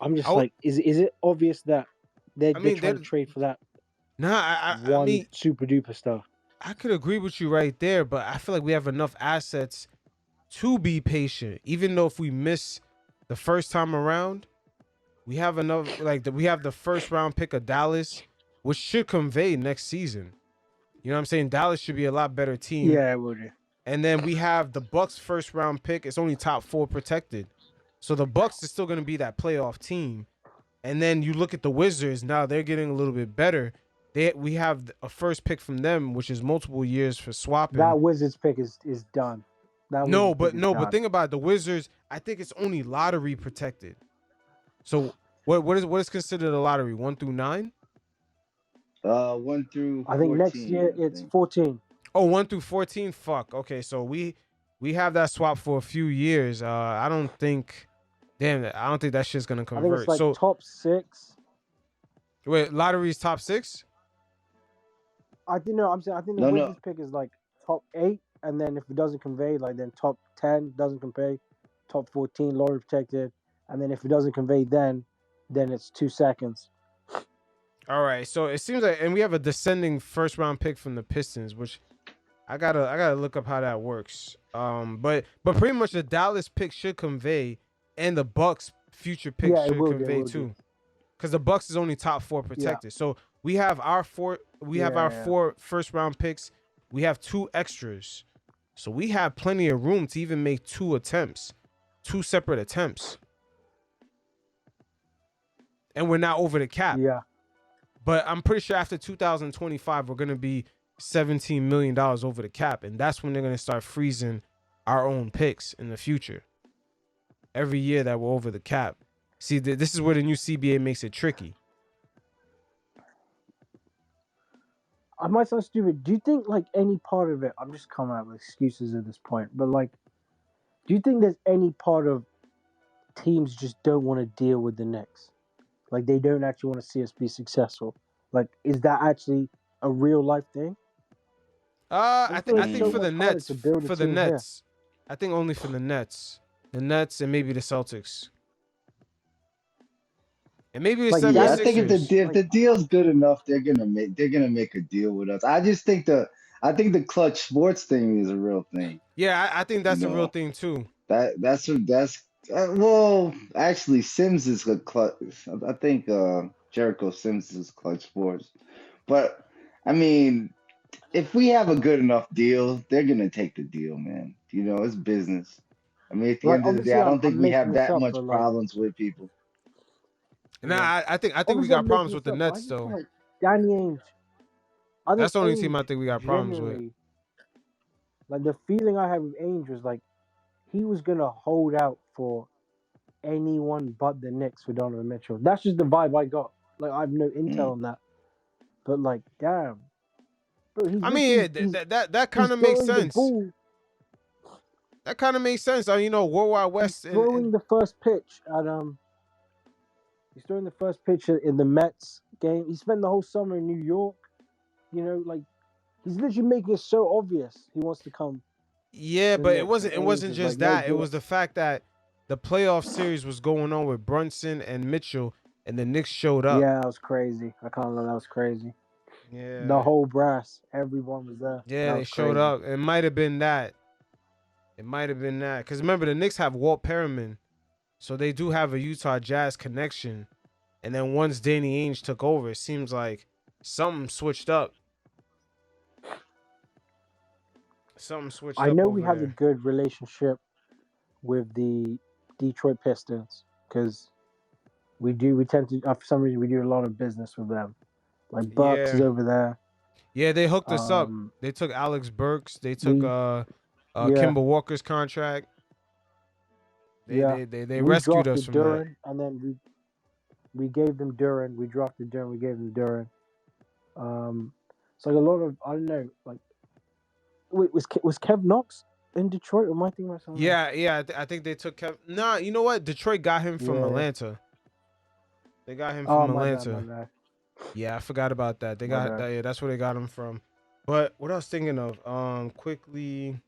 I'm just like, is it obvious that they're I mean, trying to trade for that nah. I one mean, super duper stuff? I could agree with you right there, but I feel like we have enough assets to be patient. Even though if we miss the first time around, we have enough. Like we have the first round pick of Dallas, which should convey next season. You know what I'm saying? Dallas should be a lot better team. Yeah, would you? And then we have the Bucks first round pick. It's only top 4 protected. So the Bucks is still going to be that playoff team. And then you look at the Wizards, now they're getting a little bit better. We have a first pick from them, which is multiple years for swapping. That Wizards pick is done. That No, Wizards but pick is no, but done. think about it. The Wizards, I think it's only lottery protected. So what is considered a lottery? 1 through 9? 1 through I think next 14. year I it's think. 14. Oh, 1 through 14? Fuck. Okay, so we have that swap for a few years. I don't think that shit's gonna I think convert. it's like So top 6. wait, lottery's top 6? I think no, I'm saying I think the No, no. Wizards pick is like top 8, and then if it doesn't convey, like then top 10 doesn't convey, top 14 lottery protected, and then if it doesn't convey, then it's 2 seconds. All right, so it seems like, and we have a descending first round pick from the Pistons, which I gotta look up how that works. But pretty much the Dallas pick should convey, and the Bucks future pick Yeah, it should will do. It convey will do. too, because the Bucks is only top 4 Yeah. protected. So we have our four, we have our Yeah. 4 first round picks. We have 2 extras, so we have plenty of room to even make 2 separate attempts, and we're not over the cap. Yeah. But I'm pretty sure after 2025, we're gonna be $17 million over the cap, and that's when they're gonna start freezing our own picks in the future. Every year that we're over the cap. See, this is where the new CBA makes it tricky. I might sound stupid. Do you think like any part of it? I'm just coming out with excuses at this point, but like, do you think there's any part of teams just don't want to deal with the Knicks? Like they don't actually want to see us be successful. Like, is that actually a real life thing? I just feel I it's think so for Mm. the much harder Nets, to build a for the team here. Nets, I think only for the Nets, and maybe the Celtics, and maybe the Like Yeah, I Danny think if Ainge, Seventy-Sixers. if like the deal's good enough, they're gonna make a deal with us. I think the clutch sports thing is a real thing. Yeah, I think You that's a real know thing too. well, actually, Sims is a clutch. I think Jericho Sims is clutch sports, but I mean, if we have a good enough deal, they're gonna take the deal, man. It's business. I mean, at the end of the day, obviously I don't think I'm we making have this that up, much but like problems with people. Nah, yeah, I think we obviously got I'm making problems with this the up. But I Nets just feel though. like Danny Ainge. I think That's the only team Ainge I think we got problems with. genuinely, like the feeling I had with Ainge was like he was gonna hold out for anyone but the Knicks for Donovan Mitchell. That's just the vibe I got. Like I have no Mm. intel on that, but like, damn, bro, he's I mean, literally yeah, that he's kind of makes throwing the sense. ball, That kind of makes sense. World Wide he's West, and throwing the first pitch at he's throwing the first pitch in the Mets game. He spent the whole summer in New York. Like he's literally making it so obvious he wants to come yeah, to the but it Knicks, and wasn't. It Ainge wasn't is like, just no, that. It do was it. the fact that the playoff series was going on with Brunson and Mitchell, and the Knicks showed up. Yeah, that was crazy. I can't lie, that was crazy. The Yeah, whole brass, everyone was there. yeah, That they was showed crazy. up. It might have been that. It might have been that. Because remember, the Knicks have Walt Perriman, so they do have a Utah Jazz connection. And then once Danny Ainge took over, it seems like something switched up. Something switched I up know we over have a there. good relationship with the Detroit Pistons because we tend to for some reason we do a lot of business with them. Like Burks is Yeah. over there. Yeah, they hooked us up. Um, They took Alex Burks. They took we yeah Kimber Walker's contract. They yeah they they they we rescued us drafted from that. Duran and then we gave them Duran. We drafted Duran. We gave them Duran. It's like a lot of I don't know. Like wait, was Kev Knox in Detroit? Or am I thinking about something else? Yeah. I think they took Kev. Nah, you know what? Detroit got him from Yeah. Atlanta. They got him Oh from my bad, my Atlanta. bad, Yeah, I forgot about that. They my got bad. that. Yeah, that's where they got him from. But what I was thinking of, Quickly.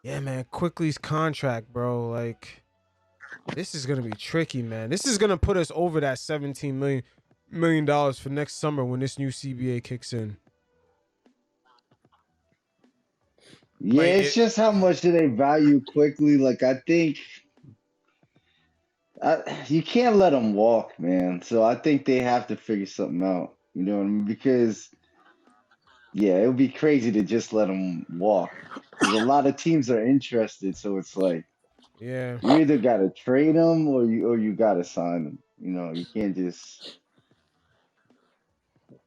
Yeah, man, Quickly's contract, bro. Like, this is gonna be tricky, man. This is gonna put us over that $17 million for next summer when this new CBA kicks in. Yeah, Like it's it, just how much do they value quickly. Like I think you can't let them walk, man. So I think they have to figure something out. You know what I mean? Because yeah, it would be crazy to just let them walk. Because a lot of teams are interested. So it's like yeah. you either got to trade them or you got to sign them. You can't just.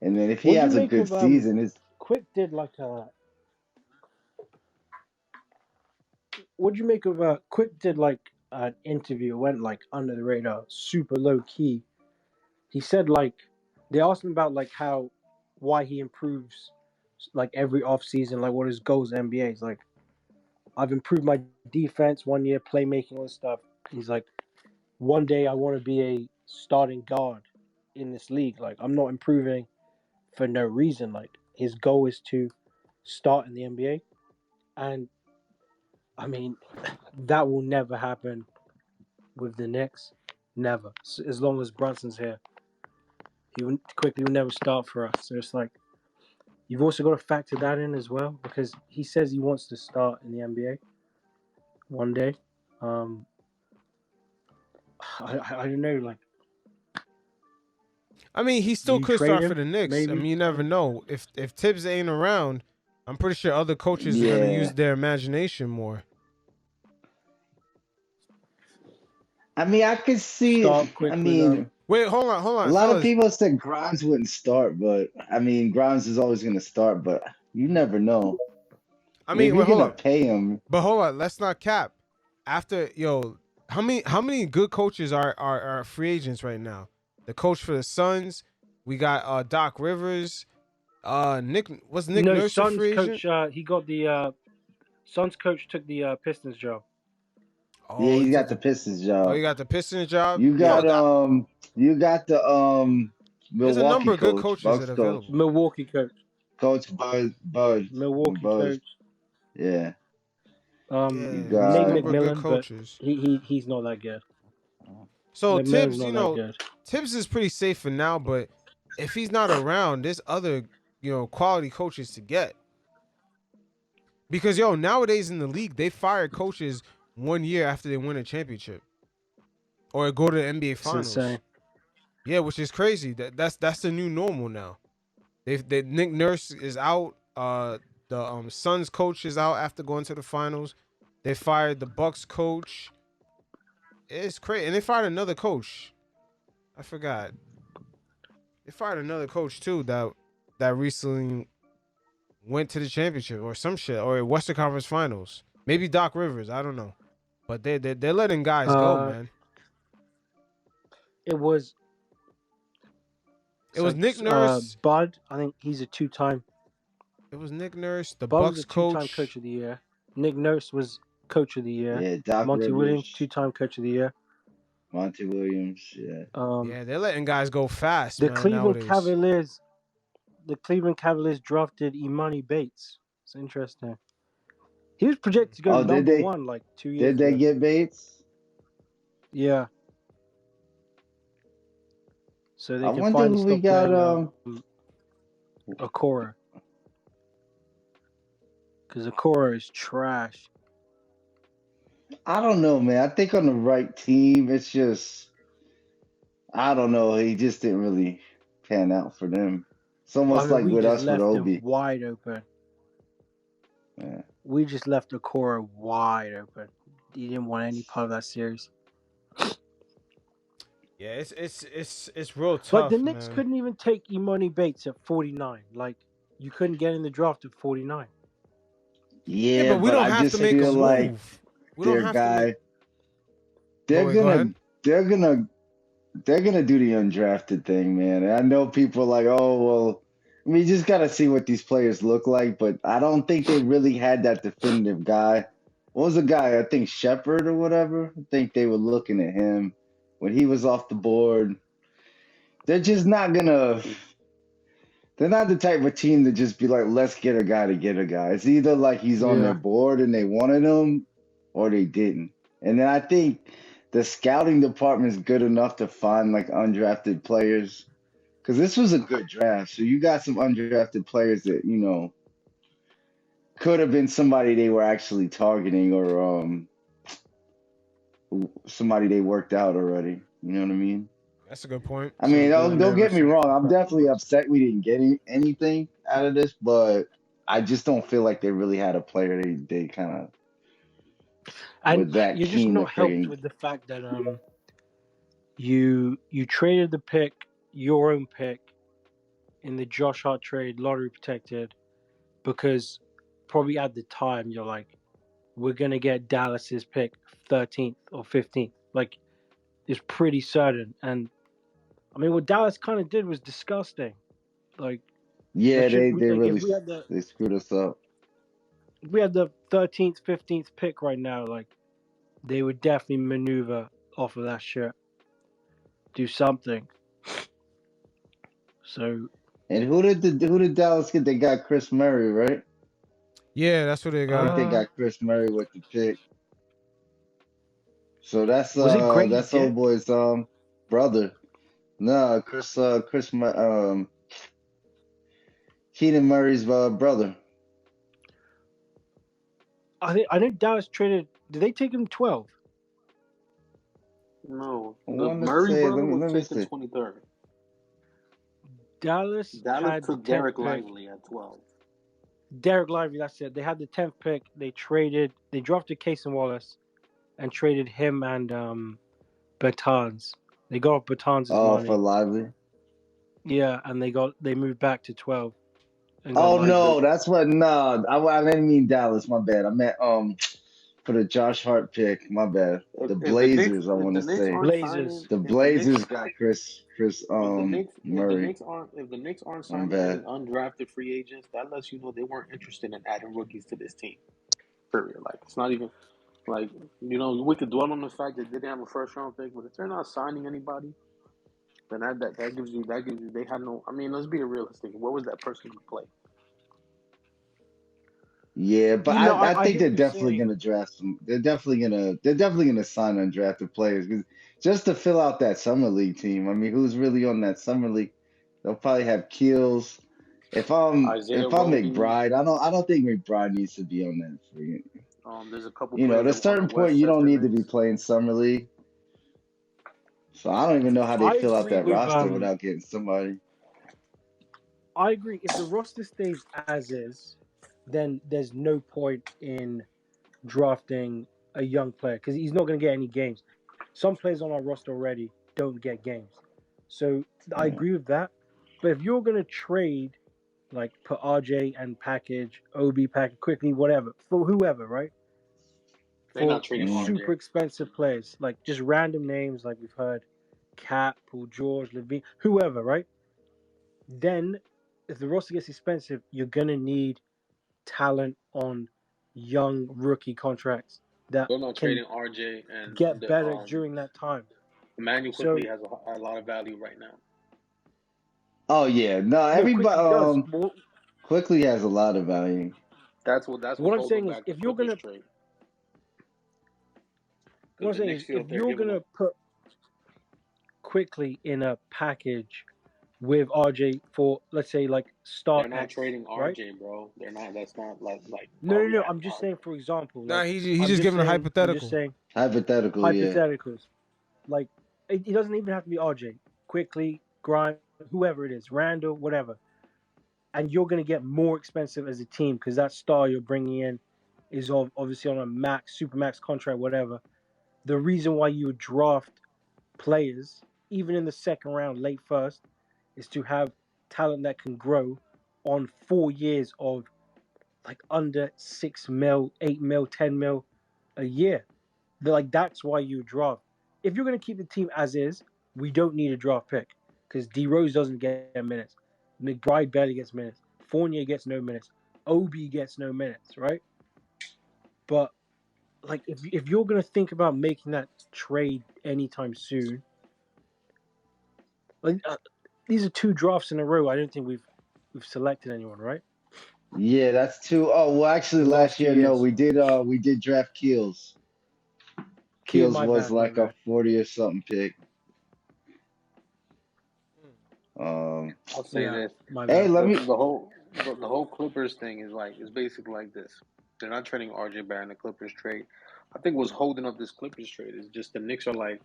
And then if he What do you has a make good of season, it's Quick did like a what do you make of Quick did like an interview went like under the radar, super low key. He said like they asked him about like how why he improves like every off season, like what his goals in the NBA. He's like, I've improved my defense 1 year, playmaking, all this stuff. He's like, one day I want to be a starting guard in this league. Like I'm not improving for no reason. Like his goal is to start in the NBA. And I mean, that will never happen with the Knicks. Never. As long as Brunson's here. Quickley would never start for us. So it's like you've also got to factor that in as well because he says he wants to start in the NBA one day. I don't know, like. I mean, he still You could trade start for him, the Knicks. I maybe? mean, you never know. If Tibbs ain't around, I'm pretty sure other coaches are gonna Yeah. use their imagination more. I mean, I could see. Start I Quickley mean, though. Wait, hold a on, lot of fellas. people said Grimes wouldn't start, but I mean, Grimes is always going to start, but you never know. I mean, Maybe wait, you're hold going on. to pay him. But hold on, let's not cap. After how many good coaches are free agents right now? The coach for the Suns, we got Doc Rivers, Nick No, Nurse a Suns free agent? coach. He got the Suns coach took the Pistons job. Yeah, Oh, he's got the Pistons you job. got the Pistons job. You Yeah. got the There's a Milwaukee number of good coach, coaches that Bucks are coach, available. Milwaukee coach. Milwaukee Buzz. coach. Yeah, Yeah, you there's a Nate got. number of good McMillan, but coaches. he's not that good. So McMillan's Tibbs, not that good. Tibbs is pretty safe for now, but if he's not around, there's other, quality coaches to get. Because nowadays in the league, they fire coaches 1 year after they win a championship. Or go to the NBA It's finals. insane. Yeah, which is crazy. That's the new normal now. Nick Nurse is out. The Suns coach is out after going to the finals. They fired the Bucks coach. It's crazy. And they fired another coach. I forgot. They fired another coach too that recently went to the championship or some shit or Western Conference Finals. Maybe Doc Rivers. I don't know. But they're letting guys go, man. It was Nick Nurse. Bud. I think he's a two-time. It was Nick Nurse, the Bud was Bucks a two-time coach of the year. Nick Nurse was coach of the year. Yeah, Doc Monty Rivers, Williams, two-time coach of the year. Monty Williams. Yeah. Yeah, they're letting guys go fast, The man, Cleveland nowadays. Cavaliers drafted Imani Bates. It's interesting. He was projected to go Did number they? one like 2 years Did they ago. get Bates? Yeah. So they I can wonder finally who we stop got. playing Okora. Because Okora is trash. I don't know, man. I think on the right team, it's just I don't know. He just didn't really pan out for them. It's almost like we with just us with left Obi. him wide open. Yeah. We just left Okora wide open. He didn't want any part of that series. Yeah, it's real tough. Like the Knicks man. couldn't even take Imani Bates at 49. Like you couldn't get in the draft at 49. Yeah, but we don't I have just to make a feel move. like We don't their have guy. to make... They're Go gonna ahead. they're gonna do the undrafted thing, man. And I know people are like, oh well, we just gotta see what these players look like, but I don't think they really had that definitive guy. What was the guy? I think Shepard or whatever. I think they were looking at him when he was off the board. They're just not gonna. They're not the type of team to just be like, let's get a guy to get a guy. It's either like he's on their board and they wanted him, or they didn't. And then I think the scouting department is good enough to find like undrafted players, because this was a good draft. So you got some undrafted players that could have been somebody they were actually targeting, or somebody they worked out already. You know what I mean? That's a good point. I mean, don't get me wrong. I'm definitely upset we didn't get anything out of this, but I just don't feel like they really had a player they kind of and that you're just keen not to helped friggin' with the fact that you traded the pick, your own pick, in the Josh Hart trade, lottery protected, because probably at the time you're like, we're gonna get Dallas's pick 13th or 15th. Like it's pretty certain. And I mean, what Dallas kind of did was disgusting. Like, yeah, they if really we had they screwed us up. if we had the 13th, 15th pick right now, like they would definitely maneuver off of that shit, do something. So. And who did Dallas get? They got Chris Murray, right? Yeah, that's what they I got. think they got Chris Murray with the pick. So that's Was it Grady that's Dick? old boy's brother. No, Keenan Murray's brother. I think Dallas traded. Did they take him 12? No, I the want to Murray say, brother was let me taken see. 23rd. Dallas Dallas had the took 10th Derek pick. Lively at 12. Derek Lively, that's it. They had the 10th pick. They drafted Casey Wallace and traded him and Bertans. They got off Bertans' Oh, money. for Lively. Yeah, and they moved back to 12 and got Oh Lively. no, that's what. No, I didn't mean Dallas. My bad. I meant for the Josh Hart pick. My bad. The If the Knicks Blazers. I want to say aren't signing, Blazers. the if the Knicks Blazers got Chris Murray. if the Knicks aren't My signing any bad. undrafted free agents, that lets you know they weren't interested in adding rookies to this team. Period. Like it's not even like we could dwell on the fact that they didn't have a first round pick, but if they're not signing anybody, then that gives you they had no. I mean, let's be realistic. What was that person going to play? Yeah, but I I think hear they're what you're definitely saying. gonna draft some. They're definitely gonna sign undrafted players 'cause just to fill out that summer league team. I mean, who's really on that summer league? They'll probably have Keels. Isaiah If I'm Roby. McBride, I don't think McBride needs to be on that free. There's a couple At players a that on the certain point, you don't Westchester need to be Knicks. playing summer league. So I don't even know how they I fill out agree that with roster without getting somebody. I agree. If the roster stays as is, then there's no point in drafting a young player because he's not going to get any games. Some players on our roster already don't get games. So I Yeah. agree with that. But if you're going to trade, like put RJ and package, OB package, quickly, whatever, for whoever, right? They're For not trading Mm. super RJ. expensive players, like just random names like we've heard, Cat, Paul George, Levine, whoever, right? Then if the roster gets expensive, you're going to need talent on young rookie contracts that They're not can trading RJ and get the better during that time. Immanuel So Quickley has a lot of value right now. Oh yeah, no, no, everybody. quickly does. Quickly has a lot of value. That's What what's I'm holding saying is, back the Clippers trade. what Because I'm the saying Knicks is, feel if if they're you're giving gonna them, put Quickly in a package with RJ for, let's say, like they're star not X, trading right? RJ, bro. They're not. That's not like No, are no, we no. adding I'm just saying, RJ? for example, Nah, like he's just giving a I'm just hypothetical. saying Hypothetical, yeah. hypotheticals. Like it doesn't even have to be RJ. Quickly, Grimes, whoever it is, Randle, whatever. And you're going to get more expensive as a team because that star you're bringing in is obviously on a max, super max contract, whatever. The reason why you draft players, even in the second round, late first, is to have talent that can grow on 4 years of like under 6 mil, 8 mil, 10 mil a year. That's why you draft. If you're going to keep the team as is, we don't need a draft pick because D Rose doesn't get minutes. McBride barely gets minutes. Fournier gets no minutes. Obi gets no minutes, right? But like, if you're going to think about making that trade anytime soon, like these are 2 drafts in a row. I don't think we've selected anyone, right? Yeah, that's two. Oh well, actually, The last last 2 year, no, years. we did draft Keels. Kid, Keels my was bad, my like a bad. 40 or something pick. Um, I'll say Yeah, this: my hey, bad. let me. the whole Clippers thing is basically like this. They're not trading RJ Barrett in the Clippers trade. I think what's holding up this Clippers trade is just the Knicks are like,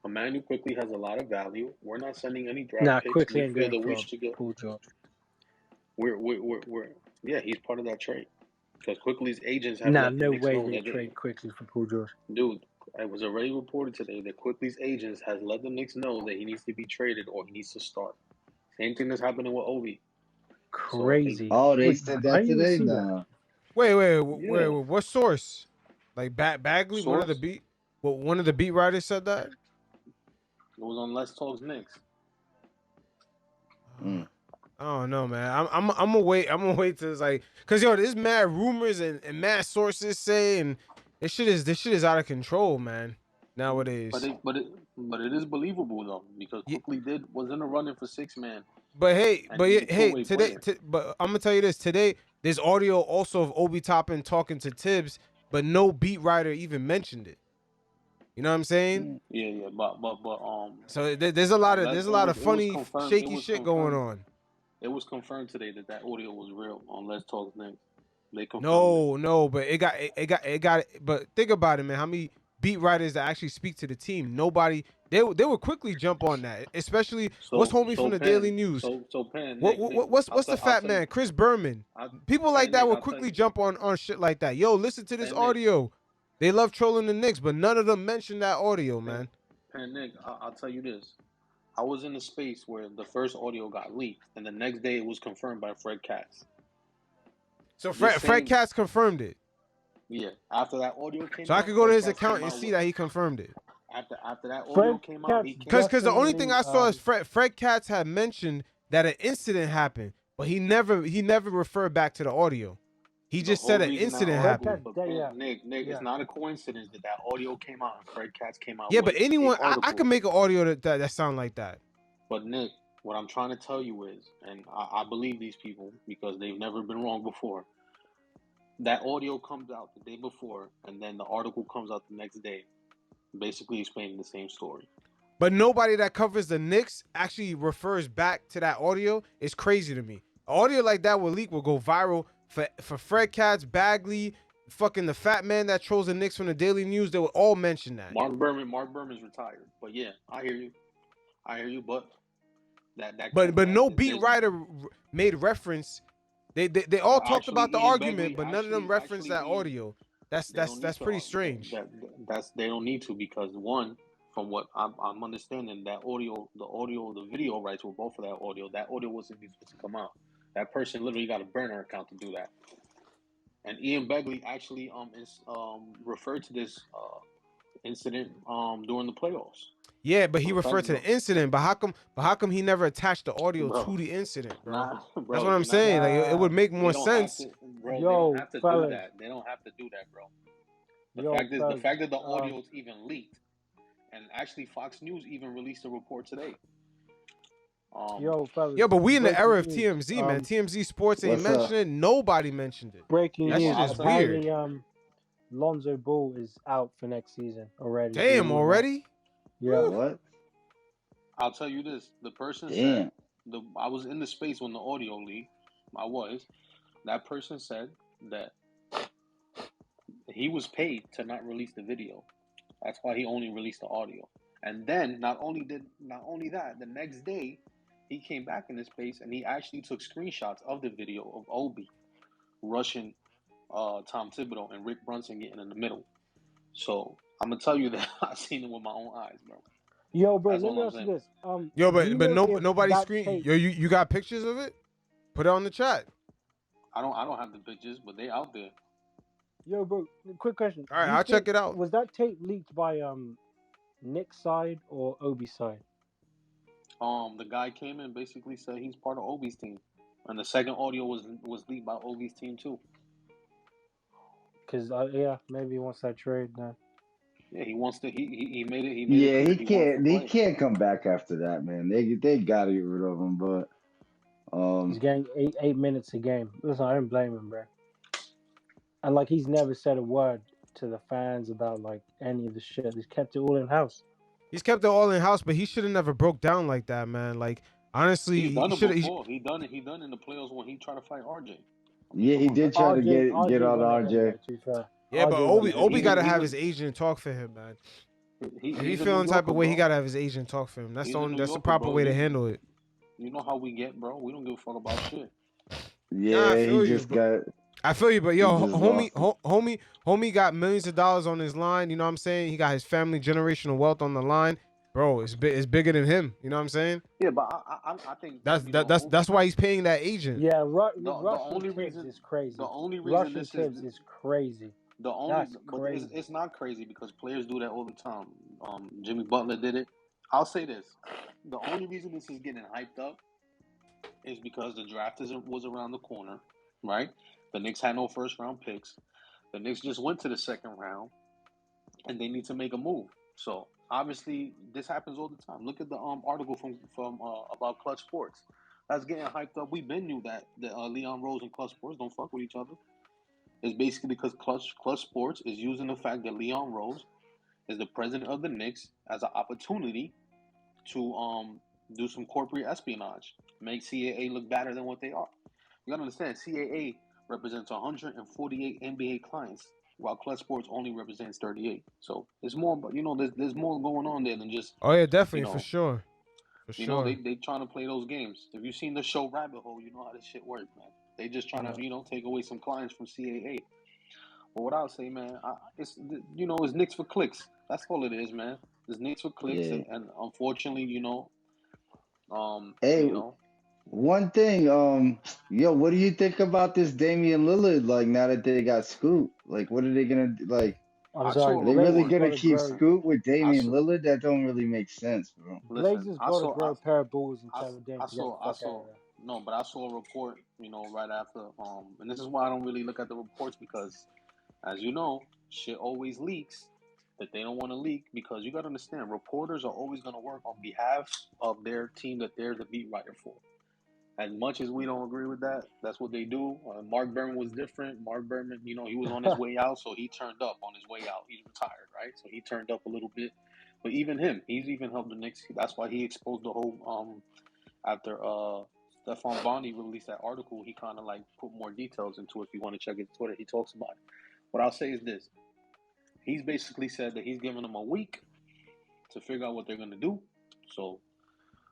Emmanuel Quickly has a lot of value. We're not sending any draft Nah, picks. quickly We ain't feel going that we for should get. Paul George. We're yeah, he's part of that trade because Quickly's agents have Nah, let the no Knicks way know they that trade quickly for Paul George. dude. It was already reported today that Quickly's agents has let the Knicks know that he needs to be traded or he needs to start. Same thing that's happening with Obi. So if they Crazy. Oh, they Wait, said I that didn't even today. see that. Nah. Wait, yeah, what source? Like Bagley, source one of the beat writers said that. it was on Let's Talk's Knicks. Mm. I don't know, man. I'm gonna wait. I'm gonna wait till it's like, cause there's mad rumors and mad sources say, and this shit is out of control, man. But Nowadays. it is believable though because Yeah, Quickly was in the running for 6 man but hey, and he's a two-way today, player. but I'm gonna tell you this today. There's audio also of Obi Toppin talking to Tibbs, but no beat writer even mentioned it. You know what I'm saying? Yeah, but So there's a lot of it was funny, confirmed. It shaky was shit going confirmed. on. It was confirmed today that audio was real on Let's Talk Knicks. They confirmed it. No, but it got. But think about it, man. How many beat writers that actually speak to the team? Nobody. They would quickly jump on that. Especially what's homie from the Daily News. Nick, What's the fat man? Chris Berman. People like that will quickly jump on shit like that. Yo, listen to this audio. They love trolling the Knicks, but none of them mention that audio, man. Nick, I'll tell you this. I was in a space where the first audio got leaked, and the next day it was confirmed by Fred Katz. So Fred Katz confirmed it. Yeah, after that audio came out. So I could go to his account and see that he confirmed it. After that audio came out, because the only thing I saw is Fred Katz had mentioned that an incident happened, but he never referred back to the audio. He just said an incident happened. Nick, it's not a coincidence that audio came out and Fred Katz came out. Yeah, but anyone, I can make an audio that sound like that. But Nick, what I'm trying to tell you is, and I believe these people because they've never been wrong before. That audio comes out the day before, and then the article comes out the next day, basically explaining the same story. But nobody that covers the Knicks actually refers back to that audio. It's crazy to me. An audio like that will go viral for Fred Katz, Bagley, fucking the fat man that trolls the Knicks from the Daily News. They would all mention that. Mark Berman's retired, but yeah, I hear you. But but no beat writer made reference. They all talked about the argument, but none of them referenced that audio. That's pretty strange. They don't need to because one, from what I'm understanding, the video rights were both for that audio. That audio wasn't supposed to come out. That person literally got a burner account to do that. And Ian Begley actually referred to this incident during the playoffs. Yeah, but he referred to the incident. But how come he never attached the audio to the incident, bro? That's what I'm saying. Like it would make more sense. They don't have to do that. They don't have to do that, bro. The fact that the audio is even leaked, and actually Fox News even released a report today. But we in the era of TMZ, man. TMZ Sports ain't mentioned it. Nobody mentioned it. Breaking news. That shit is weird. Lonzo Ball is out for next season already. Damn, already? Yeah. What? I'll tell you this. The person said, I was in the space when the audio leaked. That person said that he was paid to not release the video. That's why he only released the audio. And then not only that, the next day he came back in this space and he actually took screenshots of the video of Obi rushing Tom Thibodeau and Rick Brunson getting in the middle. So I'm gonna tell you that I seen it with my own eyes, bro. Yo, bro, let me ask you this. Nobody screen. Yo, you got pictures of it? Put it on the chat. I don't have the pictures, but they out there. Yo, bro, quick question. All right, I'll check it out. Was that tape leaked by Nick's side or Obi's side? The guy came in and basically said he's part of Obi's team, and the second audio was leaked by Obi's team too. Cause maybe he wants that trade now. Yeah, he wants to. He made it. He can't come back after that, man. They gotta get rid of him, but he's getting 8 minutes a game. Listen, I don't blame him, bro. And like he's never said a word to the fans about like any of the shit. He's kept it all in house. He's kept it all in house, but he should have never broke down like that, man. Like honestly, he done it before. He done it in the playoffs when he tried to fight RJ. Yeah, he did try to get on RJ. Yeah, but Obi gotta have his agent talk for him, man. If he feeling type of way, he gotta have his agent talk for him. That's the proper way to handle it. You know how we get, bro. We don't give a fuck about shit. Yeah, he just got. I feel you, but yo, homie got millions of dollars on his line. You know what I'm saying? He got his family generational wealth on the line, bro. It's bigger than him. You know what I'm saying? Yeah, but I think that's why he's paying that agent. Yeah, Russian Tibbs is crazy. The only reason Russian Tibbs is crazy. It's not crazy because players do that all the time. Jimmy Butler did it. I'll say this: the only reason this is getting hyped up is because the draft was around the corner, right? The Knicks had no first round picks. The Knicks just went to the second round, and they need to make a move. So obviously, this happens all the time. Look at the article from about Clutch Sports. That's getting hyped up. We been knew that Leon Rose and Clutch Sports don't fuck with each other. It's basically because Clutch Sports is using the fact that Leon Rose is the president of the Knicks as an opportunity to do some corporate espionage, make CAA look better than what they are. You gotta understand, CAA represents 148 NBA clients, while Clutch Sports only represents 38. So it's more, but there's more going on there than just Oh yeah, definitely, for you sure. For sure. they trying to play those games. If you've seen the show Rabbit Hole, you know how this shit works, man. They just trying to take away some clients from CAA. But what I'll say, man, it's Knicks for clicks. That's all it is, man. It's Knicks for clicks, Yeah. and unfortunately, Hey, one thing, yo, what do you think about this Damian Lillard? Like now that they got Scoot, like what are they gonna do? Like, I'm I sorry, saw are a they really Blazers report. gonna gotta keep grow. Listen, Scoot with I Damian saw. Lillard? That don't really make sense, bro. Listen, Blazers I gotta saw. grow a pair of balls and I, tell Dame I to get the saw. I fuck out saw. of there. No, but I saw a report. Right after. And this is why I don't really look at the reports because, as you know, shit always leaks that they don't want to leak because you got to understand, reporters are always going to work on behalf of their team that they're the beat writer for. As much as we don't agree with that, that's what they do. Mark Berman was different. Mark Berman, he was on his way out, so he turned up on his way out. He's retired, right? So he turned up a little bit. But even him, he's even helped the Knicks. That's why he exposed the whole. After Stephon Bondy released that article, he kind of like put more details into it. If you want to check his Twitter, he talks about it. What I'll say is this: he's basically said that he's giving them a week to figure out what they're gonna do. So.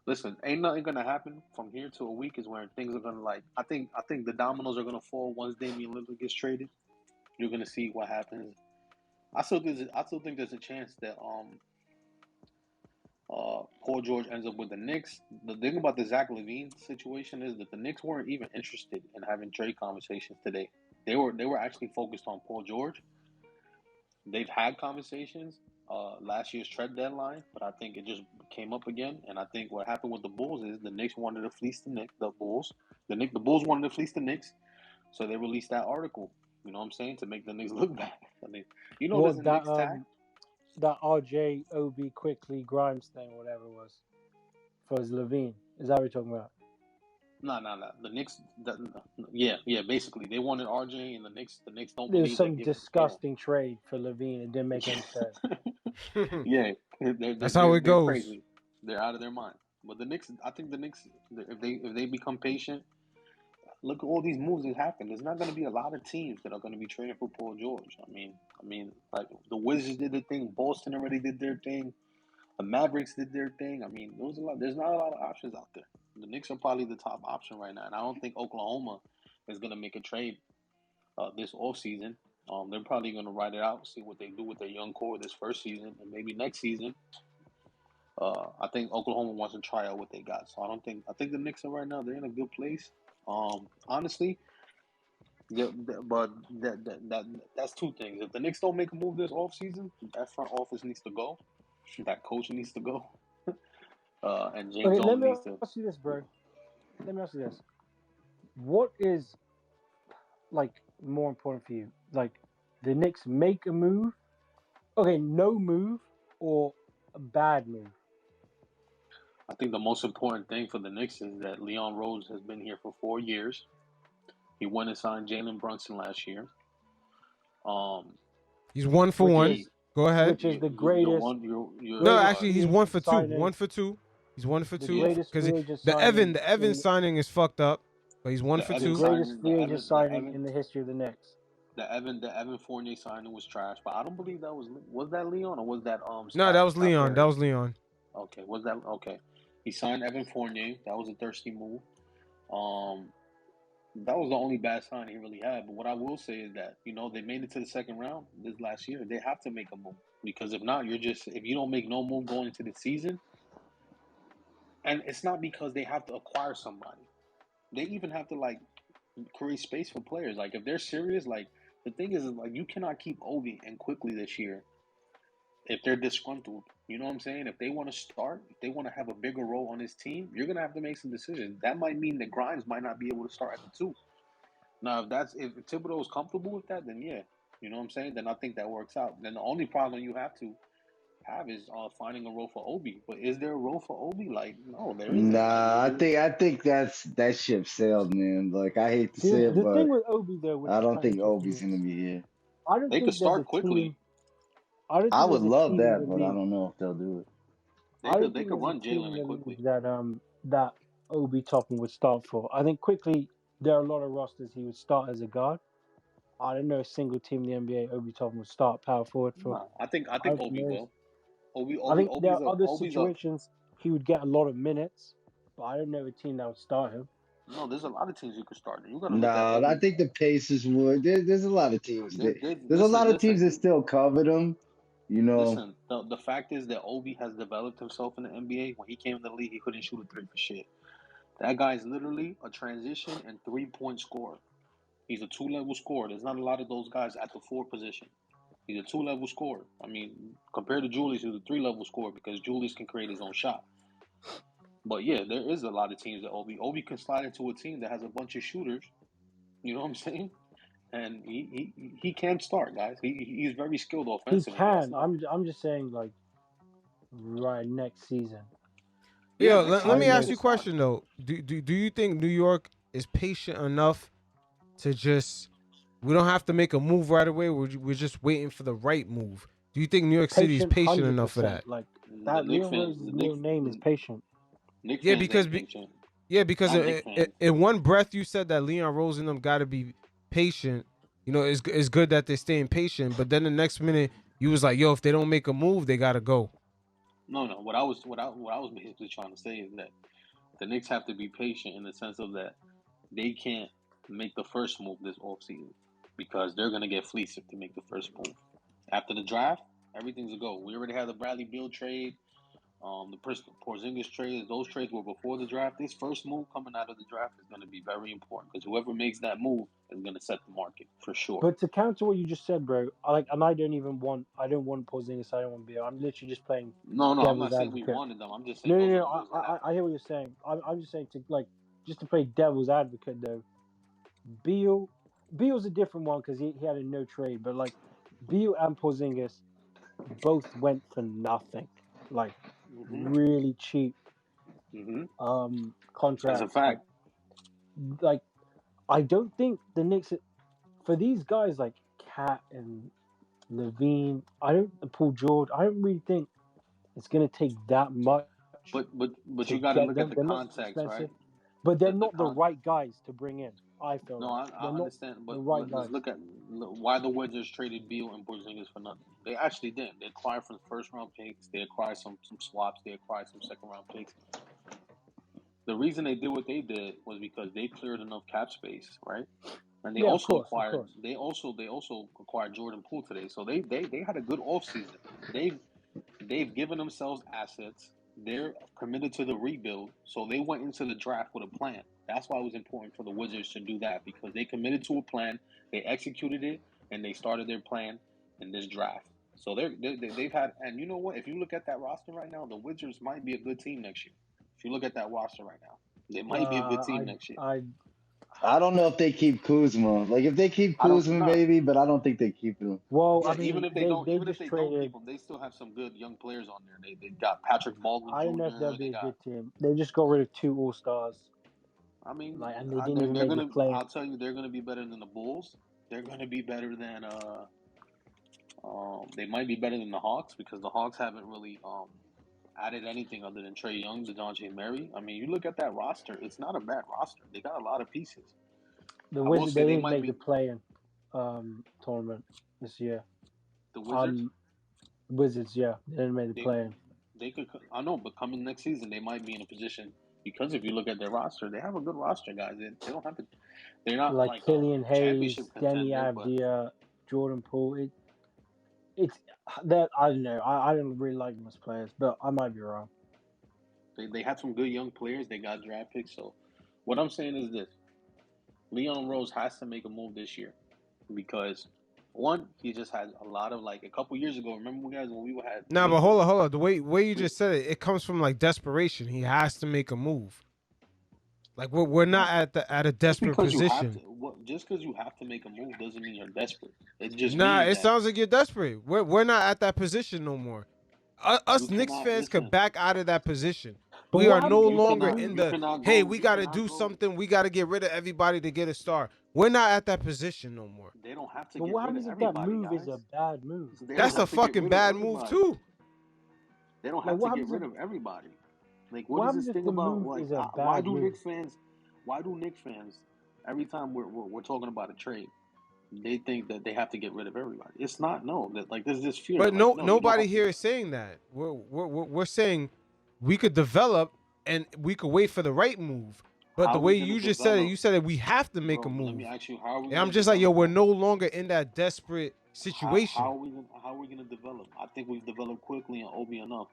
Listen, ain't nothing gonna happen from here to a week. Is when things are gonna I think the dominoes are gonna fall once Damian Lillard gets traded. You're gonna see what happens. I still think there's a chance that Paul George ends up with the Knicks. The thing about the Zach LaVine situation is that the Knicks weren't even interested in having trade conversations today. They were actually focused on Paul George. They've had conversations last year's trade deadline, but I think it just came up again. And I think what happened with the Bulls is the Knicks wanted to fleece the Bulls. The Bulls wanted to fleece the Knicks, so they released that article. You know what I'm saying, to make the Knicks look bad. I mean, there's a Knicks tag. That RJ OB Quickley Grimes thing, whatever it was, for his Levine. Is that what you're talking about? No. The Knicks, basically they wanted RJ, and the Knicks don't There's believe some that. disgusting trade for Levine. It didn't make any sense. Yeah, That's how it they're goes. crazy. They're out of their mind. But the Knicks, I think the Knicks, if they become patient, look at all these moves that happen. There's not going to be a lot of teams that are going to be trading for Paul George. I mean, like the Wizards did their thing. Boston already did their thing. The Mavericks did their thing. I mean, there's not a lot of options out there. The Knicks are probably the top option right now, and I don't think Oklahoma is going to make a trade this offseason. They're probably going to ride it out, see what they do with their young core this first season, and maybe next season. I think Oklahoma wants to try out what they got. So I think the Knicks are right now, they're in a good place. Honestly, but that's two things. If the Knicks don't make a move this offseason, that front office needs to go. That coach needs to go. And James Okay, let Jones me needs to. ask you this, bro. Let me ask you this. What is more important for you? Like the Knicks make a move? Okay, no move or a bad move? I think the most important thing for the Knicks is that Leon Rose has been here for 4 years. He went and signed Jalen Brunson last year. He's 1 for 1. Go ahead. Which is the greatest. No, actually, he's 1 for 2. Signing. 1 for 2. He's 1 for 2 greatest because free agent the signing Evans signing is fucked up, but he's 1 for 2. The greatest free agent signing in the history of the Knicks. The Evan Fournier signing was trash, but I don't believe that was that Leon or was that No, that was Leon. That was Leon. Okay, was that okay? He signed Evan Fournier. That was a thirsty move. That was the only bad sign he really had. But what I will say is that they made it to the second round this last year. They have to make a move because if not, if you don't make no move going into the season, and it's not because they have to acquire somebody. They even have to create space for players. Like if they're serious, the thing is you cannot keep Obi and Quickley this year if they're disgruntled. You know what I'm saying? If they want to start, if they want to have a bigger role on this team, you're gonna have to make some decisions. That might mean that Grimes might not be able to start at the 2. Now, if Thibodeau is comfortable with that, then yeah, you know what I'm saying. Then I think that works out. Then the only problem you have to have is finding a role for Obi. But is there a role for Obi? No, there isn't. Nah, I think that ship sailed, man. Like I hate to say it, The but thing with Obi though, which I is don't kind of think Obi's interesting, gonna be here. I don't They think could there's start a quickly. team. I don't I think would there's a love team in that, the but I league. don't know if they'll do it. They I could don't they think could there's a run team in Jalen the and Quickley. league that Obi Toppin would start for. I think quickly there are a lot of rosters he would start as a guard. I don't know a single team in the NBA Obi Toppin would start power forward for. Nah, I I think don't think Obi there is. will. Obi I Obi think there Obi's are a other Obi's a situations he would get a lot of minutes, but I don't know a team that would start him. no. There's a lot of teams you could start. You gotta look at No, I every. think the Pacers would. There's a lot of teams there's a Listen, lot of teams listen, that still covet him. You know, listen. The fact is that Obi has developed himself in the NBA. When he came in the league, he couldn't shoot a three for shit. That guy's literally a transition and 3-point scorer. He's a two-level scorer. There's not a lot of those guys at the four position. He's a two-level scorer. I mean, compared to Julius, who's a three-level scorer because Julius can create his own shot. But yeah, there is a lot of teams that Obi can slide into a team that has a bunch of shooters. You know what I'm saying? And he can start, guys. He's very skilled He offensively. That's can. not. I'm just saying like right next season. Yeah, Yo, next let I me season don't he know. ask you could a start. question though. Do you think New York is patient enough to just we don't have to make a move right away? We're just waiting for the right move. Do you think New York City is Patient, patient enough for 100%. that? Like The that, Knick Leon fans, Rose's middle name is patient. Knick Yeah, fans because ain't patient. because Not Knick fans. in one breath you said that Leon Rose and them got to be patient. You know, it's good that they're staying patient, but then the next minute you was like, yo, if they don't make a move, they gotta go. No, no. What I was basically trying to say is that the Knicks have to be patient in the sense of that they can't make the first move this offseason because they're gonna get fleeced if they make the first move. After the draft, everything's a go. We already had the Bradley Beal trade, the Porzingis trade. Those trades were before the draft. This first move coming out of the draft is going to be very important because whoever makes that move is going to set the market for sure. But to counter what you just said, bro, and I don't want Porzingis, I don't want Beal. I'm literally just playing No, no, I'm devil's not saying we advocate. wanted them. I'm just saying No, no, those are no. the moves that happened. I hear what you're saying. I'm just saying to just to play devil's advocate though. Beal's a different one because he had a no trade, but like Beal and Porzingis both went for nothing, like Mm-hmm. really cheap Mm-hmm. As a contracts. fact, Like I don't think the Knicks for these guys like Cat and Levine, Paul George. I don't really think it's gonna take that much but to you got to get look at them. the They're not super context, right? expensive, but they're The not the con. right guys to bring in. I feel No, like I they're not understand, the but right let's guys. look at why the Wizards traded Beal and Porzingis for nothing. They actually did. They acquired from first round picks. They acquired some swaps. They acquired some second round picks. The reason they did what they did was because they cleared enough cap space, right? And they Yeah, of also course, of acquired course. they also acquired Jordan Poole today. So they had a good offseason. They've given themselves assets. They're committed to the rebuild. So they went into the draft with a plan. That's why it was important for the Wizards to do that because they committed to a plan, they executed it, and they started their plan in this draft. So they've had, and you know what? If you look at that roster right now, the Wizards might be a good team next year. If you look at that roster right now, they might be a good team next year. I don't know if they keep Kuzma. Like if they keep I don't Kuzma, know. maybe, but I don't think they keep him. Well, I Yeah, even mean, if they don't, they even if just they don't traded. keep them, they still have some good young players on there. They got Patrick Baldwin I don't know if they'll Jr. be They a got. good team. They just got rid of 2 All-Stars, I mean, and they didn't even they're make the gonna. play-in. I'll tell you, they're gonna be better than the Bulls. They're gonna be better than. They might be better than the Hawks because the Hawks haven't really added anything other than Trey Young, DeJounte Murray. I mean, you look at that roster; it's not a bad roster. They got a lot of pieces. The I will Wizards say they they didn't might make the be play-in tournament this year. the Wizards. Wizards, yeah, they didn't make the They play-in. they could. I know, but coming next season, they might be in a position because if you look at their roster, they have a good roster, guys. They don't have to. They're not Like like a Killian championship Hayes, Demi contender, but Avdia, Jordan Poole. It's that I don't know. I don't really like them as players, but I might be wrong. they have some good young players. They got draft picks. So, what I'm saying is this: Leon Rose has to make a move this year because one, he just had a lot of like a couple years ago. Remember, guys, when we had Nah, but Lakers. hold on. The way you We, just said it, it comes from like desperation. He has to make a move. Like we're not no, at a desperate position. just because you have to make a move doesn't mean you're desperate. It just Nah, means it that sounds like you're desperate. We're not at that position no more. you Us Knicks cannot fans could listen. back out of that position. But We what are no happens if that longer move? in the, hey, we got to do something. We got to get rid of everybody to get a star. We're not at that position no more. They don't have to But get what rid of happens if that everybody, move guys. is a bad move? They That's don't a have to get fucking rid of bad move everybody. too. They don't Like, have what to get happens rid if of everybody. Like, what what is happens this if thing the about? move Like, is a why bad do move? Knicks fans? Why do Knicks fans? Every time we're talking about a trade, they think that they have to get rid of everybody. It's not. No, that like there's this fear. But Like, no, no, you don't nobody have to. here is saying that. We're saying we could develop and we could wait for the right move. But How the are way we gonna you just said it, develop, you said that we have to make a bro? Let me move. ask you, how are we And gonna I'm just like, yo, develop we're that? no longer in that desperate situation. How are we gonna develop? I think we've developed Quickley and Obi enough,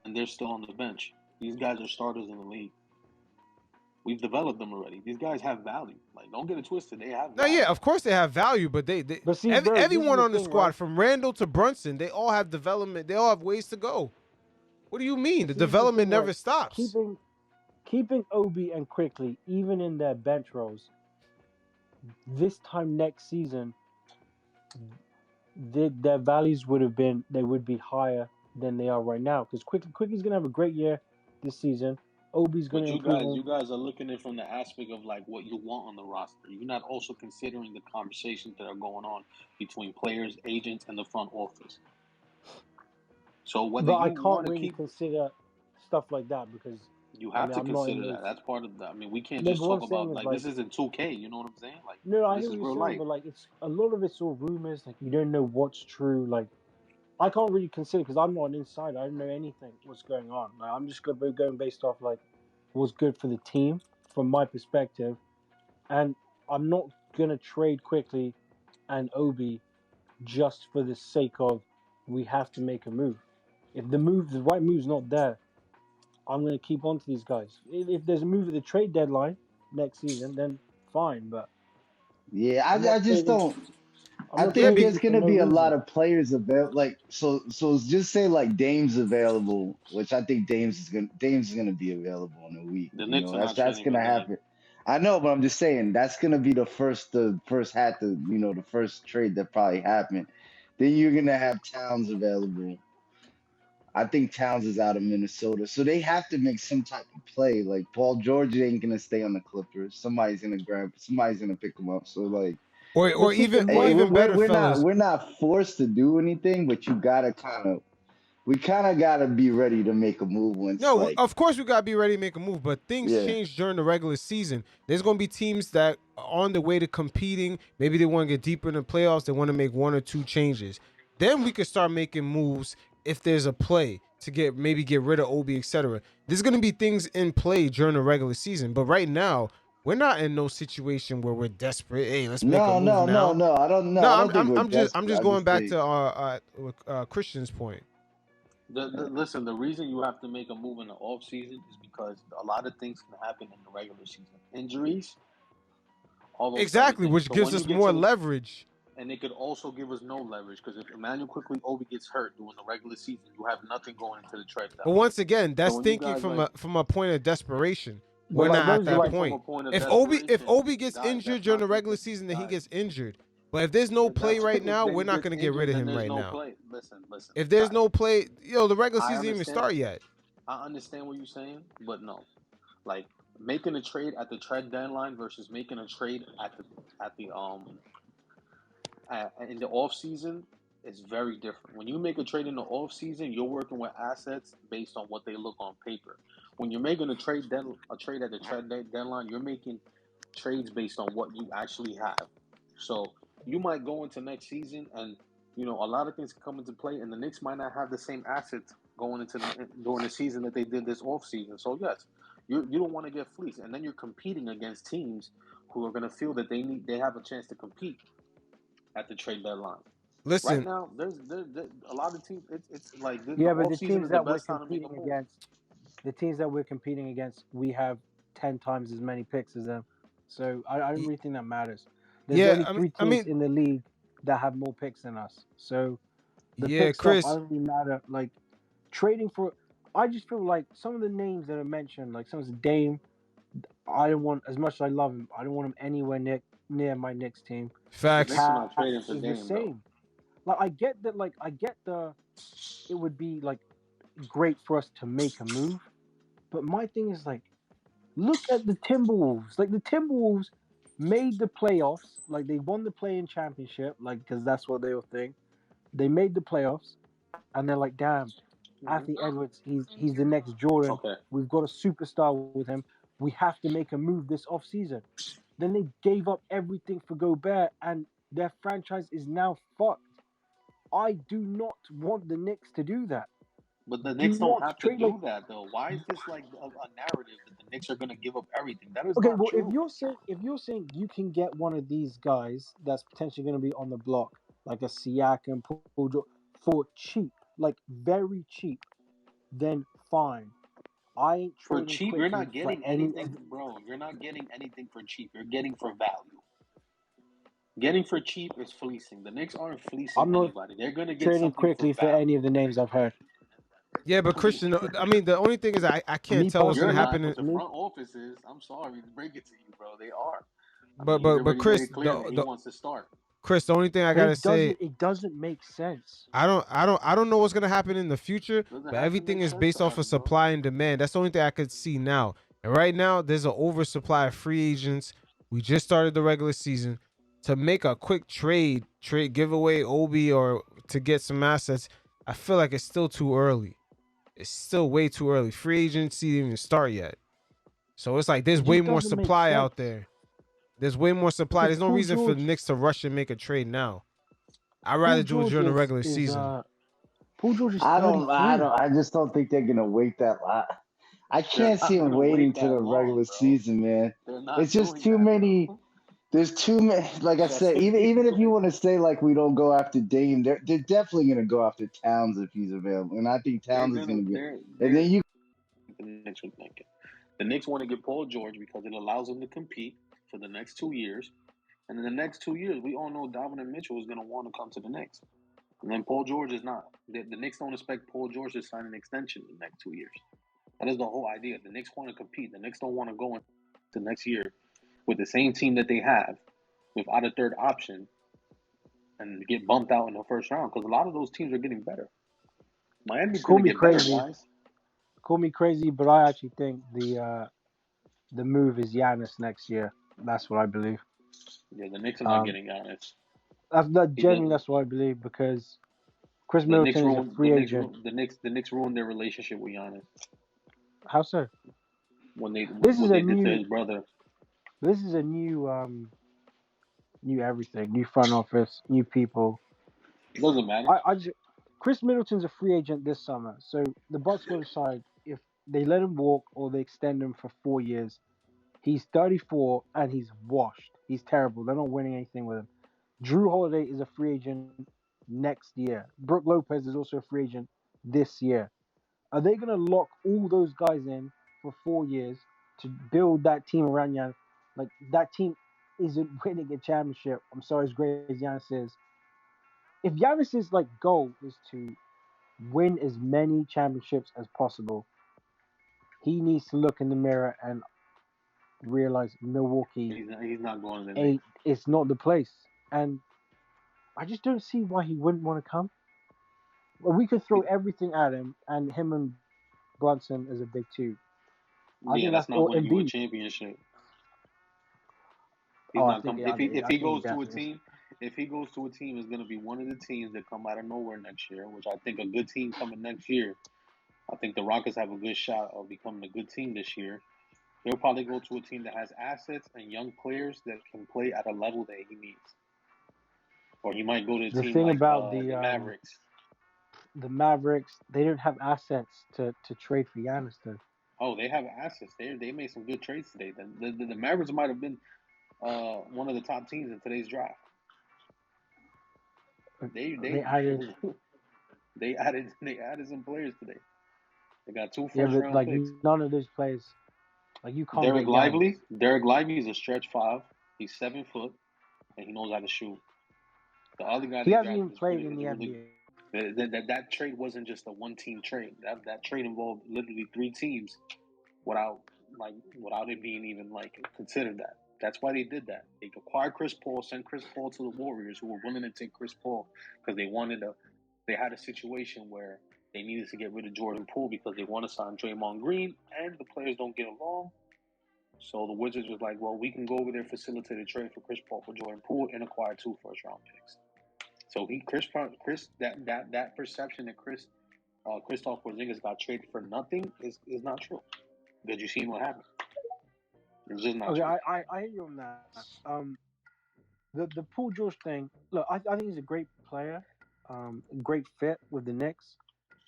and they're still on the bench. These guys are starters in the league. We've developed them already. These guys have value. Like, don't get it twisted. They have Now, value. yeah, of course they have value, but they But see, bro, this is everyone the on the thing, squad, right? from Randle to Brunson, they all have development. They all have ways to go. What do you mean? The See, this is the development thing, never right? stops. Keeping Obi and Quickley, even in their bench roles, this time next season, their values would be higher than they are right now. Because Quickley's gonna have a great year this season. Obi's gonna But improve you on. guys are looking at it from the aspect of like what you want on the roster. You're not also considering the conversations that are going on between players, agents, and the front office. So whether But you I can't want to really keep, consider stuff like that because you I have mean to I'm not in consider that. those. That's part of that. I mean, we can't No, just but what I'm talk saying about is like like this isn't 2K. You know what I'm saying? Like no, I this hear is what you're real saying, life. but like it's a lot of it's all rumors. Like you don't know what's true. Like I can't really consider because I'm not an insider. I don't know anything what's going on. Like, I'm just gonna be going based off like what's good for the team from my perspective, and I'm not gonna trade Quickly and Obi just for the sake of we have to make a move. If the right move's not there, I'm gonna keep on to these guys. If there's a move at the trade deadline next season, then fine. But Yeah, I'm not I just trading. don't. I'm I not Yeah, think trading there's you for gonna no be a lot reason. of players available. Like so just say like Dame's available, which I think Dame's is gonna be available in a week. The You Knicks know, are not that's trading for gonna Dame. happen. I know, but I'm just saying that's gonna be the first trade that probably happened. Then you're gonna have Towns available. I think Towns is out of Minnesota, so they have to make some type of play. Like Paul George ain't gonna stay on the Clippers. Somebody's gonna pick him up. So like. But or see, in Hey, my even better, fellas. we're not forced to do anything, but we kind of gotta be ready to make a move once No, like of course we gotta be ready to make a move, but things yeah. change during the regular season. There's gonna be teams that are on the way to competing. Maybe they want to get deeper in the playoffs. They want to make one or two changes. Then we could start making moves if there's a play to get rid of Obi, etc. There's gonna be things in play during the regular season, but right now we're not in no situation where we're desperate. Hey, let's make a No, move no, no, now. no. I don't know. No, I don't think we're I'm desperate. just I going just back think to Christian's point. Listen, the reason you have to make a move in the off season is because a lot of things can happen in the regular season. Injuries, all those type of Exactly, things. which So gives when you us get more to the leverage. and it could also give us no leverage because if Immanuel quickly Obi gets hurt during the regular season, you have nothing going into the trade But deadline. once again, So that's when you thinking guys from like a point of desperation. but We're like not at those are that like speaking from a point. point of If desperation, Obi gets guys, injured that's during not the regular thinking. season, then he Guys, gets injured. But if there's no play that's right if now, we're Dame not gets gonna get rid injured, of then him there's right no now. play. Listen, If there's guys. no play, the regular I season didn't even understand. start yet. I understand what you're saying, but no, like making a trade at the trade deadline versus making a trade at the in the off season is very different. When you make a trade in the off season, you're working with assets based on what they look on paper. When you're making a trade at the trade deadline, you're making trades based on what you actually have. So you might go into next season, and a lot of things come into play, and the Knicks might not have the same assets going into during the season that they did this off season. So yes, you don't want to get fleeced, and then you're competing against teams who are going to feel that they have a chance to compete at the trade deadline. Right Listen, now, there's a lot of teams. It's like the yeah, but off season is the best time to make a move. the teams that we're competing against, we have 10 times as many picks as them. So I don't really think that matters. There's yeah, only three I teams mean, in the league that have more picks than us. So the yeah, pick stuff, I Chris. don't really matter. Like trading for, I just feel like some of the names that are mentioned, like some of Dame, I don't want as much as I love him. I don't want him anywhere near my Knicks team. The Facts. Knicks are not Cat trading for is the Dame though. same. Like I get that. Like I get it would be like great for us to make a move. But my thing is like, look at the Timberwolves. Like the Timberwolves made the playoffs. Like they won the play-in championship. Like because that's what they were thinking. They made the playoffs, and they're like, damn, Anthony Mhm. Edwards, he's the next Jordan. Okay, We've got a superstar with him. We have to make a move this offseason. Then they gave up everything for Gobert, and their franchise is now fucked. I do not want the Knicks to do that. but the Do Knicks don't not have to trade like do that though. Why is this like a narrative that the Knicks are going to give up everything? That is okay. not Well, true. if you're saying you can get one of these guys that's potentially going to be on the block, like a Siakam, Paul George, for cheap, like very cheap, then fine. I ain't For trading cheap, you're quickly not for getting any of. anything, bro. You're not getting anything for cheap. You're getting for value. Getting for cheap is fleecing. The Knicks aren't fleecing I'm not anybody. They're going to get trading something for quickly for value. any of the names I've heard. Yeah, but Christian, I mean, the only thing is I can't Me tell what's You're gonna personally, not, happen. but the me, front office is. I'm sorry to break it to you, bro. They are. I But mean, he's but already made Chris, it clear that he wants to start. Chris, the only thing I but gotta say, it doesn't make sense. I don't know what's gonna happen in the future, Doesn't but have to everything make is sense based to off us, of bro. supply and demand. That's the only thing I could see now. And right now, there's an oversupply of free agents. We just started the regular season. To make a quick give away Obi or to get some assets, I feel like it's still too early. It's still way too early. Free agency didn't even start yet. So it's like there's It way just more doesn't make supply sense out there. There's way more supply. because There's no reason for the Knicks to rush and make a trade now. I'd rather Paul do it George during the is regular season. Paul George is 33. I just don't think they're gonna wait that long. I They're can't see not them gonna waiting wait to that the long, regular bro. season, man. They're It's not just doing too that, many. bro. There's too many. Like I That's said, the thing. even if you Like, want to say like we don't go after Dame, they're definitely gonna go after Towns if he's available, and I think they're Towns is gonna, gonna be. And they're then you the Knicks were thinking. The Knicks want to get Paul George because it allows them to compete for the next 2 years. And in the next 2 years, we all know Donovan Mitchell is going to want to come to the Knicks. And then Paul George is not. The Knicks don't expect Paul George to sign an extension in the next 2 years. That is the whole idea. The Knicks want to compete. The Knicks don't want to go into next year with the same team that they have without a third option and get bumped out in the first round because a lot of those teams are getting better. Miami's Call going to me get better, crazy, guys. but I actually think the move is Giannis next year. That's what I believe. Yeah, the Knicks are not Um, getting Giannis. that He does. genuinely that's what I believe because Chris The Knicks Middleton is a ruined free agent. the Knicks ruined their relationship with Giannis How so? when they This is what a they did to new his brother. this is a new everything, new front office, new people. It doesn't matter. I just Chris Middleton's a free agent this summer, so the Bucks will decide if they let him walk or they extend him for 4 years. He's 34 and he's washed. He's terrible. They're not winning anything with him. Drew Holiday is a free agent next year. Brooke Lopez is also a free agent this year. Are they going to lock all those guys in for 4 years to build that team around Giannis? Like that team isn't winning a championship. I'm sorry, as great as Giannis is. If Giannis's like goal is to win as many championships as possible, he needs to look in the mirror and realize Milwaukee He's not going to the Knicks. ain't. It's not the place. And I just don't see why he wouldn't want to come. Well, we could throw everything at him, and him and Brunson as a big two. I Yeah, think that's that's not all. winning you a Embiid. championship. He's Oh, I not think coming. yeah, If I he think he goes to a definitely is. team, if he goes to a team, it's going to be one of the teams that come out of nowhere next year. Which I think a good team coming next year. I think the Rockets have a good shot of becoming a good team this year. He'll probably go to a team that has assets and young players that can play at a level that he needs. Or he might go to a The team thing like about the Mavericks. the Mavericks, they don't have assets to trade for Giannis. Though. Oh, they have assets. They made some good trades today. The Mavericks might have been one of the top teams in today's draft. They They they added, they added some players today. They got two yeah, first but round like picks. none of those players, like you can't get Giannis. Derek Lively is a stretch five. He's 7 foot and he knows how to shoot. The other guy He they hasn't drafted even played in the NBA. that trade wasn't just a one team trade. That trade involved literally three teams without without it being even like considered that. That's why they did that. They acquired Chris Paul, sent Chris Paul to the Warriors, who were willing to take Chris Paul because they had a situation where they needed to get rid of Jordan Poole because they want to sign Draymond Green, and the players don't get along. So the Wizards was like, well, we can go over there, facilitate a trade for Chris Paul for Jordan Poole, and acquire 2 first-round picks. So that perception that Kristaps Porzingis got traded for nothing is not true. Because you seen what happened. It's just not Okay, true. I hear you on that. The Paul George thing. Look, I think he's a great player, great fit with the Knicks,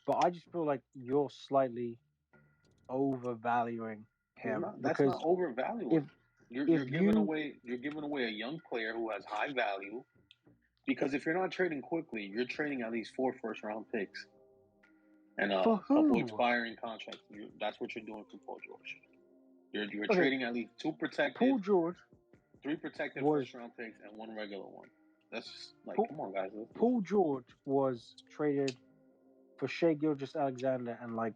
but I just feel like you're slightly overvaluing him That's because not overvaluing. if You're if giving you away a young player who has high value. Because if you're not trading quickly, you're trading at least 4 first-round picks and a for couple who? expiring contracts. That's what you're doing for Paul George. You're Okay, trading at least 2 protected, Paul George 3 protected was first-round picks, and 1 regular one. That's just like, Paul, come on, guys. Paul George was traded for Shea Gilgeous-Alexander and like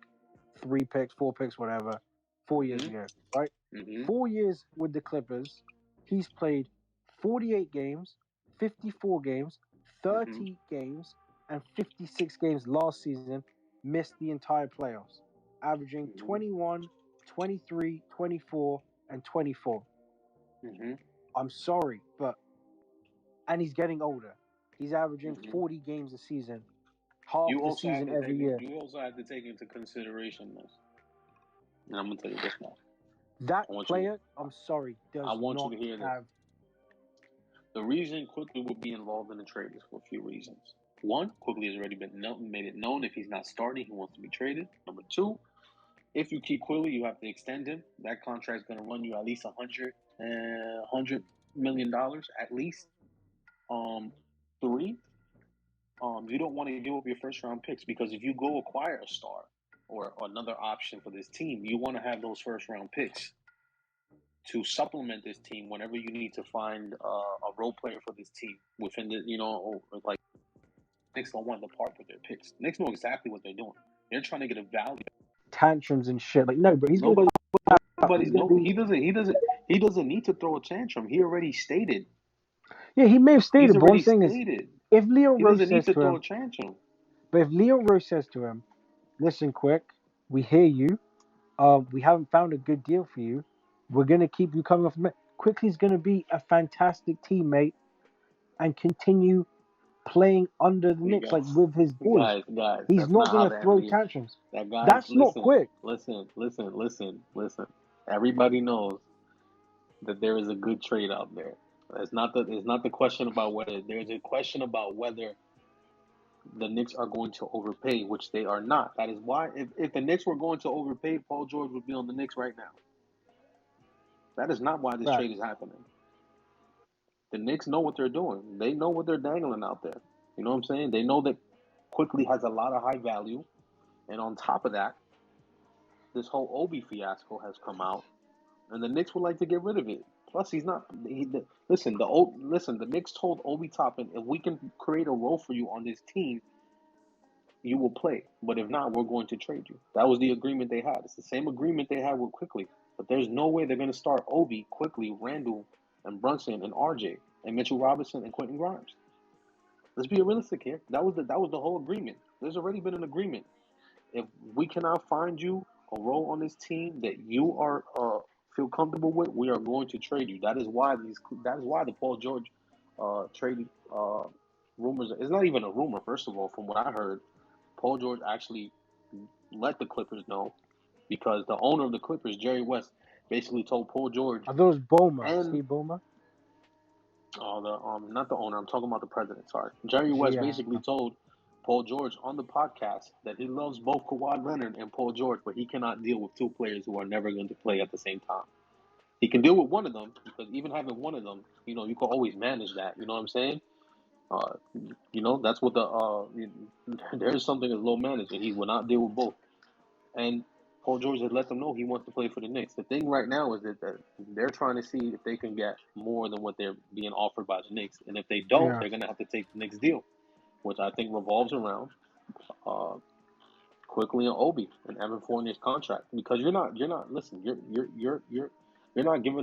3 picks, 4 picks, whatever, 4 years Mm-hmm. ago, right? Mm-hmm. 4 years with the Clippers, he's played 48 games, 54 games, Mm-hmm. 30 games, and 56 games last season, missed the entire playoffs, averaging Mm-hmm. 21, 23, 24, and 24. Mm-hmm. I'm sorry, and he's getting older. He's averaging Mm-hmm. 40 games a season, half You the also have season to every take year. into consideration this. And I'm gonna tell you this now. That I want you player, I'm sorry, I does want you not to hear this. have. The reason Quickley will be involved in the trade is for a few reasons. One, Quickley has already made it known if he's not starting, he wants to be traded. Number two, if you keep Quickley, you have to extend him. That contract is going to run you at least $100 million at least. Three, you don't want to give up your first round picks because if you go acquire a star or another option for this team, you want to have those first round picks to supplement this team whenever you need to find a role player for this team within the like Knicks don't want to part with their picks. Knicks know exactly what they're doing. They're trying to get a value. Tantrums and shit. Like, no, but he's gonna Nobody, he's gonna be. he doesn't need to throw a tantrum. He already stated. Yeah, he may have He's stated, but what I'm already saying is, stated. if Leon He Rose doesn't need says to to throw him, a tantrum. but if Leon Rose says to him, "Listen, Quick, we hear you. We haven't found a good deal for you. We're gonna keep you coming off the bench." Quickly's gonna be a fantastic teammate and continue playing under the You Knicks, like guys, with his boys. guys, He's that's not not how gonna the throw NBA. tantrums. That guys, That's not Quick. listen. Everybody knows that there is a good trade out there. It's not the question about whether there's a question about whether the Knicks are going to overpay, which they are not. That is why if the Knicks were going to overpay, Paul George would be on the Knicks right now. That is not why this Right. trade is happening. The Knicks know what they're doing. They know what they're dangling out there. You know what I'm saying? They know that Quickley has a lot of high value, and on top of that, this whole Obi fiasco has come out, and the Knicks would like to get rid of it. Plus, he's not. Listen. The Knicks told Obi Toppin, if we can create a role for you on this team, you will play. But if not, we're going to trade you. That was the agreement they had. It's the same agreement they had with Quickley. But there's no way they're going to start Obi, Quickley, Randle, and Brunson, and RJ, and Mitchell Robinson, and Quentin Grimes. Let's be realistic here. That was the whole agreement. There's already been an agreement. If we cannot find you a role on this team that you are feel comfortable with, we are going to trade you. That is why the Paul George trade rumors. It's not even a rumor. First of all, from what I heard, Paul George actually let the Clippers know because the owner of the Clippers, Jerry West, basically told Paul George I thought it was Boma, and Steve Boma. the not the owner. I'm talking about the president. Sorry, Jerry West Yeah. basically told Paul George on the podcast that he loves both Kawhi Leonard and Paul George, but he cannot deal with 2 players who are never going to play at the same time. He can deal with one of them because even having one of them, you can always manage that. You know what I'm saying? Uh, that's what there's something as low managed, and he will not deal with both. And Paul George has let them know he wants to play for the Knicks. The thing right now is that they're trying to see if they can get more than what they're being offered by the Knicks, and if they don't, Yeah. they're going to have to take the Knicks deal, which I think revolves around uh, Quickley and Obi and Evan Fournier's contract because you're not giving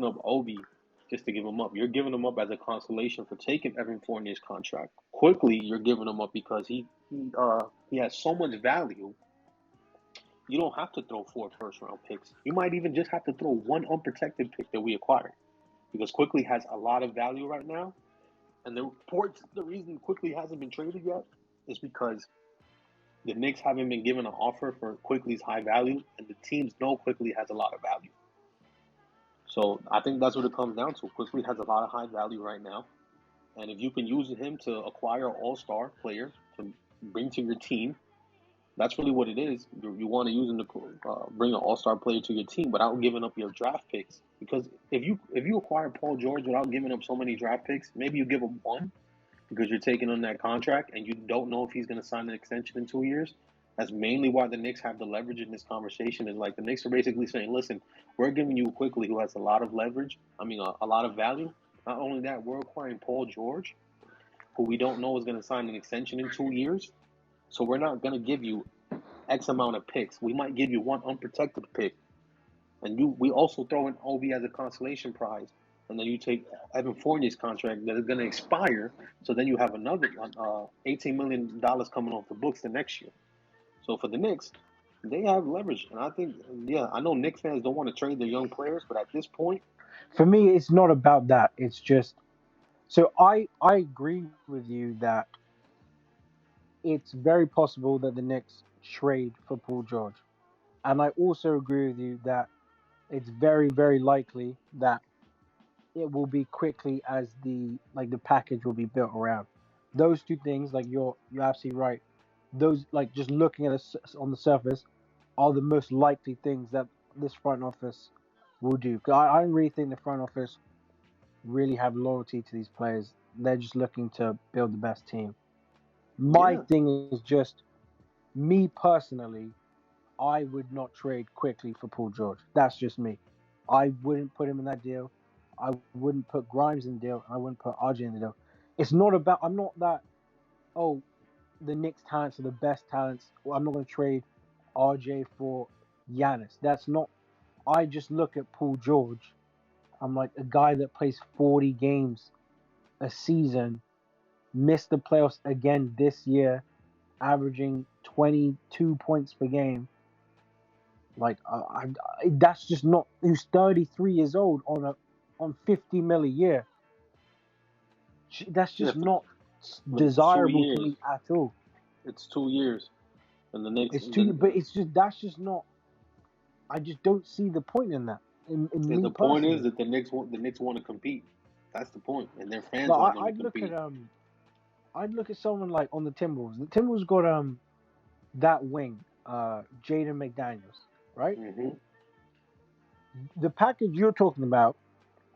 up Obi just to give him up. You're giving him up as a consolation for taking Evan Fournier's contract. Quickly, you're giving him up because he has so much value. You don't have to throw 4 first-round picks. You might even just have to throw 1 unprotected pick that we acquired, because Quickly has a lot of value right now. And the reason Quickly hasn't been traded yet is because the Knicks haven't been given an offer for Quickly's high value, and the teams know Quickly has a lot of value. So I think that's what it comes down to. Quickly has a lot of high value right now, and if you can use him to acquire an all-star player to bring to your team, that's really what it is. You want to use him to bring an all-star player to your team without giving up your draft picks. Because if you acquire Paul George without giving up so many draft picks, maybe you give him 1 because you're taking on that contract and you don't know if he's going to sign an extension in 2 years. That's mainly why the Knicks have the leverage in this conversation. Is like the Knicks are basically saying, listen, we're giving you Quickly, who has a lot of leverage. A lot of value. Not only that, we're acquiring Paul George, who we don't know is going to sign an extension in 2 years. So we're not going to give you X amount of picks. We might give you 1 unprotected pick. And we also throw in Obi as a consolation prize. And then you take Evan Fournier's contract that is going to expire. So then you have another $18 million coming off the books the next year. So for the Knicks, they have leverage. And I think, I know Knicks fans don't want to trade their young players, but at this point, For me, it's not about that. It's just so I agree with you that it's very possible that the Knicks trade for Paul George, and I also agree with you that it's very very likely that it will be quickly as the package will be built around those two things. Like you're absolutely right. Those, like, just looking at it on the surface, are the most likely things that this front office will do. 'Cause I don't really think the front office really have loyalty to these players. They're just looking to build the best team. My yeah, thing is just me personally. I would not trade Quickly for Paul George. That's just me. I wouldn't put him in that deal. I wouldn't put Grimes in the deal. I wouldn't put RJ in the deal. It's not about. I'm not that. Oh, the Knicks talents are the best talents. Well, I'm not going to trade RJ for Giannis. That's not. I just look at Paul George. I'm like a guy that plays 40 games a season, missed the playoffs again this year, averaging 22 points per game. Like that's just not. Who's 33 years old on 50 mil a year. That's yeah, just not but it's 2 desirable to years. me at all. It's 2 years. And the Knicks, It's too, but it's just that's just not. I just don't see the point in that. In me the point is personally, that the Knicks want to compete. That's the point, and their fans like want them to I'd look at compete. I'd look at someone like on the Timberwolves. The Timberwolves got that wing, Jaden McDaniels, right? Hmm. The package you're talking about,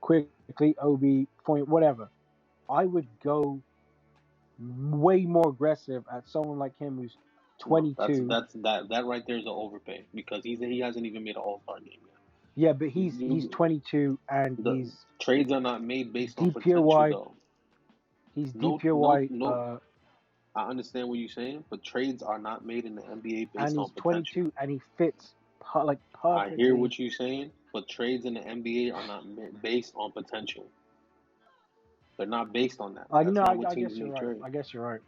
quickly, Obi, point, whatever. I would go way more aggressive at someone like him who's No, that's 22. that's that right there is an overpay because he hasn't even made an All Star game yet. Yeah, but he's You 22 and the trades are not made based on potential DPOY. though. He's No, no, DPOY, no. I understand what you're saying, but trades are not made in the NBA and based on he's potential. 22 and he fits like I hear perfectly. what you're saying, but trades in the NBA are not based on potential. They're not based on that. I That's know. not what I teams guess you're make right. trades. I guess you're right.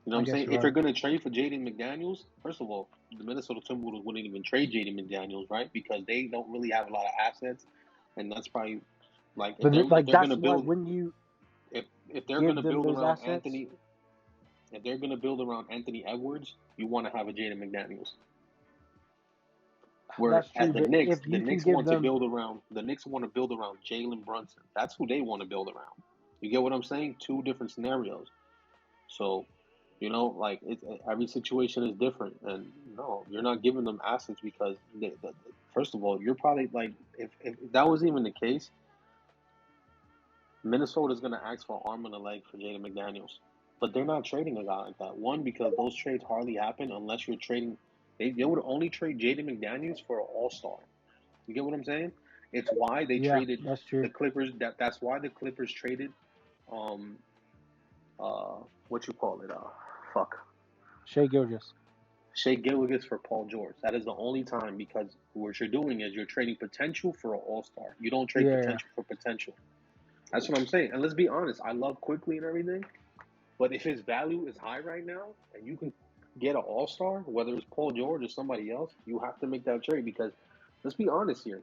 You know what I I'm guess saying? you're If you're right. going to trade for Jaden McDaniels, first of all, the Minnesota Timberwolves wouldn't even trade Jaden McDaniels, right? Because they don't really have a lot of assets, and that's probably like But if like they're going that's to why build when you if they're going give to them build those around assets, Anthony if they're going to build around Anthony Edwards, you want to have a Jaden McDaniels. Where that's at true. the But Knicks, if the you can Knicks give want to them, build around Jalen Brunson. That's who they want to build around. You get what I'm saying? Two different scenarios. So, like every situation is different, and no, you're not giving them assets because first of all, you're probably like if that was even the case, Minnesota's gonna ask for an arm and a leg for Jaden McDaniels, but they're not trading a guy like that. One, because those trades hardly happen unless you're trading. They would only trade Jaden McDaniels for an All Star. You get what I'm saying? It's why they yeah, traded that's the true. Clippers. That's why the Clippers traded um what you call it fuck Shea Gilgis. Shea Gilgis for Paul George. That is the only time because what you're doing is you're trading potential for an all star. You don't trade Yeah, yeah. potential for potential. That's what I'm saying. And let's be honest, I love Quickly and everything, but if his value is high right now, and you can get an All Star, whether it's Paul George or somebody else, you have to make that trade because let's be honest here.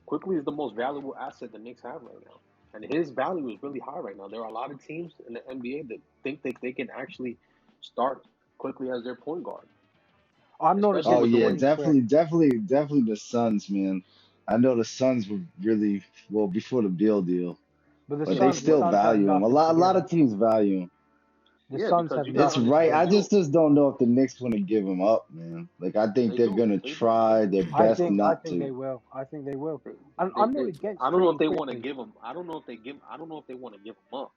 Quickly is the most valuable asset the Knicks have right now. And his value is really high right now. There are a lot of teams in the NBA that think that they can actually start Quickly as their point guard, I'm not especially Oh against with the yeah, way. trading quick, definitely the Suns, man. I know the Suns were really well before the Beal deal, but the but they Suns, the But still Suns have value him. nothing A to give lot him. of teams value him. The yeah, Suns because have you got to It's nothing to right. understand, give I him. just don't know if the Knicks want to give him up, man. Like I think they they're do, gonna they do, try their best I not think to. they will. I think they will. they, And they, I'm not they against I don't know if trading they want to quickly. give him. I don't know if they give. I don't know if they want to give him up.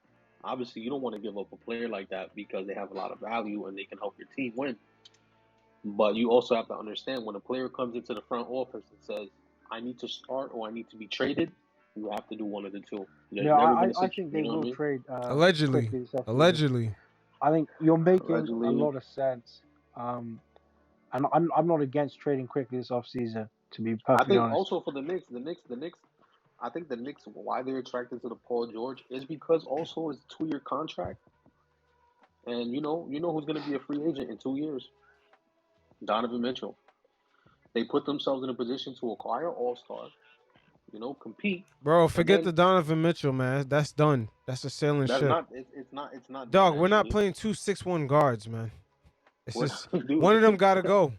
Obviously, you don't want to give up a player like that because they have a lot of value and they can help your team win. But you also have to understand when a player comes into the front office and says, "I need to start or I need to be traded," you have to do one of the two. There's No, never been a I situation. think You they know what I will mean? trade Allegedly, quickly this offseason. allegedly. I think you're making a Allegedly, lot of sense. Um, and I'm not against trading quickly this offseason, to be I perfectly think honest. also for the Knicks. I think the Knicks why they're attracted to the Paul George is because also it's a 2 year contract, and you know who's going to be a free agent in 2 years. Donovan Mitchell. They put themselves in a position to acquire All Star, compete, Bro, and forget the then Donovan Mitchell, man. That's done. That's a sailing that's ship. not it's not done Dog, we're not actually. playing 2-6-1 guards, man. It's We're just not, one of dude. them gotta go.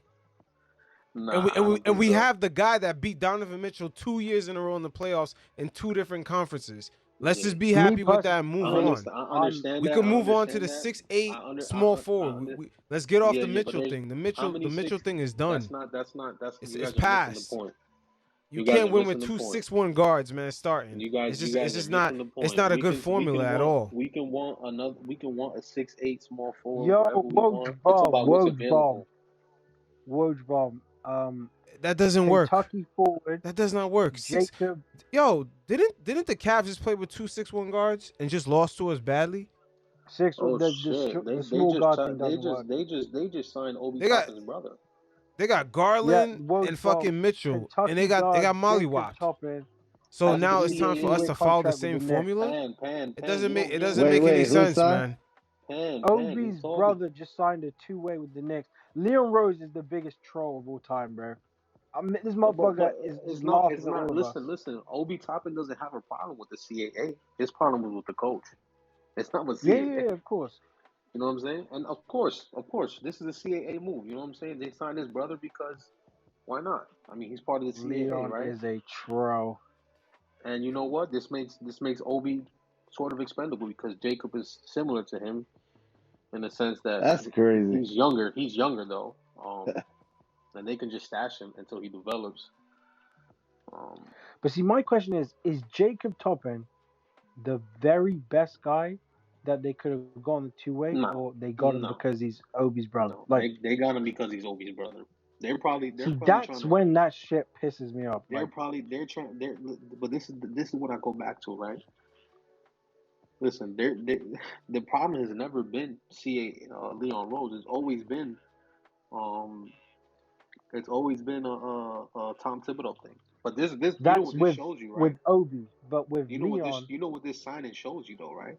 And we Nah, and I we don't and think we so. have the guy that beat Donovan Mitchell 2 years in a row in the playoffs in two different conferences. Let's Yeah, just be Me happy with that personally, and move I wait, on. understand. I I'm understand We that. can I move on to the understand that. 6'8" I under. small I forward. under. Let's get off Yeah, the yeah. But Mitchell there's thing. The how Mitchell many the Mitchell six? thing is That's done. not. That's not. That's It's you it's guys are missing the past. point. You You guys can't are win with missing the two point. 6'1" guards, man, starting. You It's guys are just not missing the it's point. not a We good can we formula can at want all. we can want another we can want a 6'8" small forward, yo whatever we want. It's Woj about what's Bomb, available. Woj Bomb. That doesn't work. Kentucky forward That does not work. Jacob. Yo, didn't the Cavs just play with two 6'1" guards and just lost to us badly? Six. Oh shit! The small guard thing doesn't work. They just signed Obi They got Toppin's brother. they got Yeah, Garland Woj and Bomb, fucking Mitchell, and Kentucky they guard got Jacob mollywopped. Toppin So That's signs the now a it's time for us two-way to CAA. follow the contract with same the Knicks. formula. Pan. You don't It hear doesn't me. make any Who's sense, that? man. Pan. He's Obi's talking. brother just signed a two-way with the Knicks. Leon Rose is the biggest troll of all time, bro. I mean, this motherfucker But is it's just not. It's laughing at not. all of us. Listen. Obi Toppin doesn't have a problem with the CAA. His problem was with the coach. It's not with CAA. Yeah, of course. You know what I'm saying? And of course, this is a CAA move. You know what I'm saying? They signed his brother because why not? I mean, he's part of the CAA, Leon right? is a troll. And you know what? This makes Obi sort of expendable because Jacob is similar to him in the sense that That's crazy. he's younger. He's younger though, and they can just stash him until he develops. Um, But see, my question is Jacob Toppin the very best guy that they could have gone the two-way, or no, they got him no, because he's Obi's brother? no. Like, They got him because he's Obi's brother. They're see, probably trying that's to. when that shit pisses me off. They're Like, probably they're trying. They're but this is what I go back to, right? Listen, the problem has never been Leon Rose. Um, it's always been a Tom Thibodeau thing. But this you know that's what this shows you, right? with Obi, but with Leon, You know what this signing shows you though, right?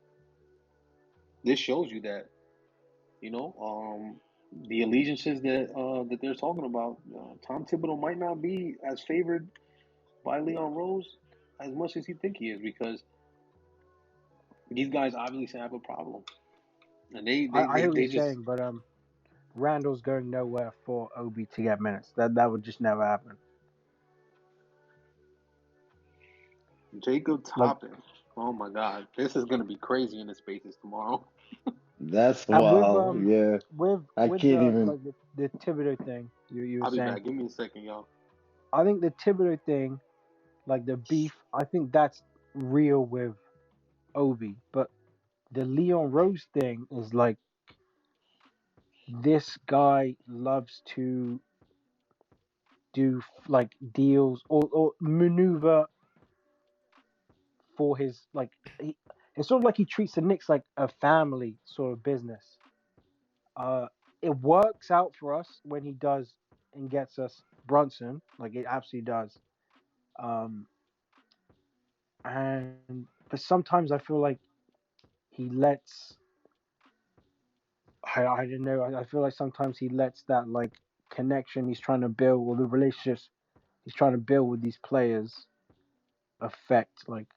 This shows you that you know the allegiances that they're talking about. Tom Thibodeau might not be as favored by Leon Rose as much as he think he is because these guys obviously have a problem, and I hear what they you're just saying, but Randall's going nowhere for Obi to get minutes. That would just never happen. Jacob Like, Toppin. Oh my God, this is gonna be crazy in the spaces tomorrow. That's and wild. Yeah, I with can't the even. like the Thibodeau thing you were I'll be saying, back. Give me a second, y'all. I think the Thibodeau thing, like the beef, I think that's real with Obi, but the Leon Rose thing is like this guy loves to do like deals or maneuver for his like it's sort of like he treats the Knicks like a family sort of business. Uh, it works out for us when he does and gets us Brunson, like it absolutely does. Um, and but sometimes I feel like he lets. I don't know. I feel like sometimes he lets that like connection he's trying to build, or the relationships he's trying to build with these players, affect like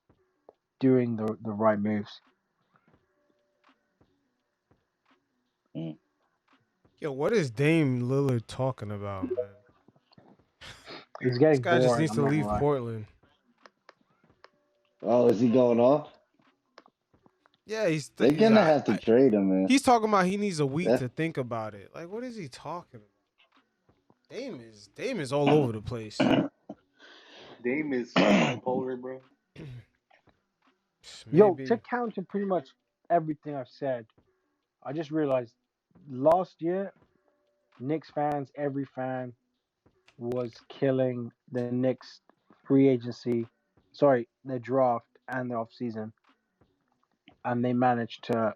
doing the right moves. Mm. Yo, what is Dame Lillard talking about, man? It's This getting guy just boring. needs I'm to not gonna leave lie. Portland. Oh, is he going off? Yeah, They're gonna have to trade him, man. he's talking about he needs a week That to think about it. Like, what is he talking about? Dame is all over the place. Dame is bipolar, bro. Yo, to Maybe. counter pretty much everything I've said, I just realized last year, Knicks fans, every fan was killing the Knicks free agency, sorry, the draft and the off season, and they managed to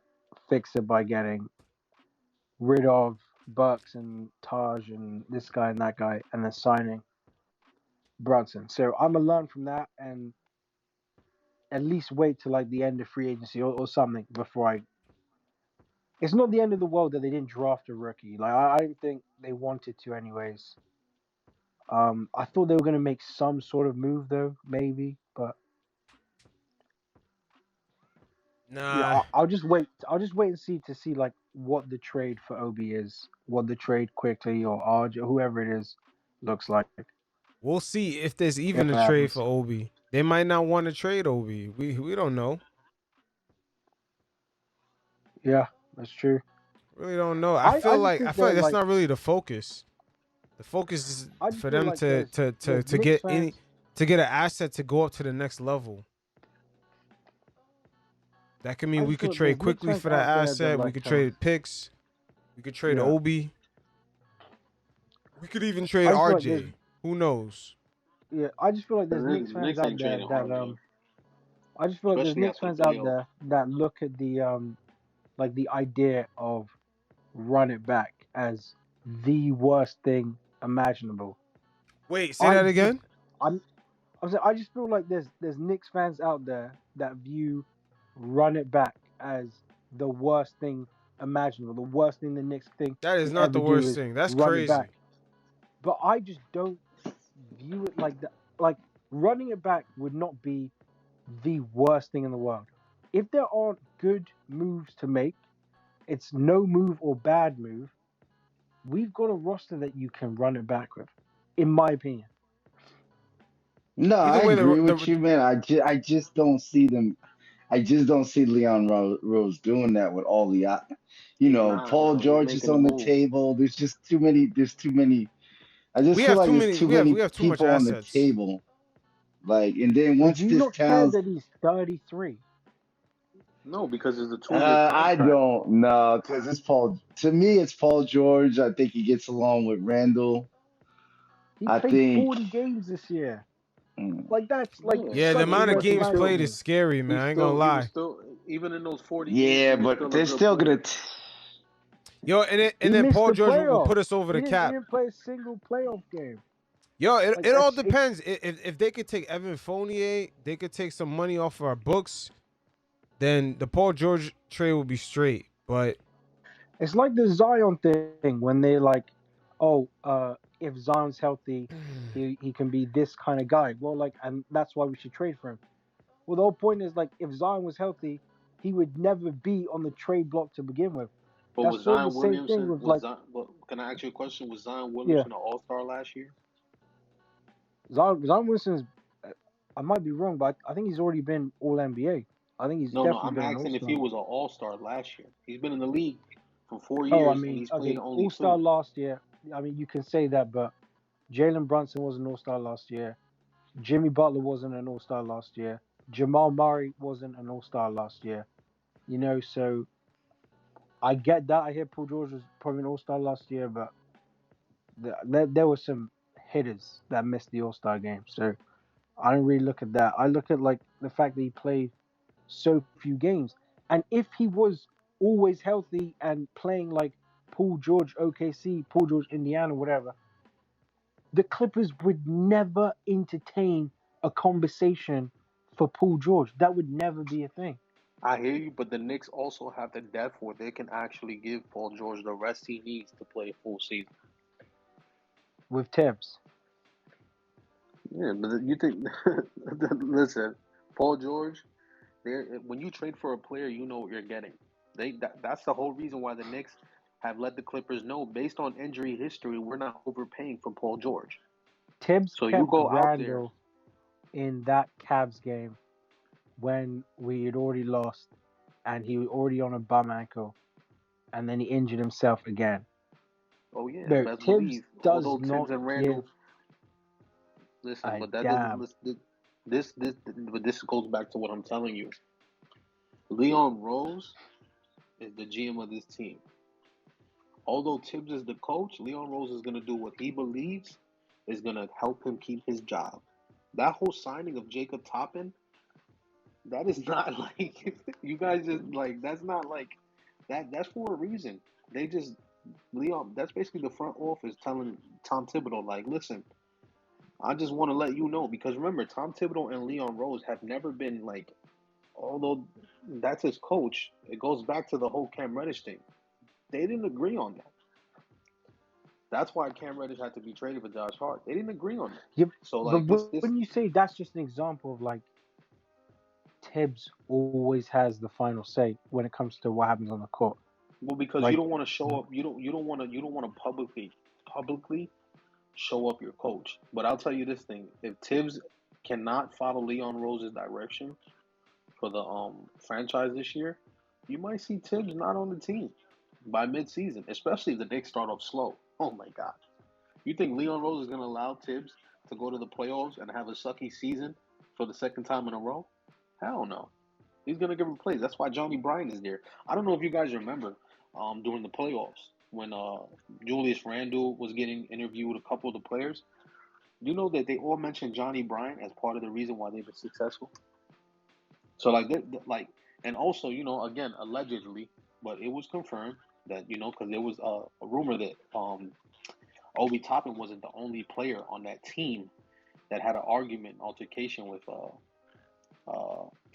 fix it by getting rid of Bucks and Taj and this guy and that guy, and then signing Brunson. So I'm gonna learn from that and at least wait till like the end of free agency or something before I. It's not the end of the world that they didn't draft a rookie. Like I didn't think they wanted to, anyways. I thought they were gonna make some sort of move though, maybe, but yeah, Nah. I'll just wait. I'll just wait and see like what the trade for Obi is, what the trade Quickley or RJ or whoever it is looks like We'll see if there's if even it a trade for happens. Obi. They might not want to trade Obi. We don't know. Yeah, that's true. Really don't know. I just I think feel they're like that's like not really the focus. The focus is I just for feel them like there's to Knicks get any fans. to get an asset to go up to the next level. That could I mean we just feel could like trade there's Knicks quickly fans for that out there that asset. We like could trade picks. We could trade yeah. Obi. We could even trade I just feel like there's RJ. Who knows? yeah. I just feel like there's Knicks fans Knicks out ain't there trading that RJ, I just feel like there's especially Knicks after the fans out playoffs. there that look at the like the idea of run it back as the worst thing imaginable. Wait, say I that just again. I'm saying I just feel like there's Knicks fans out there that view run it back as the worst thing imaginable. The worst thing the Knicks thing That is could not ever the do worst is thing. That's run it crazy. back. But I just don't view it like that. Like running it back would not be the worst thing in the world. If there aren't good moves to make, it's no move or bad move. We've got a roster that you can run it back with, in my opinion. No, Either I way, agree with you, man. I just don't see them. I just don't see Leon Rose doing that with all the, He's not, Paul bro. He's George is making a on the move. table. There's just too many. There's too many. I just we feel have like too there's many. too We many have too much people on the assets. table. Like, and then But do once you this not care Towns, that he's 33? No, because it's a 2-year I contract. don't know, because it's Paul. To me, it's Paul George. I think he gets along with Randle. He I played think. 40 games this year. mm, Like that's like Yeah, Yeah, the such but a amount of but red he games flag still to played is me. scary, man. I ain't gonna he was lie. still even in those 40 games he Yeah, was but still a they're good still gonna. player. Yo, He and then missed Paul the George will put playoffs. us over the He cap. didn't play a single playoff game. Yo, Like it all that's it's depends. If they could take Evan Fournier, they could take some money off our books. Then the Paul George trade will be straight. But it's like the Zion thing when they're like, oh, if Zion's healthy, he can be this kind of guy. Well, like, and that's why we should trade for him. Well, the whole point is like, if Zion was healthy, he would never be on the trade block to begin with. But That's was sort of the Zion same thing Williamson with like, but can I ask you a question? Was Zion yeah, Williamson an all-star last year? Zion Wilson's. I might be wrong, but I think he's already been All NBA. I think he's No, definitely I'm been an All asking if Star. he was an all-star last year. He's been in the league for four Oh, I years and mean, he's played okay, only All Star two. last year. I mean, you can say that, but Jalen Brunson was an All Star last year. Jimmy Butler wasn't an All Star last year. Jamal Murray wasn't an All Star last year. So I get that. I hear Paul George was probably an All Star last year, but there were some hitters that missed the All Star game. So I don't really look at that. I look at like the fact that he played so few games, and if he was always healthy and playing like Paul George OKC, Paul George Indiana, whatever, the Clippers would never entertain a conversation for Paul George. That would never be a thing I hear you, but the Knicks also have the depth where they can actually give Paul George the rest he needs to play a full season. with Tibbs. Yeah, but you think? Listen, Paul George. When you trade for a player, you know what you're getting. That's the whole reason why the Knicks have let the Clippers know, based on injury history, we're not overpaying for Paul George. Tibbs So you kept go out there. Randle in that Cavs game when we had already lost and he was already on a bum ankle and then he injured himself again. Oh yeah, No, best Tibbs believe. does Although not Tibbs and give Randall, listen, a but that doesn't. damn. But this goes back to what I'm telling you. Leon Rose is the GM of this team. Although Tibbs is the coach, Leon Rose is going to do what he believes is going to help him keep his job. That whole signing of Jacob Toppin, that is not like you guys just like that's not like that. That's for a reason. They just Leon. That's basically the front office telling Tom Thibodeau, like, listen, I just want to let you know because remember, Tom Thibodeau and Leon Rose have never been like. Although that's his coach, it goes back to the whole Cam Reddish thing. They didn't agree on that. That's why Cam Reddish had to be traded for Josh Hart. They didn't agree on that. Yeah, So but like this when you say that's just an example of like Tibbs always has the final say when it comes to what happens on the court. well because you Like, don't want to show up. You don't want to publicly show up your coach. But I'll tell you this thing: if Tibbs cannot follow Leon Rose's direction for the franchise this year, you might see Tibbs not on the team by midseason, especially if the Knicks start off slow. Oh my God! You think Leon Rose is going to allow Tibbs to go to the playoffs and have a sucky season for the second time in a row? Hell no. He's going to get replaced. That's why Johnny Bryan is there. I don't know if you guys remember during the playoffs when Julius Randle was getting interviewed with a couple of the players. You know that they all mentioned Johnny Bryan as part of the reason why they've been successful. So like, and also again allegedly, but it was confirmed that because there was a rumor that Obi Toppin wasn't the only player on that team that had an argument, altercation with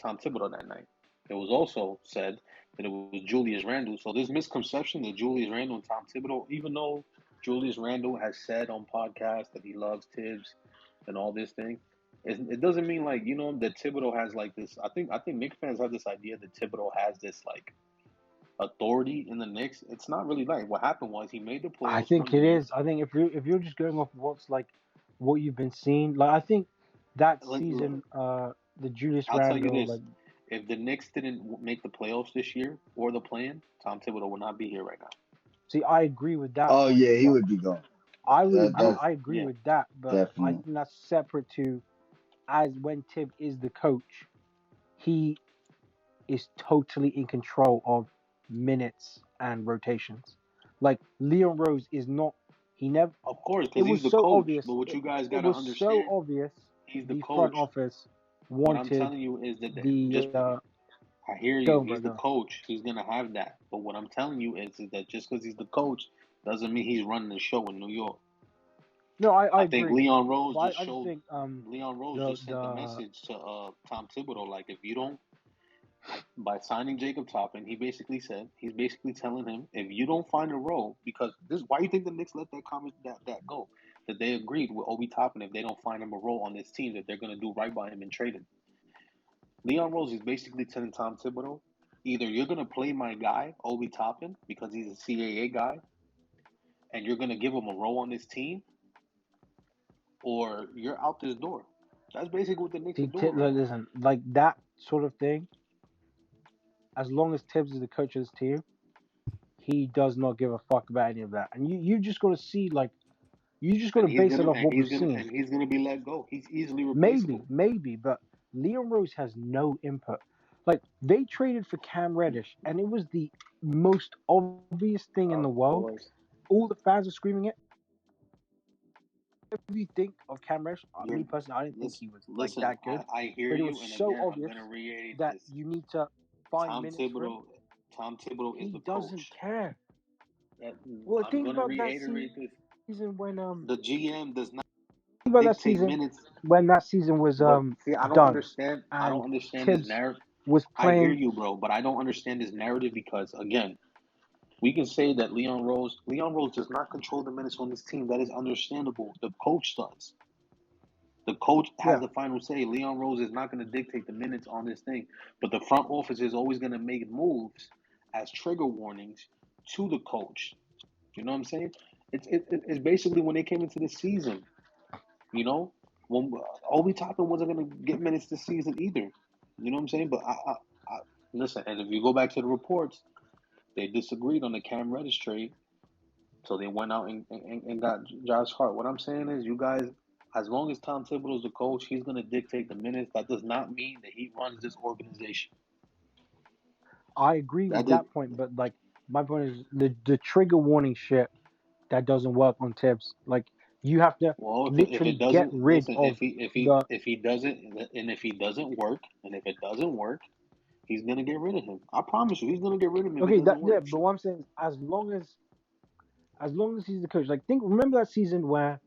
Tom Thibodeau that night. It was also said that it was Julius Randle. So there's misconception that Julius Randle and Tom Thibodeau, even though Julius Randle has said on podcasts that he loves Tibbs and all this thing, it doesn't mean like that Thibodeau has like this. I think Knicks fans have this idea that Thibodeau has this like authority in the Knicks. It's not really like what happened was he made the I playoffs think 1 it year. is. I think if you're just going off what's like what you've been seeing, like I think that Look, season, the Julius I'll tell you Randle, this: like if the Knicks didn't make the playoffs this year or the plan, Tom Thibodeau would not be here right now. see, I agree with that Oh point, yeah, he but would be gone. I would That agree. that's I agree Yeah, with that, but I definitely. think that's separate to as when Tibb is the coach, he is totally in control of minutes and rotations. Like Leon Rose is not. He never. of course, It because he's was the so coach. obvious. But what you guys It gotta was so understand, obvious. he's the The front coach. office What I'm wanted telling you is that the. I hear you. Go, bro, He's the go. coach. He's gonna have that. But what I'm telling you is that just because he's the coach doesn't mean he's running the show in New York. No, I I think agree, Leon Rose but just I just showed. think Leon Rose the just sent the the message to Tom Thibodeau like if you don't by signing Jacob Toppin, he's basically telling him if you don't find a role because this why you think the Knicks let that comment that go that they agreed with Obi Toppin if they don't find him a role on this team that they're gonna do right by him and trade him. Leon Rose is basically telling Tom Thibodeau either you're gonna play my guy Obi Toppin because he's a CAA guy and you're gonna give him a role on this team or you're out this door. That's basically what the Knicks are see, doing right now. listen, like that sort of thing. As long as Tibbs is the coach of this team, he does not give a fuck about any of that. And you just got to see like you just got to base it off what we've seen. And he's gonna be let go. He's easily Maybe, replaceable. maybe, but Leon Rose has no input. Like they traded for Cam Reddish, and it was the most obvious thing in the Of world. course. All the fans are screaming it. Whatever you think of Cam Reddish, You're me personally, I didn't think he was like listen. that good, I hear but it was you, and so again, I'm obvious gonna reiterate that this. you need to find Tom minutes for him. Thibodeau, Tom Thibodeau is He the doesn't coach. care. That, Well, I'm think gonna about that reiterate season this. when The GM does not. about that dictate season minutes. when that season was But see, I don't done understand. I and don't understand this Tibbs narrative. was I hear playing. you, bro, but I don't understand this narrative because again, we can say that Leon Rose does not control the minutes on this team. That is understandable. The coach does. The coach has Yeah, the final say. Leon Rose is not going to dictate the minutes on this thing, but the front office is always going to make moves as trigger warnings to the coach. You know what I'm saying? It's basically when they came into the season. You know, when Obi Toppin wasn't going to get minutes this season either. You know what I'm saying? But I listen, and if you go back to the reports, they disagreed on the Cam Reddish trade, so they went out and got Josh Hart. What I'm saying is, you guys, as long as Tom Thibodeau is the coach, he's going to dictate the minutes. That does not mean that he runs this organization. I agree That with is, that point, but like my point is the trigger warning shit that doesn't work on Tibbs. Like you have to well, if literally it get doesn't rid listen, of the. if he doesn't and if he doesn't work and if it doesn't work, he's going to get rid of him. I promise you, he's going to get rid of him if it Okay, that doesn't yeah, work. but what I'm saying is as long as he's the coach, like remember that season where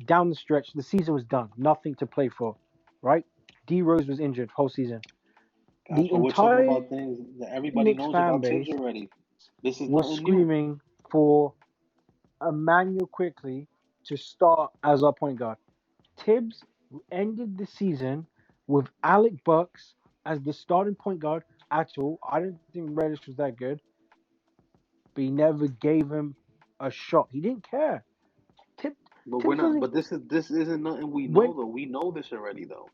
down the stretch the season was done, nothing to play for, right? D Rose was injured whole season. Guys, The but we're talking entire about things that everybody Knicks knows fan about Tibbs base already. This is was nothing new. screaming for Immanuel Quickley to start as our point guard. Tibbs ended the season with Alec Bucks as the starting point guard. Actual, I don't think Reddish was that good, but he never gave him a shot. He didn't care. Tib, But we're Tibbs not. doesn't. But this isn't nothing we When know though. We know this already though.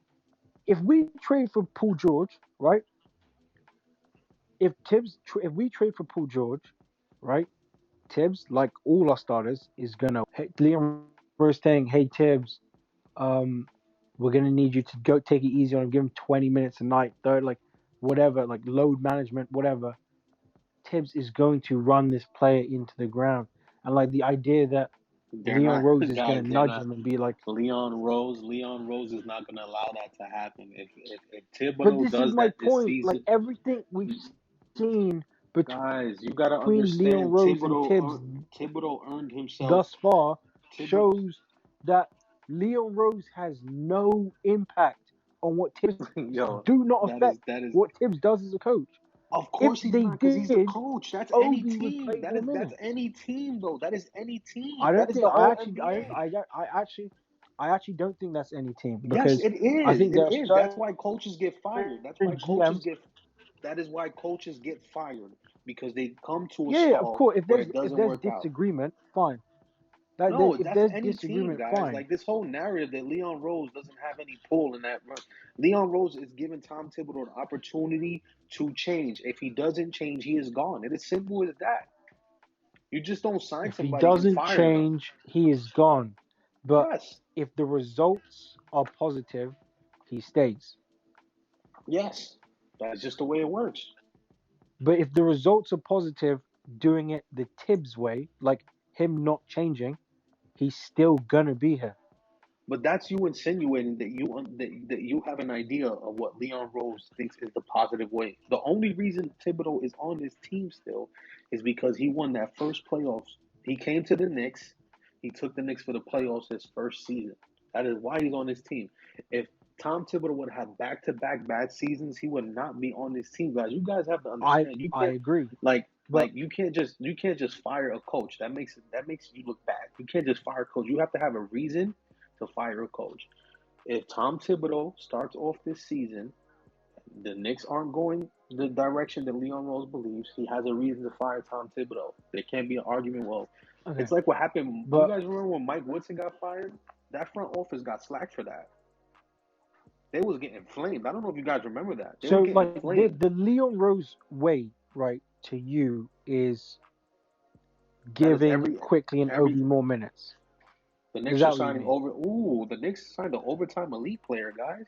if we trade for Paul George, right? If we trade for Paul George, right? Tibbs, like all our starters, is gonna. Hey, Liam Rose saying, "Hey Tibbs, um, we're gonna need you to go take it easy on him. Give him 20 minutes a night, third, like whatever, like load management, whatever." Tibbs is going to run this player into the ground, and like the idea that They're Leon not Rose is gonna guys. They're nudge not. him and be like, Leon Rose is not going to allow that to happen. If "But Thibodeau this is does my that this point. Like season, everything we've seen guys, you got to between Leon understand. Rose and Tibbs Thibodeau earned himself. thus far Thibodeau, shows that Leon Rose has no impact on what Tibbs yo, do not affect that is. what Tibbs does as a coach. Of If course he's they not, because he's the did, coach. That's any Obi would team. play more That's minutes. any team though. That is any I team. That don't is think the I whole actually NBA. I actually don't think that's any team Yes, because it I is. think It there are is. That's certain why coaches get fired. GMs. That is why coaches get fired because they come to a Yeah, yeah, of stall course. where it If doesn't there's work out. disagreement, fine. That No, if that's there's any team, disagreement, guys. fine. Like this whole narrative that Leon Rose doesn't have any pull in that run. Leon Rose is giving Tom Thibodeau an opportunity to change. If he doesn't change, he is gone. It is simple as that. You just don't sign If he somebody and doesn't fire them. change, he is gone. But Yes. if the results are positive, he stays. Yes. That's just the way it works. But if the results are positive, doing it the Tibbs way, like him not changing, he's still gonna be here. But that's you insinuating that that you have an idea of what Leon Rose thinks is the positive way. The only reason Thibodeau is on this team still is because he won that first playoffs. He came to the Knicks. He took the Knicks for the playoffs his first season. That is why he's on this team. If Tom Thibodeau would have back-to-back bad seasons, he would not be on this team, guys. You guys have to understand. You I can't agree. like But you can't just fire a coach. That makes you look bad. You can't just fire a coach. You have to have a reason to fire a coach. If Tom Thibodeau starts off this season, the Knicks aren't going the direction that Leon Rose believes, he has a reason to fire Tom Thibodeau. There can't be an argument. Well, okay. it's like what happened. You But guys remember when Mike Woodson got fired? That front office got slack for that. They was getting flamed. I don't know if you guys remember that. They were so getting like flamed. the Leon Rose way, right, to you is That is giving Quickly and every Obi more minutes. the Is Knicks are that what you signing mean? over. Ooh, the Knicks signed an overtime elite player, guys.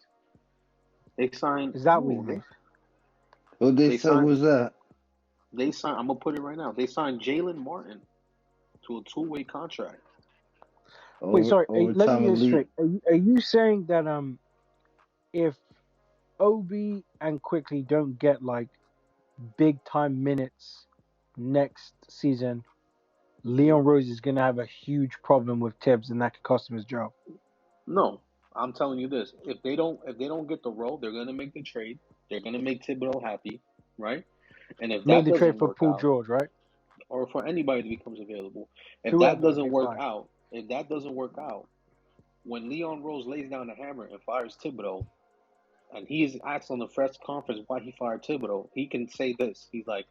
They signed. Is that what you Ooh, mean? What they they said signed. was that? They signed. I'm gonna put it right now. They signed Jalen Martin to a two-way contract. Wait, sorry. Let me Overtime get this elite. straight. Are you saying that if Obi and Quickly don't get like big time minutes next season, Leon Rose is gonna have a huge problem with Tibbs, and that could cost him his job? No, I'm telling you this: if they don't get the role, they're gonna make the trade. They're gonna make Thibodeau happy, right? And if Made that the trade doesn't for work Paul out, George, right? or for anybody that becomes available, if that Whoever, okay, doesn't work fine. out, if that doesn't work out, when Leon Rose lays down the hammer and fires Thibodeau, and he is asked on the press conference why he fired Thibodeau, he can say this. He's like,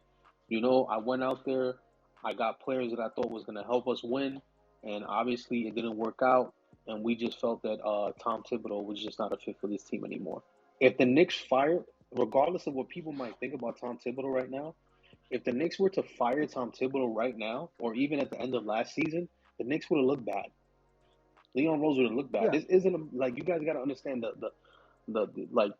I went out there, I got players that I thought was going to help us win, and obviously it didn't work out, and we just felt that Tom Thibodeau was just not a fit for this team anymore. If the Knicks fire, regardless of what people might think about Tom Thibodeau right now, if the Knicks were to fire Tom Thibodeau right now, or even at the end of last season, the Knicks would have looked bad. Leon Rose would have looked bad. Yeah. This isn't like you guys got to understand like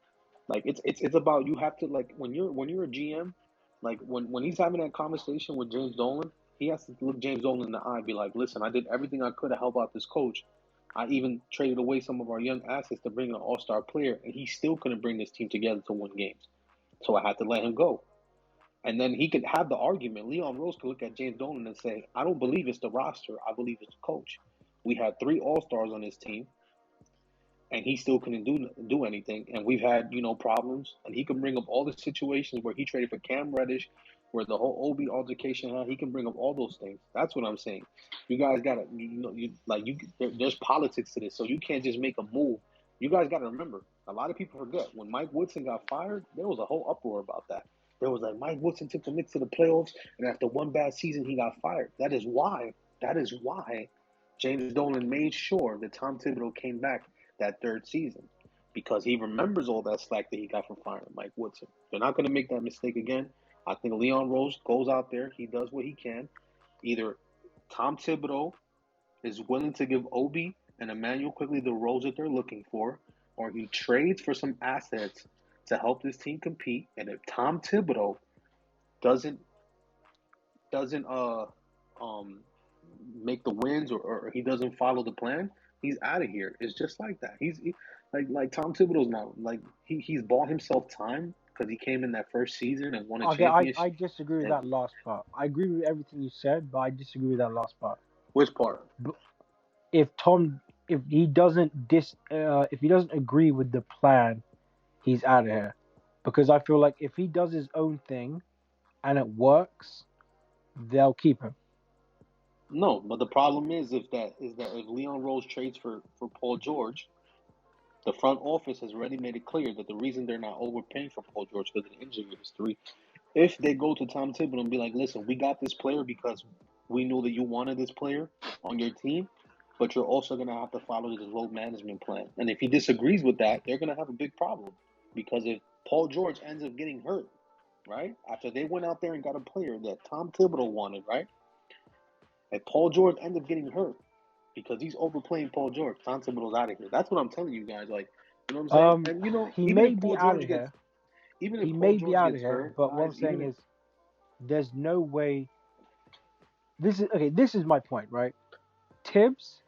it's about you have to like when you're a GM, like when he's having that conversation with James Dolan, he has to look James Dolan in the eye and be like, listen, I did everything I could to help out this coach. I even traded away some of our young assets to bring an all-star player, and he still couldn't bring this team together to win games. So I had to let him go. And then he could have the argument. Leon Rose could look at James Dolan and say, I don't believe it's the roster. I believe it's the coach. We had three all-stars on this team and he still couldn't do anything. And we've had problems, and he can bring up all the situations where he traded for Cam Reddish, where the whole Obi altercation had. He can bring up all those things. That's what I'm saying. You guys gotta, there's politics to this, so you can't just make a move. You guys gotta remember. A lot of people forget when Mike Woodson got fired, there was a whole uproar about that. There was like Mike Woodson took the Knicks to the playoffs, and after one bad season, he got fired. That is why. James Dolan made sure that Tom Thibodeau came back that third season because he remembers all that slack that he got from firing Mike Woodson. They're not going to make that mistake again. I think Leon Rose goes out there, he does what he can. Either Tom Thibodeau is willing to give Obi and Immanuel Quickley the roles that they're looking for, or he trades for some assets to help this team compete. And if Tom Thibodeau doesn't doesn't make the wins or he doesn't follow the plan, he's out of here. It's just like that. Like Tom Thibodeau's not like he's bought himself time because he came in that first season and won a Okay, I, championship. I disagree with And that last part. I agree with everything you said, but I disagree with that last part. which part? But if Tom, if he doesn't agree with the plan, he's out of here. Because I feel like if he does his own thing and it works, they'll keep him. No, but the problem is that if Leon Rose trades for Paul George, the front office has already made it clear that the reason they're not overpaying for Paul George because of the injury history. If they go to Tom Thibodeau and be like, listen, we got this player because we know that you wanted this player on your team, but you're also going to have to follow this load management plan. And if he disagrees with that, they're going to have a big problem because if Paul George ends up getting hurt, right, after they went out there and got a player that Tom Thibodeau wanted, right, if Paul George ends up getting hurt because he's overplaying Paul George, Tom Thibodeau's out of here. That's what I'm telling you guys. Like, you know what I'm saying? And He even may if be Paul out George of gets here. even if He Paul may be George out of gets here, hurt, but what I'm guys, even saying if is, there's no way. This is okay. This is my point, right? Tibbs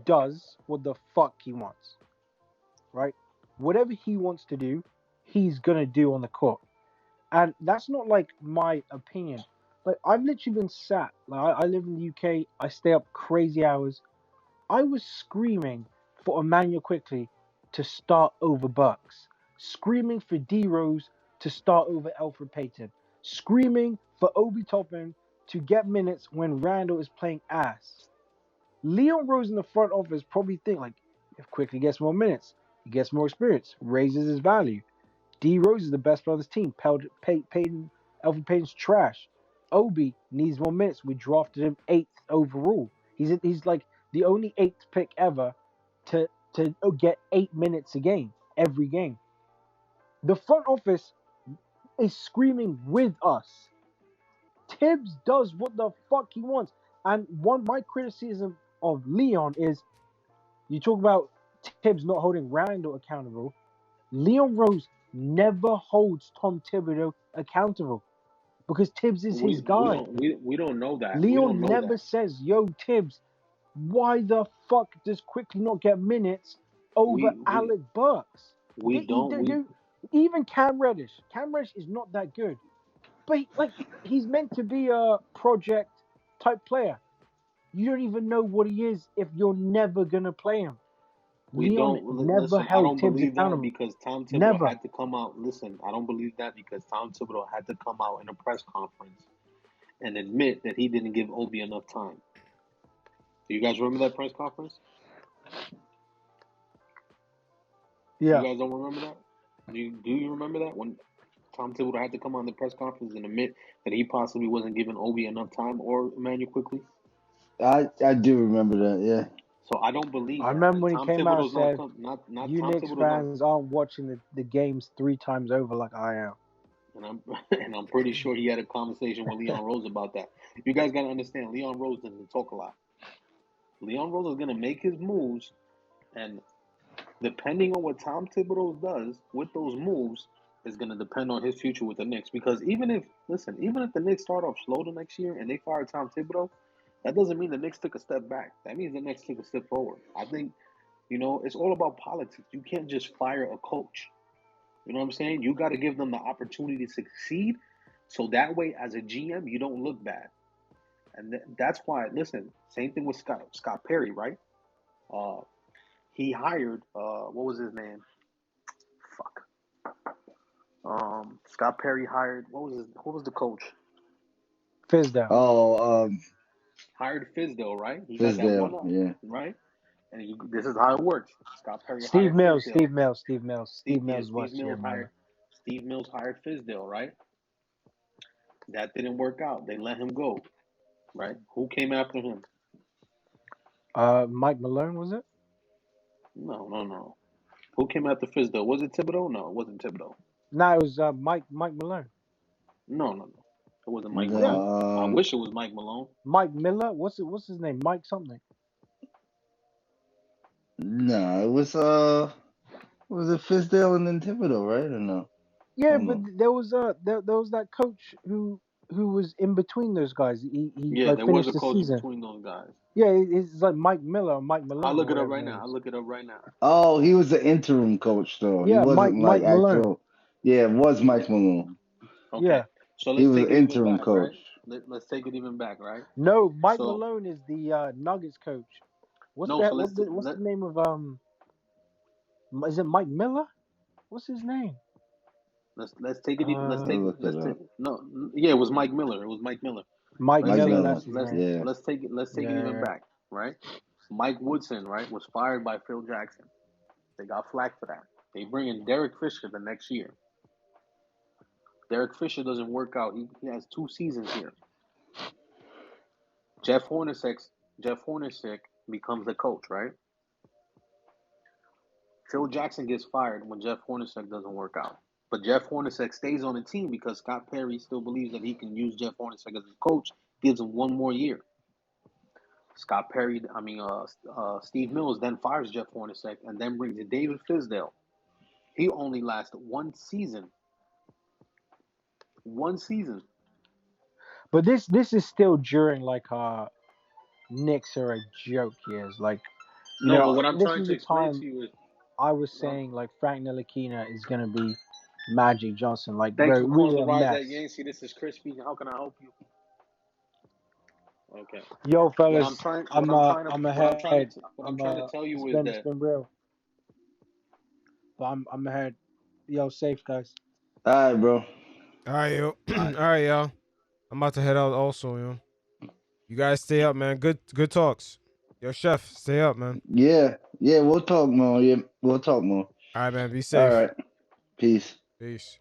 does what the fuck he wants, right? Whatever he wants to do, he's gonna do on the court, and that's not like my opinion. Like I've literally been sat. Like I live in the UK. I stay up crazy hours. I was screaming for Emmanuel Quickley to start over Bucks, screaming for D Rose to start over Alfred Payton, screaming for Obi Toppin to get minutes when Randle is playing ass. Leon Rose in the front office probably think like, if Quickley gets more minutes, he gets more experience, raises his value. D Rose is the best player on this team. Alfred Payton's trash. Obi needs more minutes. We drafted him 8th overall. He's like the only 8th pick ever to get 8 minutes a game every game. The front office is screaming with us. Tibbs does what the fuck he wants. And my criticism of Leon is you talk about Tibbs not holding Randle accountable. Leon Rose never holds Tom Thibodeau accountable because Tibbs is his guy. we don't know that. We don't Leon know never that. says, "Yo, Tibbs, why the fuck does Quickley not get minutes over We Alec Burks?" we don't we Even Cam Reddish. Cam Reddish is not that good, but he's meant to be a project type player. You don't even know what he is if you're never gonna play him. We Leon don't never listen. I held don't Tibbs believe that accountable. because Tom Thibodeau Never. had to come out. Listen, I don't believe that because Tom Thibodeau had to come out in a press conference and admit that he didn't give Obi enough time. Do you guys remember that press conference? You Yeah. guys don't remember that? Do you remember that when Tom Thibodeau had to come on the press conference and admit that he possibly wasn't giving Obi enough time or Immanuel Quickley? I do remember that. Yeah. So I don't believe I that. remember And when he Tom came out and Thibodeau's said, not "You Tom Knicks Thibodeau's not. fans aren't watching the games 3 times over like I am." And I'm and I'm pretty sure he had a conversation with Leon Rose about that. You guys gotta understand, Leon Rose doesn't talk a lot. Leon Rose is gonna make his moves, and depending on what Tom Thibodeau does with those moves is gonna depend on his future with the Knicks. Because even if the Knicks start off slow the next year and they fire Tom Thibodeau, that doesn't mean the Knicks took a step back. That means the Knicks took a step forward. I think, it's all about politics. You can't just fire a coach. You know what I'm saying? You got to give them the opportunity to succeed, so that way, as a GM, you don't look bad. And that's why. Listen, same thing with Scott Perry, right? He hired what was his name? Fuck. Scott Perry hired what was the coach? Fizdale. Oh, Hired Fizdale, right? He got that one Fizdale. up, Yeah. right? And this is how it works. Scott Perry Steve hired Mills. Fizdale. Steve Mills. Steve Mills. Steve Mills was Steve Mills hired Fizdale, right? That didn't work out. They let him go, right? Who came after him? Mike Malone, was it? No. Who came after Fizdale? Was it Thibodeau? No, it wasn't Thibodeau. No, it was Mike Malone. No. It wasn't Mike The Malone. I wish it was Mike Malone. Mike Miller. What's his name? Mike something. no, it was it Fizdale and then Thibodeau, right? Or no? Yeah, Hold but on. there was that coach who was in between those guys. He Yeah, like there was finished a the coach season. between those guys. Yeah, it's like Mike Miller or Mike I'll Malone or look it up whatever right his name now. I'll is. look it up right now. Oh, he was the interim coach though. He Yeah, wasn't like Mike Malone. actual. Yeah, it was Mike Malone. Okay, Yeah. so He let's was take an it even interim back, right? coach. Let's take it even back, right? No, Mike So Malone is the Nuggets coach. What's no, that? so What's the name of Is it Mike Miller? What's his name? let's take it. I'll look it up. No, yeah, it was Mike Miller. It was Mike Miller. Mike Let's Mike take Miller. it. Miller. That's his Let's name. Yeah. let's take it even Yeah. back, right? Mike Woodson, right, was fired by Phil Jackson. They got flack for that. They bring in Derek Fisher the next year. Derek Fisher doesn't work out. He has 2 seasons here. Jeff Hornacek becomes the coach, right? Phil Jackson gets fired when Jeff Hornacek doesn't work out. But Jeff Hornacek stays on the team because Scott Perry still believes that he can use Jeff Hornacek as his coach, gives him 1 more year. Steve Mills then fires Jeff Hornacek and then brings in David Fizdale. He only lasts 1 season. 1 season. But this is still during like Knicks are a joke years. Like No, but what I'm this trying was to the explain time to you is, I was saying like Frank Ntilikina is gonna be Magic Johnson. Like, thanks bro, for we calling were the a Rise at mess. Yancey. This is Chris speaking. How can I help you? Okay. Yo, What I'm fellas, trying I'm what I'm trying to I'm what I'm trying ahead. to what I'm trying to tell you is It's that been real, but I'm ahead. Yo, safe guys. All right, bro. All right, yo. all All right, right, y'all. I'm about to head out also, yo. You guys stay up, man. Good talks. Yo, chef, stay up, man. Yeah, yeah, we'll talk more. Yeah, we'll talk more. All right, man. Be All safe. right. Peace. Peace.